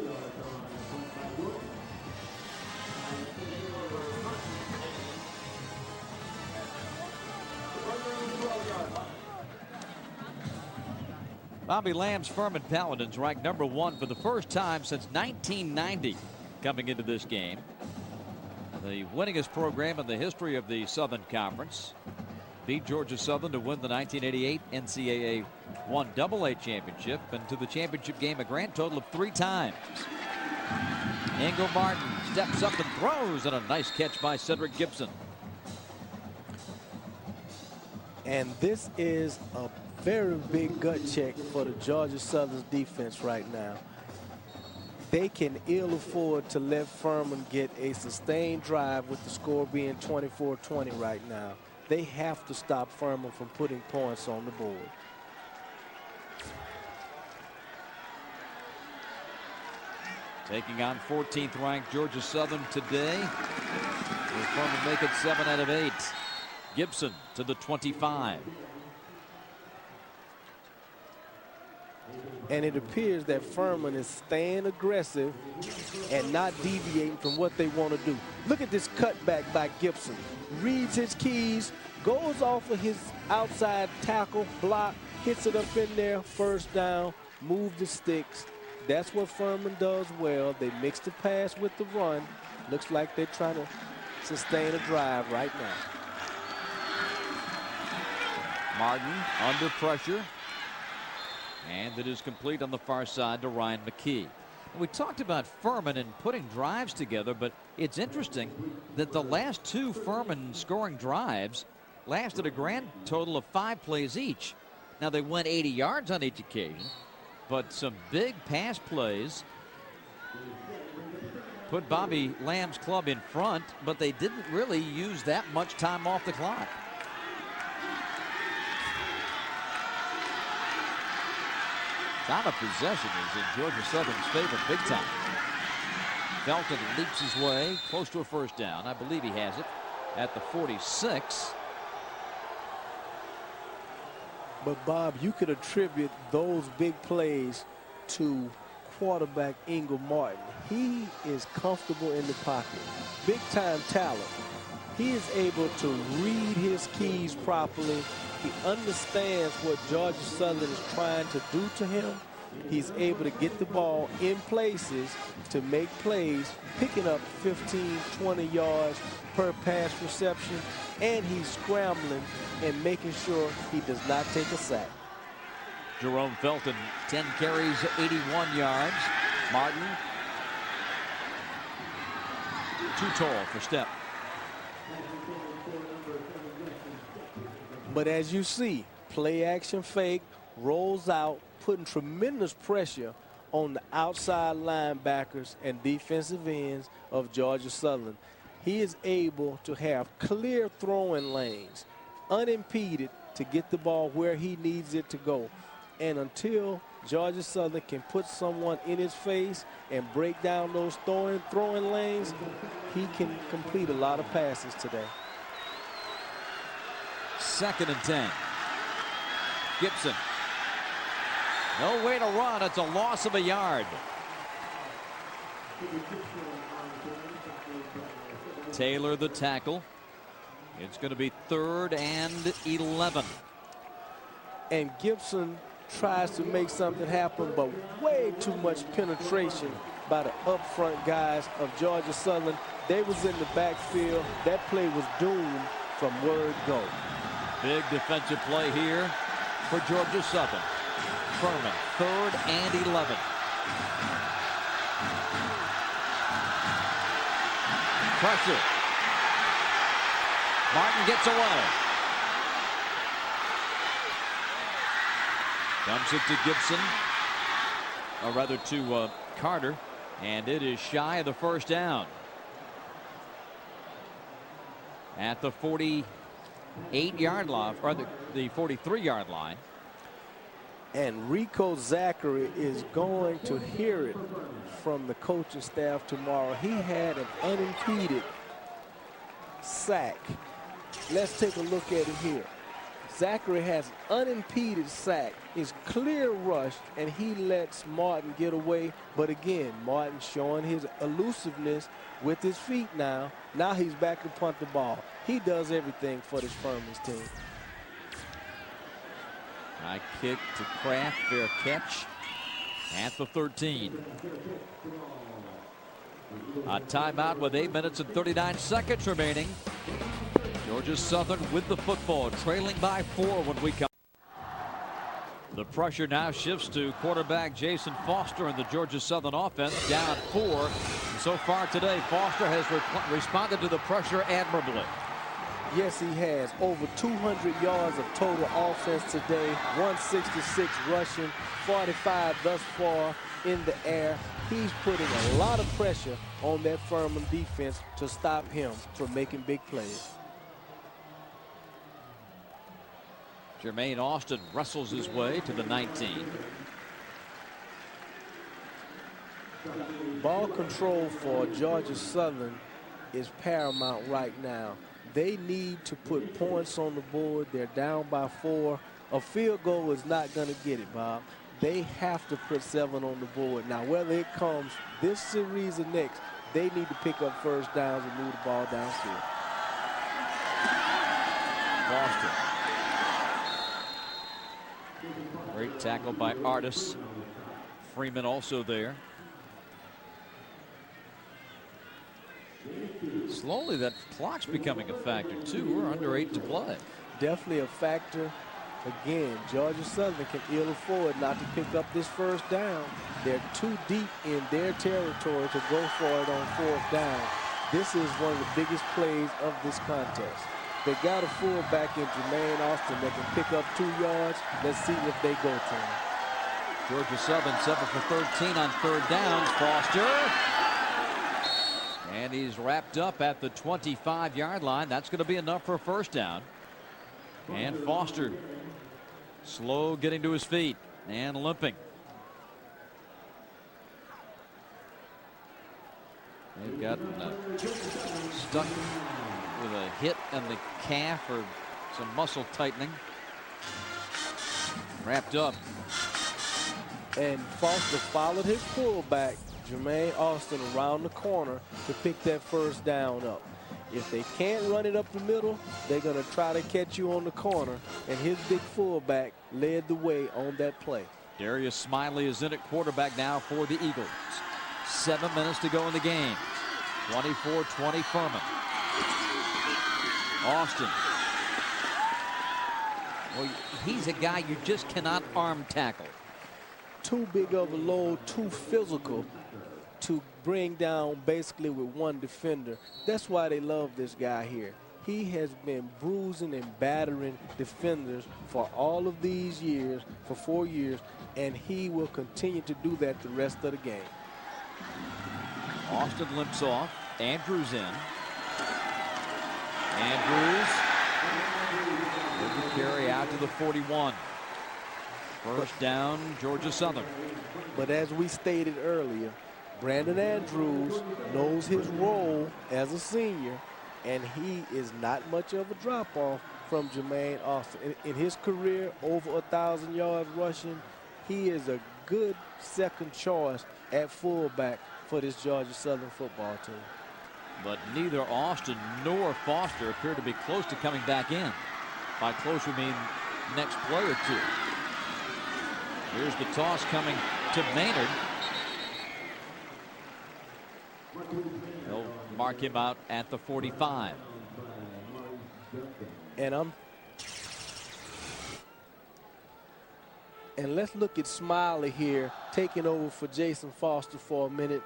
Bobby Lamb's Furman Paladins ranked number 1 for the first time since 1990 coming into this game. The winningest program in the history of the Southern Conference. Beat Georgia Southern to win the 1988 NCAA 1AA championship, and to the championship game a grand total of 3 times. Ingle Martin steps up and throws, and a nice catch by Cedric Gibson. And this is a very big gut check for the Georgia Southern defense right now. They can ill afford to let Furman get a sustained drive with the score being 24-20 right now. They have to stop Furman from putting points on the board. Taking on 14th ranked Georgia Southern today. Will Furman make it 7 out of 8? Gibson to the 25. And it appears that Furman is staying aggressive and not deviating from what they want to do. Look at this cutback by Gibson. Reads his keys, goes off of his outside tackle, block, hits it up in there, first down, move the sticks. That's what Furman does well. They mix the pass with the run. Looks like they're trying to sustain a drive right now. Martin under pressure. And it is complete on the far side to Ryan McKee. We talked about Furman and putting drives together, but it's interesting that the last 2 Furman scoring drives lasted a grand total of 5 plays each. Now they went 80 yards on each occasion, but some big pass plays put Bobby Lamb's club in front, but they didn't really use that much time off the clock. Time of possession is in Georgia Southern's favor big time. Felton leaps his way close to a first down. I believe he has it at the 46. But Bob, you could attribute those big plays to quarterback Ingle Martin. He is comfortable in the pocket. Big time talent. He is able to read his keys properly. He understands what Georgia Southern is trying to do to him. He's able to get the ball in places to make plays, picking up 15, 20 yards per pass reception, and he's scrambling and making sure he does not take a sack. Jerome Felton, 10 carries, 81 yards. Martin, too tall for step. But as you see, play action fake, rolls out, putting tremendous pressure on the outside linebackers and defensive ends of Georgia Southern. He is able to have clear throwing lanes, unimpeded, to get the ball where he needs it to go. And until Georgia Southern can put someone in his face and break down those throwing lanes, he can complete a lot of passes today. 2nd and 10. Gibson. No way to run. It's a loss of a yard. Taylor the tackle. It's going to be 3rd and 11. And Gibson tries to make something happen, but way too much penetration by the up front guys of Georgia Southern. They was in the backfield. That play was doomed from word go. Big defensive play here for Georgia Southern. Furman, 3rd and 11. Pressure. Martin gets away. Dumps it to Gibson, or rather to Carter, and it is shy of the first down. At the 48-yard line, or the 43-yard line. And Rico Zachary is going to hear it from the coaching staff tomorrow. He had an unimpeded sack. Let's take a look at it here. Zachary has an unimpeded sack. It's clear rush, and he lets Martin get away. But again, Martin showing his elusiveness with his feet now. Now he's back to punt the ball. He does everything for this Furman's team. High kick to Kraft, fair catch at the 13. A timeout with 8 minutes and 39 seconds remaining. Georgia Southern with the football, trailing by 4 when we come. The pressure now shifts to quarterback Jason Foster and the Georgia Southern offense, down 4. So far today, Foster has responded to the pressure admirably. Yes, he has. Over 200 yards of total offense today, 166 rushing, 45 thus far in the air. He's putting a lot of pressure on that Furman defense to stop him from making big plays. Jermaine Austin wrestles his way to the 19. Ball control for Georgia Southern is paramount right now. They need to put points on the board. They're down by 4. A field goal is not going to get it, Bob. They have to put 7 on the board. Now, whether it comes this series or next, they need to pick up first downs and move the ball downfield. Foster. Great tackle by Artis. Freeman also there. Slowly that clock's becoming a factor too. We're under 8 to play. Definitely a factor. Again, Georgia Southern can ill afford not to pick up this first down. They're too deep in their territory to go for it on 4th down. This is one of the biggest plays of this contest. They got a fullback in Jermaine Austin that can pick up 2 yards. Let's see if they go to him. Georgia Southern 7 for 13 on 3rd downs. Foster. And he's wrapped up at the 25-yard line. That's going to be enough for a first down. And Foster slow getting to his feet and limping. They've gotten stuck with a hit in the calf or some muscle tightening. Wrapped up. And Foster followed his fullback, Jermaine Austin, around the corner to pick that first down up. If they can't run it up the middle, they're going to try to catch you on the corner, and his big fullback led the way on that play. Darius Smiley is in at quarterback now for the Eagles. 7 minutes to go in the game. 24-20 Furman. Austin. Well, he's a guy you just cannot arm tackle. Too big of a load, too physical to bring down basically with one defender. That's why they love this guy here. He has been bruising and battering defenders for all of these years, for 4 years, and he will continue to do that the rest of the game. Austin limps off. Andrews in. Andrews with the carry out to the 41. First down, Georgia Southern. But as we stated earlier, Brandon Andrews knows his role as a senior, and he is not much of a drop-off from Jermaine Austin. In his career, over 1,000 yards rushing, he is a good second choice at fullback for this Georgia Southern football team. But neither Austin nor Foster appear to be close to coming back in. By close, we mean next play or two. Here's the toss coming to Maynard. They'll mark him out at the 45. And let's look at Smiley here, taking over for Jason Foster for a minute.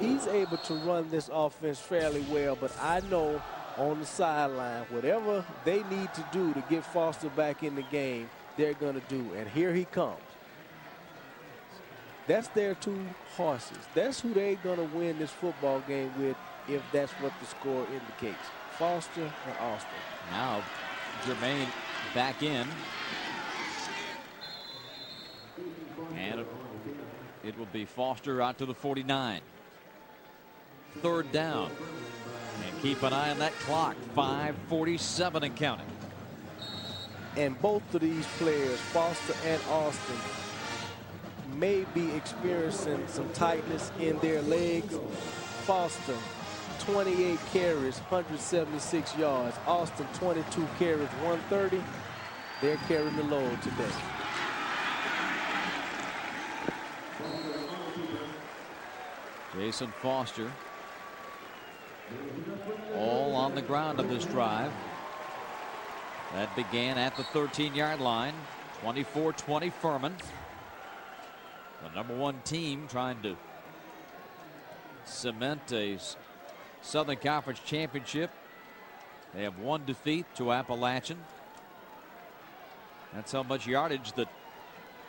He's able to run this offense fairly well, but I know on the sideline, whatever they need to do to get Foster back in the game, they're going to do. And here he comes. That's their 2 horses. That's who they're going to win this football game with if that's what the score indicates. Foster and Austin. Now Jermaine back in. And it will be Foster out to the 49. 3rd down. And keep an eye on that clock. 5:47 and counting. And both of these players, Foster and Austin, may be experiencing some tightness in their legs. Foster, 28 carries, 176 yards. Austin, 22 carries, 130. They're carrying the load today. Jason Foster all on the ground of this drive. That began at the 13-yard line. 24-20 Furman. The #1 team trying to cement a Southern Conference championship. They have 1 defeat to Appalachian. That's how much yardage that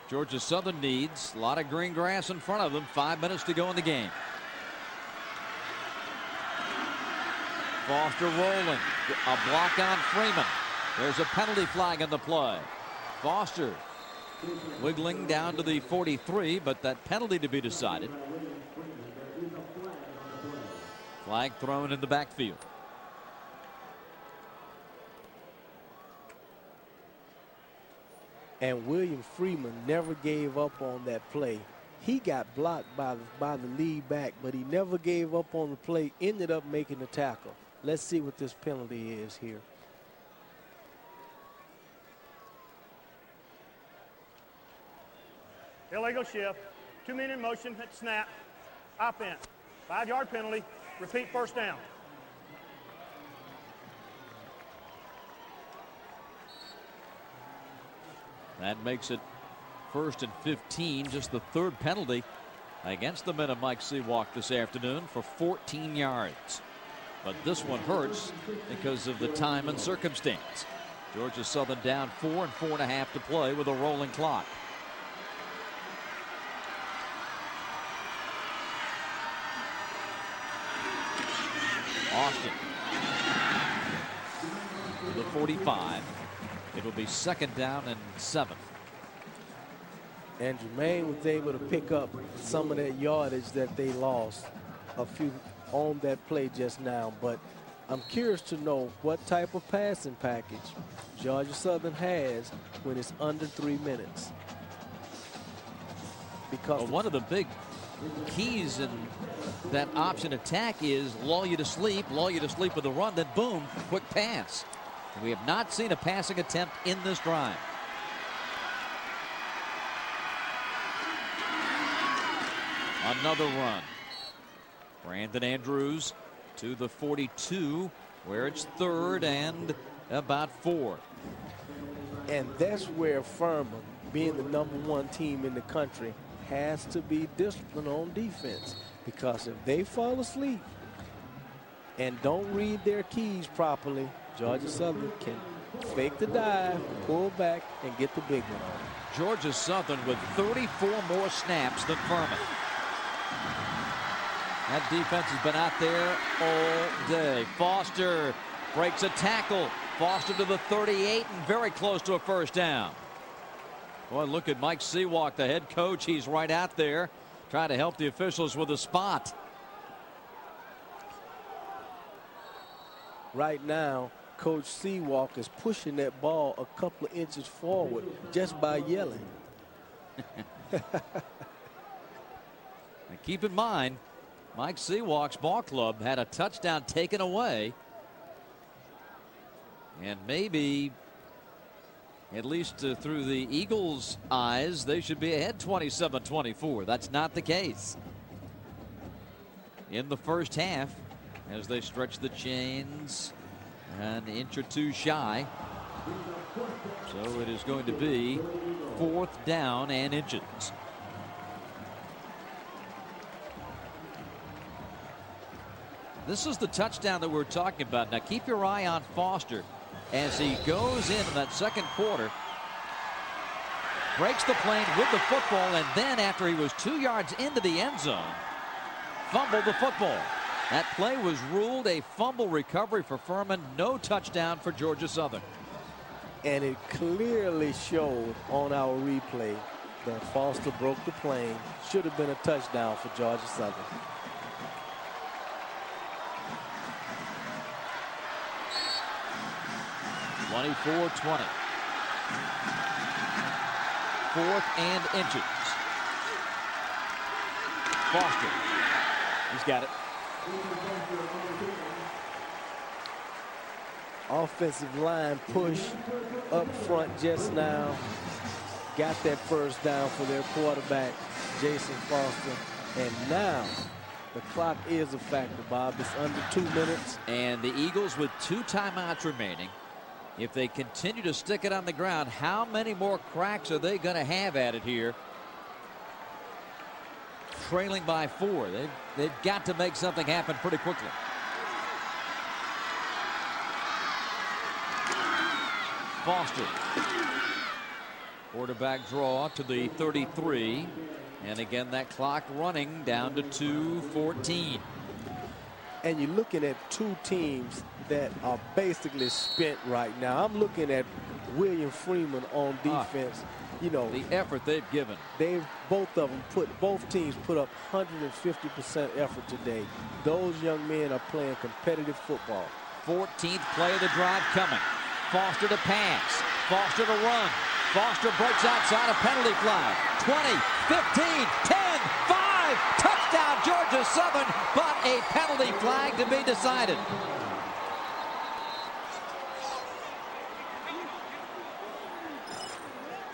Georgia Southern needs. A lot of green grass in front of them. 5 minutes to go in the game. Foster rolling. A block on Freeman. There's a penalty flag on the play. Foster wiggling down to the 43, but that penalty to be decided. Flag thrown in the backfield. And William Freeman never gave up on that play. He got blocked by the lead back, but he never gave up on the play, ended up making the tackle. Let's see what this penalty is here. Illegal shift. 2 men in motion at snap. Offense. 5-yard penalty. Repeat first down. That makes it 1st and 15, just the 3rd penalty against the men of Mike Seawalk this afternoon for 14 yards. But this one hurts because of the time and circumstance. Georgia Southern down 4 and 4.5 to play with a rolling clock. Austin to the 45. It'll be 2nd down and 7. And Jermaine was able to pick up some of that yardage that they lost a few on that play just now. But I'm curious to know what type of passing package Georgia Southern has when it's under 3 minutes. Because one of the big keys in that option attack is lull you to sleep with a run, then boom, quick pass. We have not seen a passing attempt in this drive. Another run. Brandon Andrews to the 42, where it's 3rd and about 4. And that's where Furman, being the #1 team in the country, has to be disciplined on defense. Because if they fall asleep and don't read their keys properly, Georgia Southern can fake the dive, pull back, and get the big one on. Georgia Southern with 34 more snaps than Furman. That defense has been out there all day. Foster breaks a tackle. Foster to the 38 and very close to a 1st down. Boy, look at Mike Seawalk, the head coach. He's right out there trying to help the officials with a spot. Right now, Coach Seawalk is pushing that ball a couple of inches forward just by yelling. And keep in mind, Mike Seawalk's ball club had a touchdown taken away. And maybe, at least through the Eagles' eyes, they should be ahead 27-24. That's not the case. In the first half, as they stretch the chains an inch or 2 shy. So it is going to be 4th down and inches. This is the touchdown that we're talking about. Now keep your eye on Foster as he goes into that 2nd quarter. Breaks the plane with the football, and then after he was 2 yards into the end zone, fumbled the football. That play was ruled a fumble recovery for Furman. No touchdown for Georgia Southern. And it clearly showed on our replay that Foster broke the plane. Should have been a touchdown for Georgia Southern. (24-20). 4th and inches. Foster. He's got it. Offensive line push up front just now. Got that 1st down for their quarterback, Jason Foster. And now the clock is a factor, Bob. It's under 2 minutes. And the Eagles with 2 timeouts remaining. If they continue to stick it on the ground, how many more cracks are they going to have at it here? Trailing by 4. They've got to make something happen pretty quickly. Foster. Quarterback draw to the 33. And again, that clock running down to 2:14. And you're looking at 2 teams that are basically spent right now. I'm looking at William Freeman on defense. You know, the effort they've given. Both teams put up 150% effort today. Those young men are playing competitive football. 14th play of the drive coming. Foster to pass. Foster to run. Foster breaks outside a penalty flag. 20, 15, 10, 5. Touchdown Georgia Southern, but a penalty flag to be decided.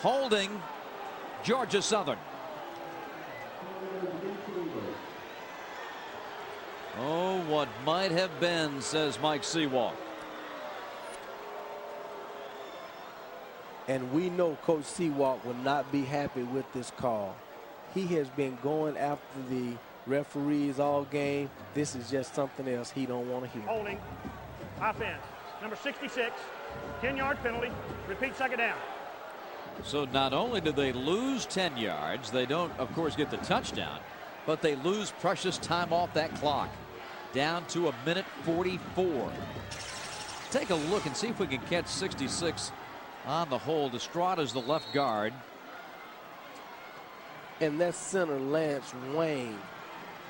Holding Georgia Southern. Oh, what might have been, says Mike Seawalk. And we know Coach Seawalk will not be happy with this call. He has been going after the referees all game. This is just something else he don't want to hear. Holding. Offense. Number 66. 10-yard penalty. Repeat second down. So not only do they lose 10 yards, they don't, of course, get the touchdown, but they lose precious time off that clock. Down to 1:44. Take a look and see if we can catch 66 on the hold. Estrada's the left guard. And that center, Lance Wayne,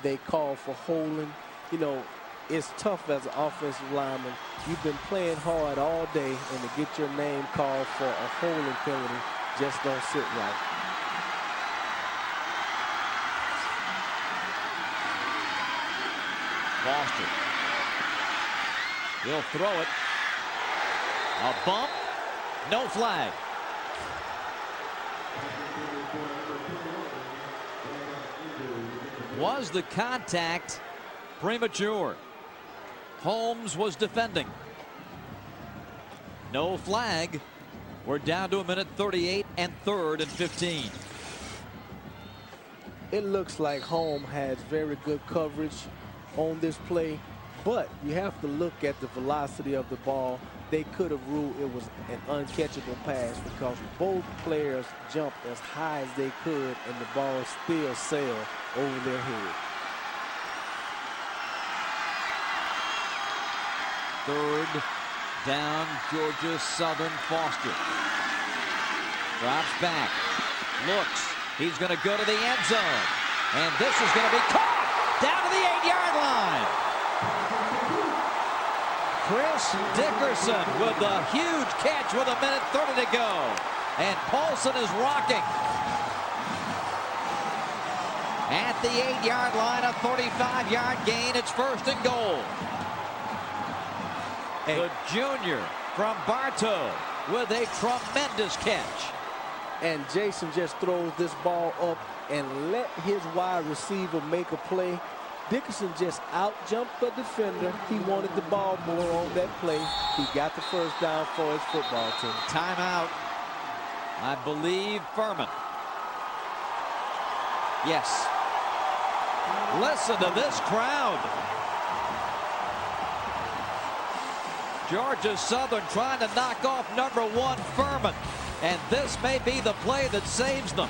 they call for holding. You know, it's tough as an offensive lineman. You've been playing hard all day, and to get your name called for a holding penalty just don't sit right. Foster. He'll throw it. A bump. No flag. Was the contact premature? Holmes was defending. No flag. We're down to 1:38 and 3rd and 15. It looks like Holmes has very good coverage on this play, but you have to look at the velocity of the ball. They could have ruled it was an uncatchable pass because both players jumped as high as they could and the ball still sailed over their head. 3rd down, Georgia Southern. Foster drops back, looks, he's going to go to the end zone, and this is going to be caught down to the 8-yard line. Chris Dickerson with a huge catch with 1:30 to go, and Paulson is rocking at the 8-yard line. A 35-yard gain. It's 1st and goal. The junior from Bartow with a tremendous catch. And Jason just throws this ball up and let his wide receiver make a play. Dickerson just out-jumped the defender. He wanted the ball more on that play. He got the first down for his football team. Timeout. I believe Furman. Yes. Listen to this crowd. Georgia Southern trying to knock off #1 Furman, and this may be the play that saves them.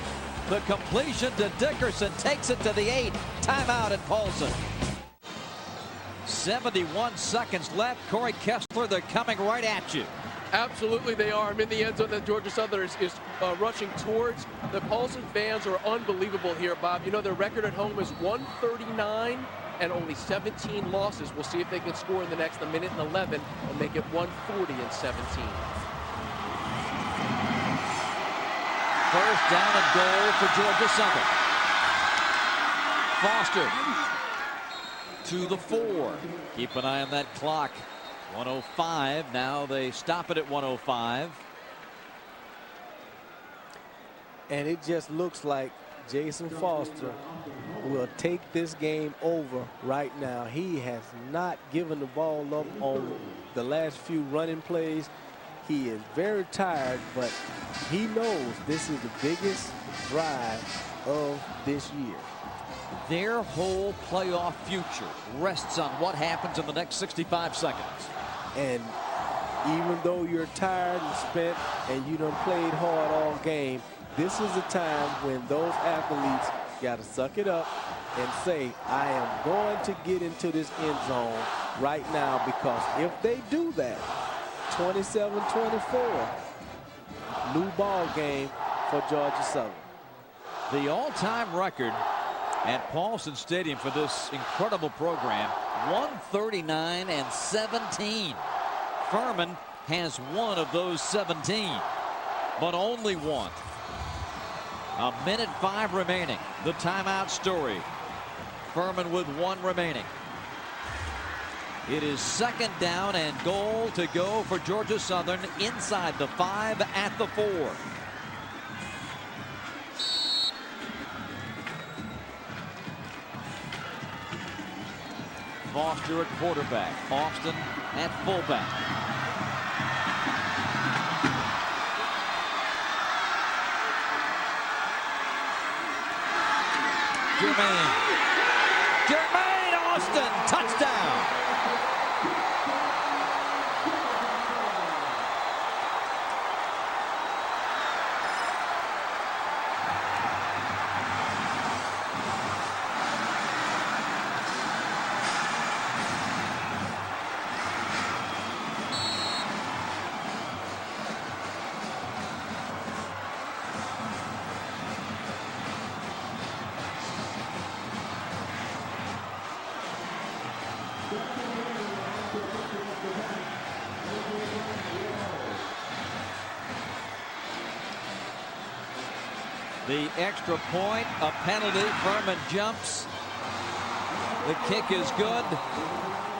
The completion to Dickerson takes it to the 8. Timeout at Paulson. 71 seconds left. Corey Kessler, they're coming right at you. Absolutely they are. I'm in the end zone that Georgia Southern is rushing towards. The Paulson fans are unbelievable here, Bob. You know, their record at home is 139 and only 17 losses. We'll see if they can score in the next 1:11 and make it 140 and 17. 1st down and goal for Georgia Southern. Foster to the 4. Keep an eye on that clock. 1:05. Now they stop it at 1:05. And it just looks like Jason Foster will take this game over right now. He has not given the ball up on the last few running plays. He is very tired, but he knows this is the biggest drive of this year. Their whole playoff future rests on what happens in the next 65 seconds. And even though you're tired and spent and you done played hard all game, this is a time when those athletes got to suck it up and say, I am going to get into this end zone right now, because if they do that, 27-24, new ball game, for Georgia Southern. The all-time record at Paulson Stadium for this incredible program, 139-17. Furman has one of those 17, but only one. 1:05 remaining. The timeout story. Furman with one remaining. It is 2nd down and goal to go for Georgia Southern inside the 5 at the 4. Foster at quarterback. Austin at fullback. Jermaine Austin, touchdown. The extra point, a penalty. Furman jumps. The kick is good.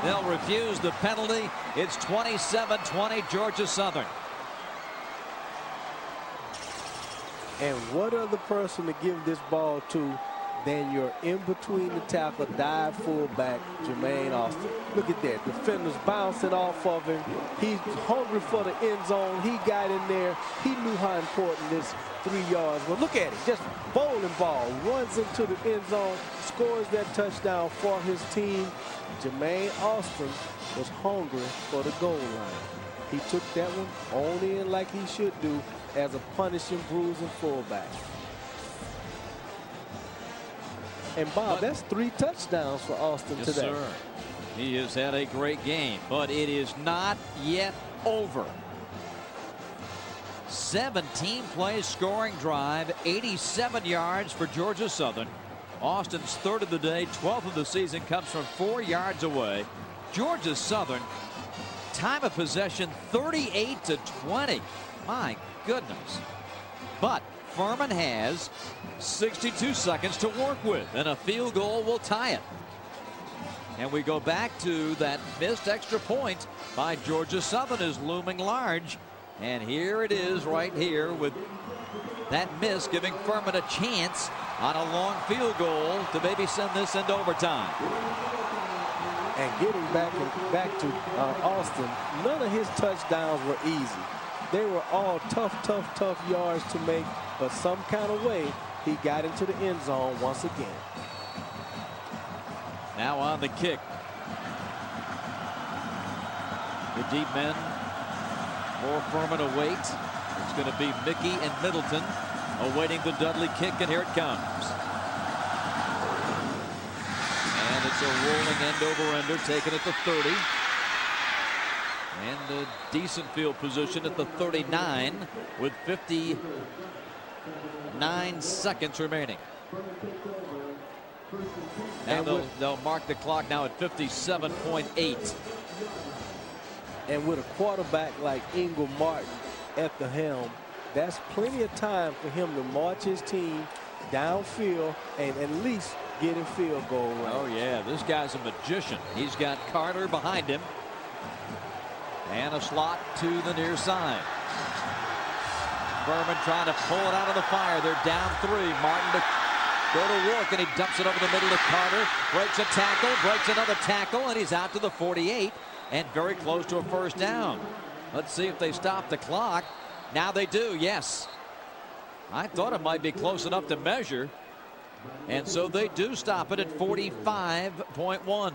They'll refuse the penalty. It's 27-20 Georgia Southern. And what other person to give this ball to than your in-between the tackle, dive fullback, Jermaine Austin. Look at that. Defenders bouncing off of him. He's hungry for the end zone. He got in there. He knew how important this 3 yards was. Look at it. Just bowling ball. Runs into the end zone. Scores that touchdown for his team. Jermaine Austin was hungry for the goal line. He took that one on in like he should do as a punishing, bruising fullback. And Bob, that's 3 touchdowns for Austin yes, today. Sir. He has had a great game, but it is not yet over. 17-play scoring drive, 87 yards for Georgia Southern. Austin's 3rd of the day, 12th of the season, comes from 4 yards away. Georgia Southern, time of possession 38-20. My goodness. But Furman has 62 seconds to work with, and a field goal will tie it. And we go back to that missed extra point by Georgia Southern is looming large. And here it is right here with that miss giving Furman a chance on a long field goal to maybe send this into overtime. And getting back to Austin, none of his touchdowns were easy. They were all tough yards to make, but some kind of way he got into the end zone once again. Now on the kick. The deep men for Furman await. It's going to be Mickey and Middleton awaiting the Dudley kick, and here it comes. And it's a rolling end-over-ender taken at the 30. And a decent field position at the 39 with 59 seconds remaining. Now they'll mark the clock now at 57.8. And with a quarterback like Ingle Martin at the helm, that's plenty of time for him to march his team downfield and at least get in field goal range. Oh yeah, this guy's a magician. He's got Carter behind him. And a slot to the near side. Furman trying to pull it out of the fire. They're down 3. Martin to go to work, and he dumps it over the middle to Carter. Breaks a tackle, breaks another tackle, and he's out to the 48 and very close to a first down. Let's see if they stop the clock. Now they do, yes. I thought it might be close enough to measure. And so they do stop it at 45.1.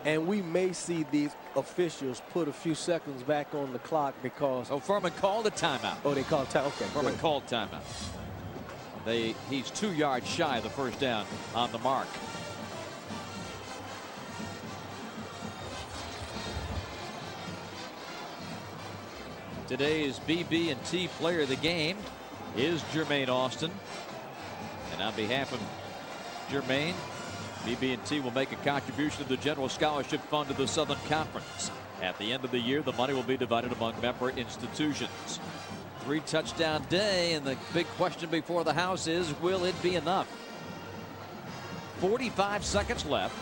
And we may see these officials put a few seconds back on the clock because... Oh, Furman called a timeout. Oh, they called timeout. Okay, Furman called timeout. He's 2 yards shy of the first down on the mark. Today's BB&T player of the game is Jermaine Austin. And on behalf of Jermaine, BB&T will make a contribution to the General Scholarship Fund of the Southern Conference. At the end of the year, the money will be divided among member institutions. 3-touchdown day, and the big question before the house is, will it be enough? 45 seconds left.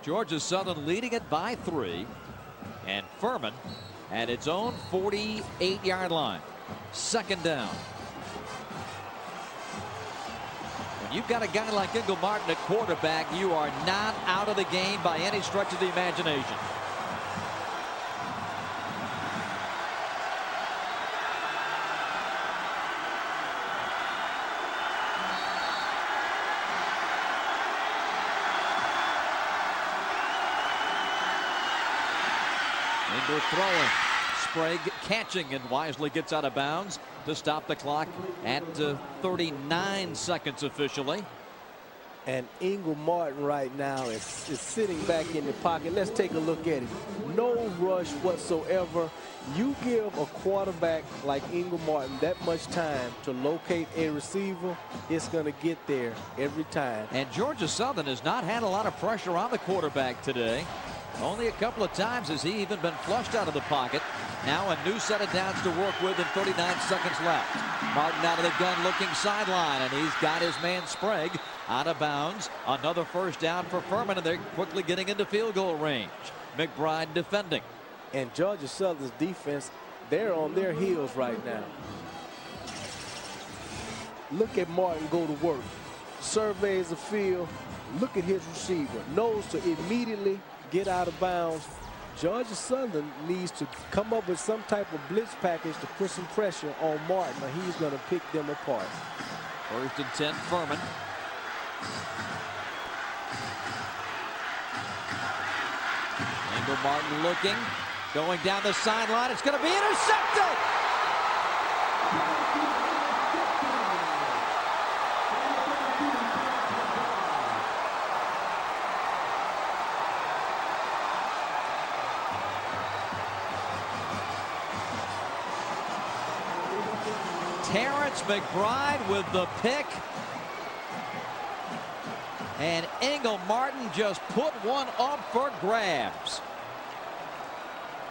Georgia Southern leading it by 3, and Furman at its own 48-yard line. Second down. When you've got a guy like Ingle Martin at quarterback, you are not out of the game by any stretch of the imagination. Ingle throwing. Sprague catching, and wisely gets out of bounds to stop the clock at 39 seconds officially. And Ingle Martin right now is sitting back in the pocket. Let's take a look at it. No rush whatsoever. You give a quarterback like Ingle Martin that much time to locate a receiver, it's going to get there every time. And Georgia Southern has not had a lot of pressure on the quarterback today. Only a couple of times has he even been flushed out of the pocket. Now a new set of downs to work with and 39 seconds left. Martin out of the gun looking sideline, and he's got his man Sprague out of bounds. Another first down for Furman, and they're quickly getting into field goal range. McBride defending. And Georgia Southern's defense, they're on their heels right now. Look at Martin go to work. Surveys the field. Look at his receiver. Knows to immediately get out of bounds. Georgia Southern needs to come up with some type of blitz package to put some pressure on Martin, or he's going to pick them apart. 1st and 10, Furman. Ingle Martin looking, going down the sideline. It's going to be intercepted. Terrence McBride with the pick. And Ingle Martin just put one up for grabs.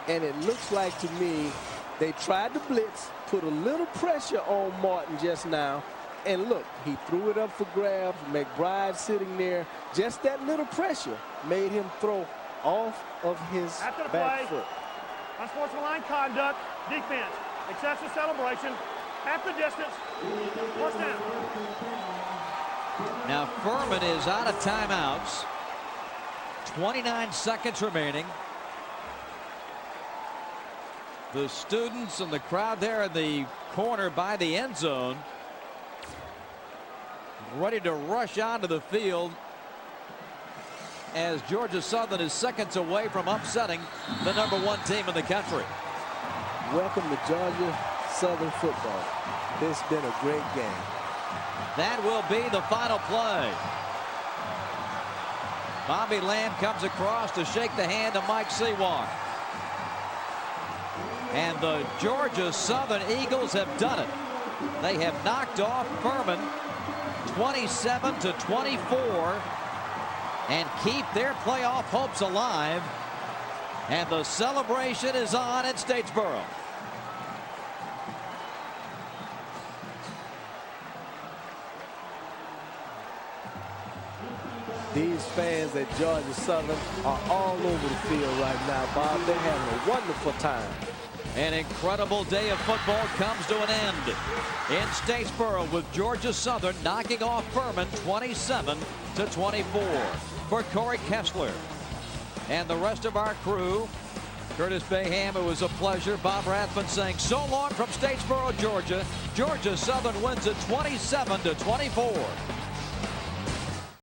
And it looks like to me they tried to blitz, put a little pressure on Martin just now. And look, he threw it up for grabs. McBride sitting there. Just that little pressure made him throw off of his back foot. Unsportsmanlike conduct, defense, excessive celebration. Half the distance. First down. Now Furman is out of timeouts. 29 seconds remaining. The students and the crowd there in the corner by the end zone ready to rush onto the field as Georgia Southern is seconds away from upsetting the #1 team in the country. Welcome to Georgia Southern football. It's been a great game. That will be the final play. Bobby Lamb comes across to shake the hand of Mike Sewar. And the Georgia Southern Eagles have done it. They have knocked off Furman 27-24 and keep their playoff hopes alive. And the celebration is on at Statesboro. These fans at Georgia Southern are all over the field right now, Bob. They're having a wonderful time. An incredible day of football comes to an end in Statesboro with Georgia Southern knocking off Furman 27-24. For Corey Kessler and the rest of our crew, Curtis Bayham, it was a pleasure. Bob Rathman saying so long from Statesboro, Georgia. Georgia Southern wins it 27-24.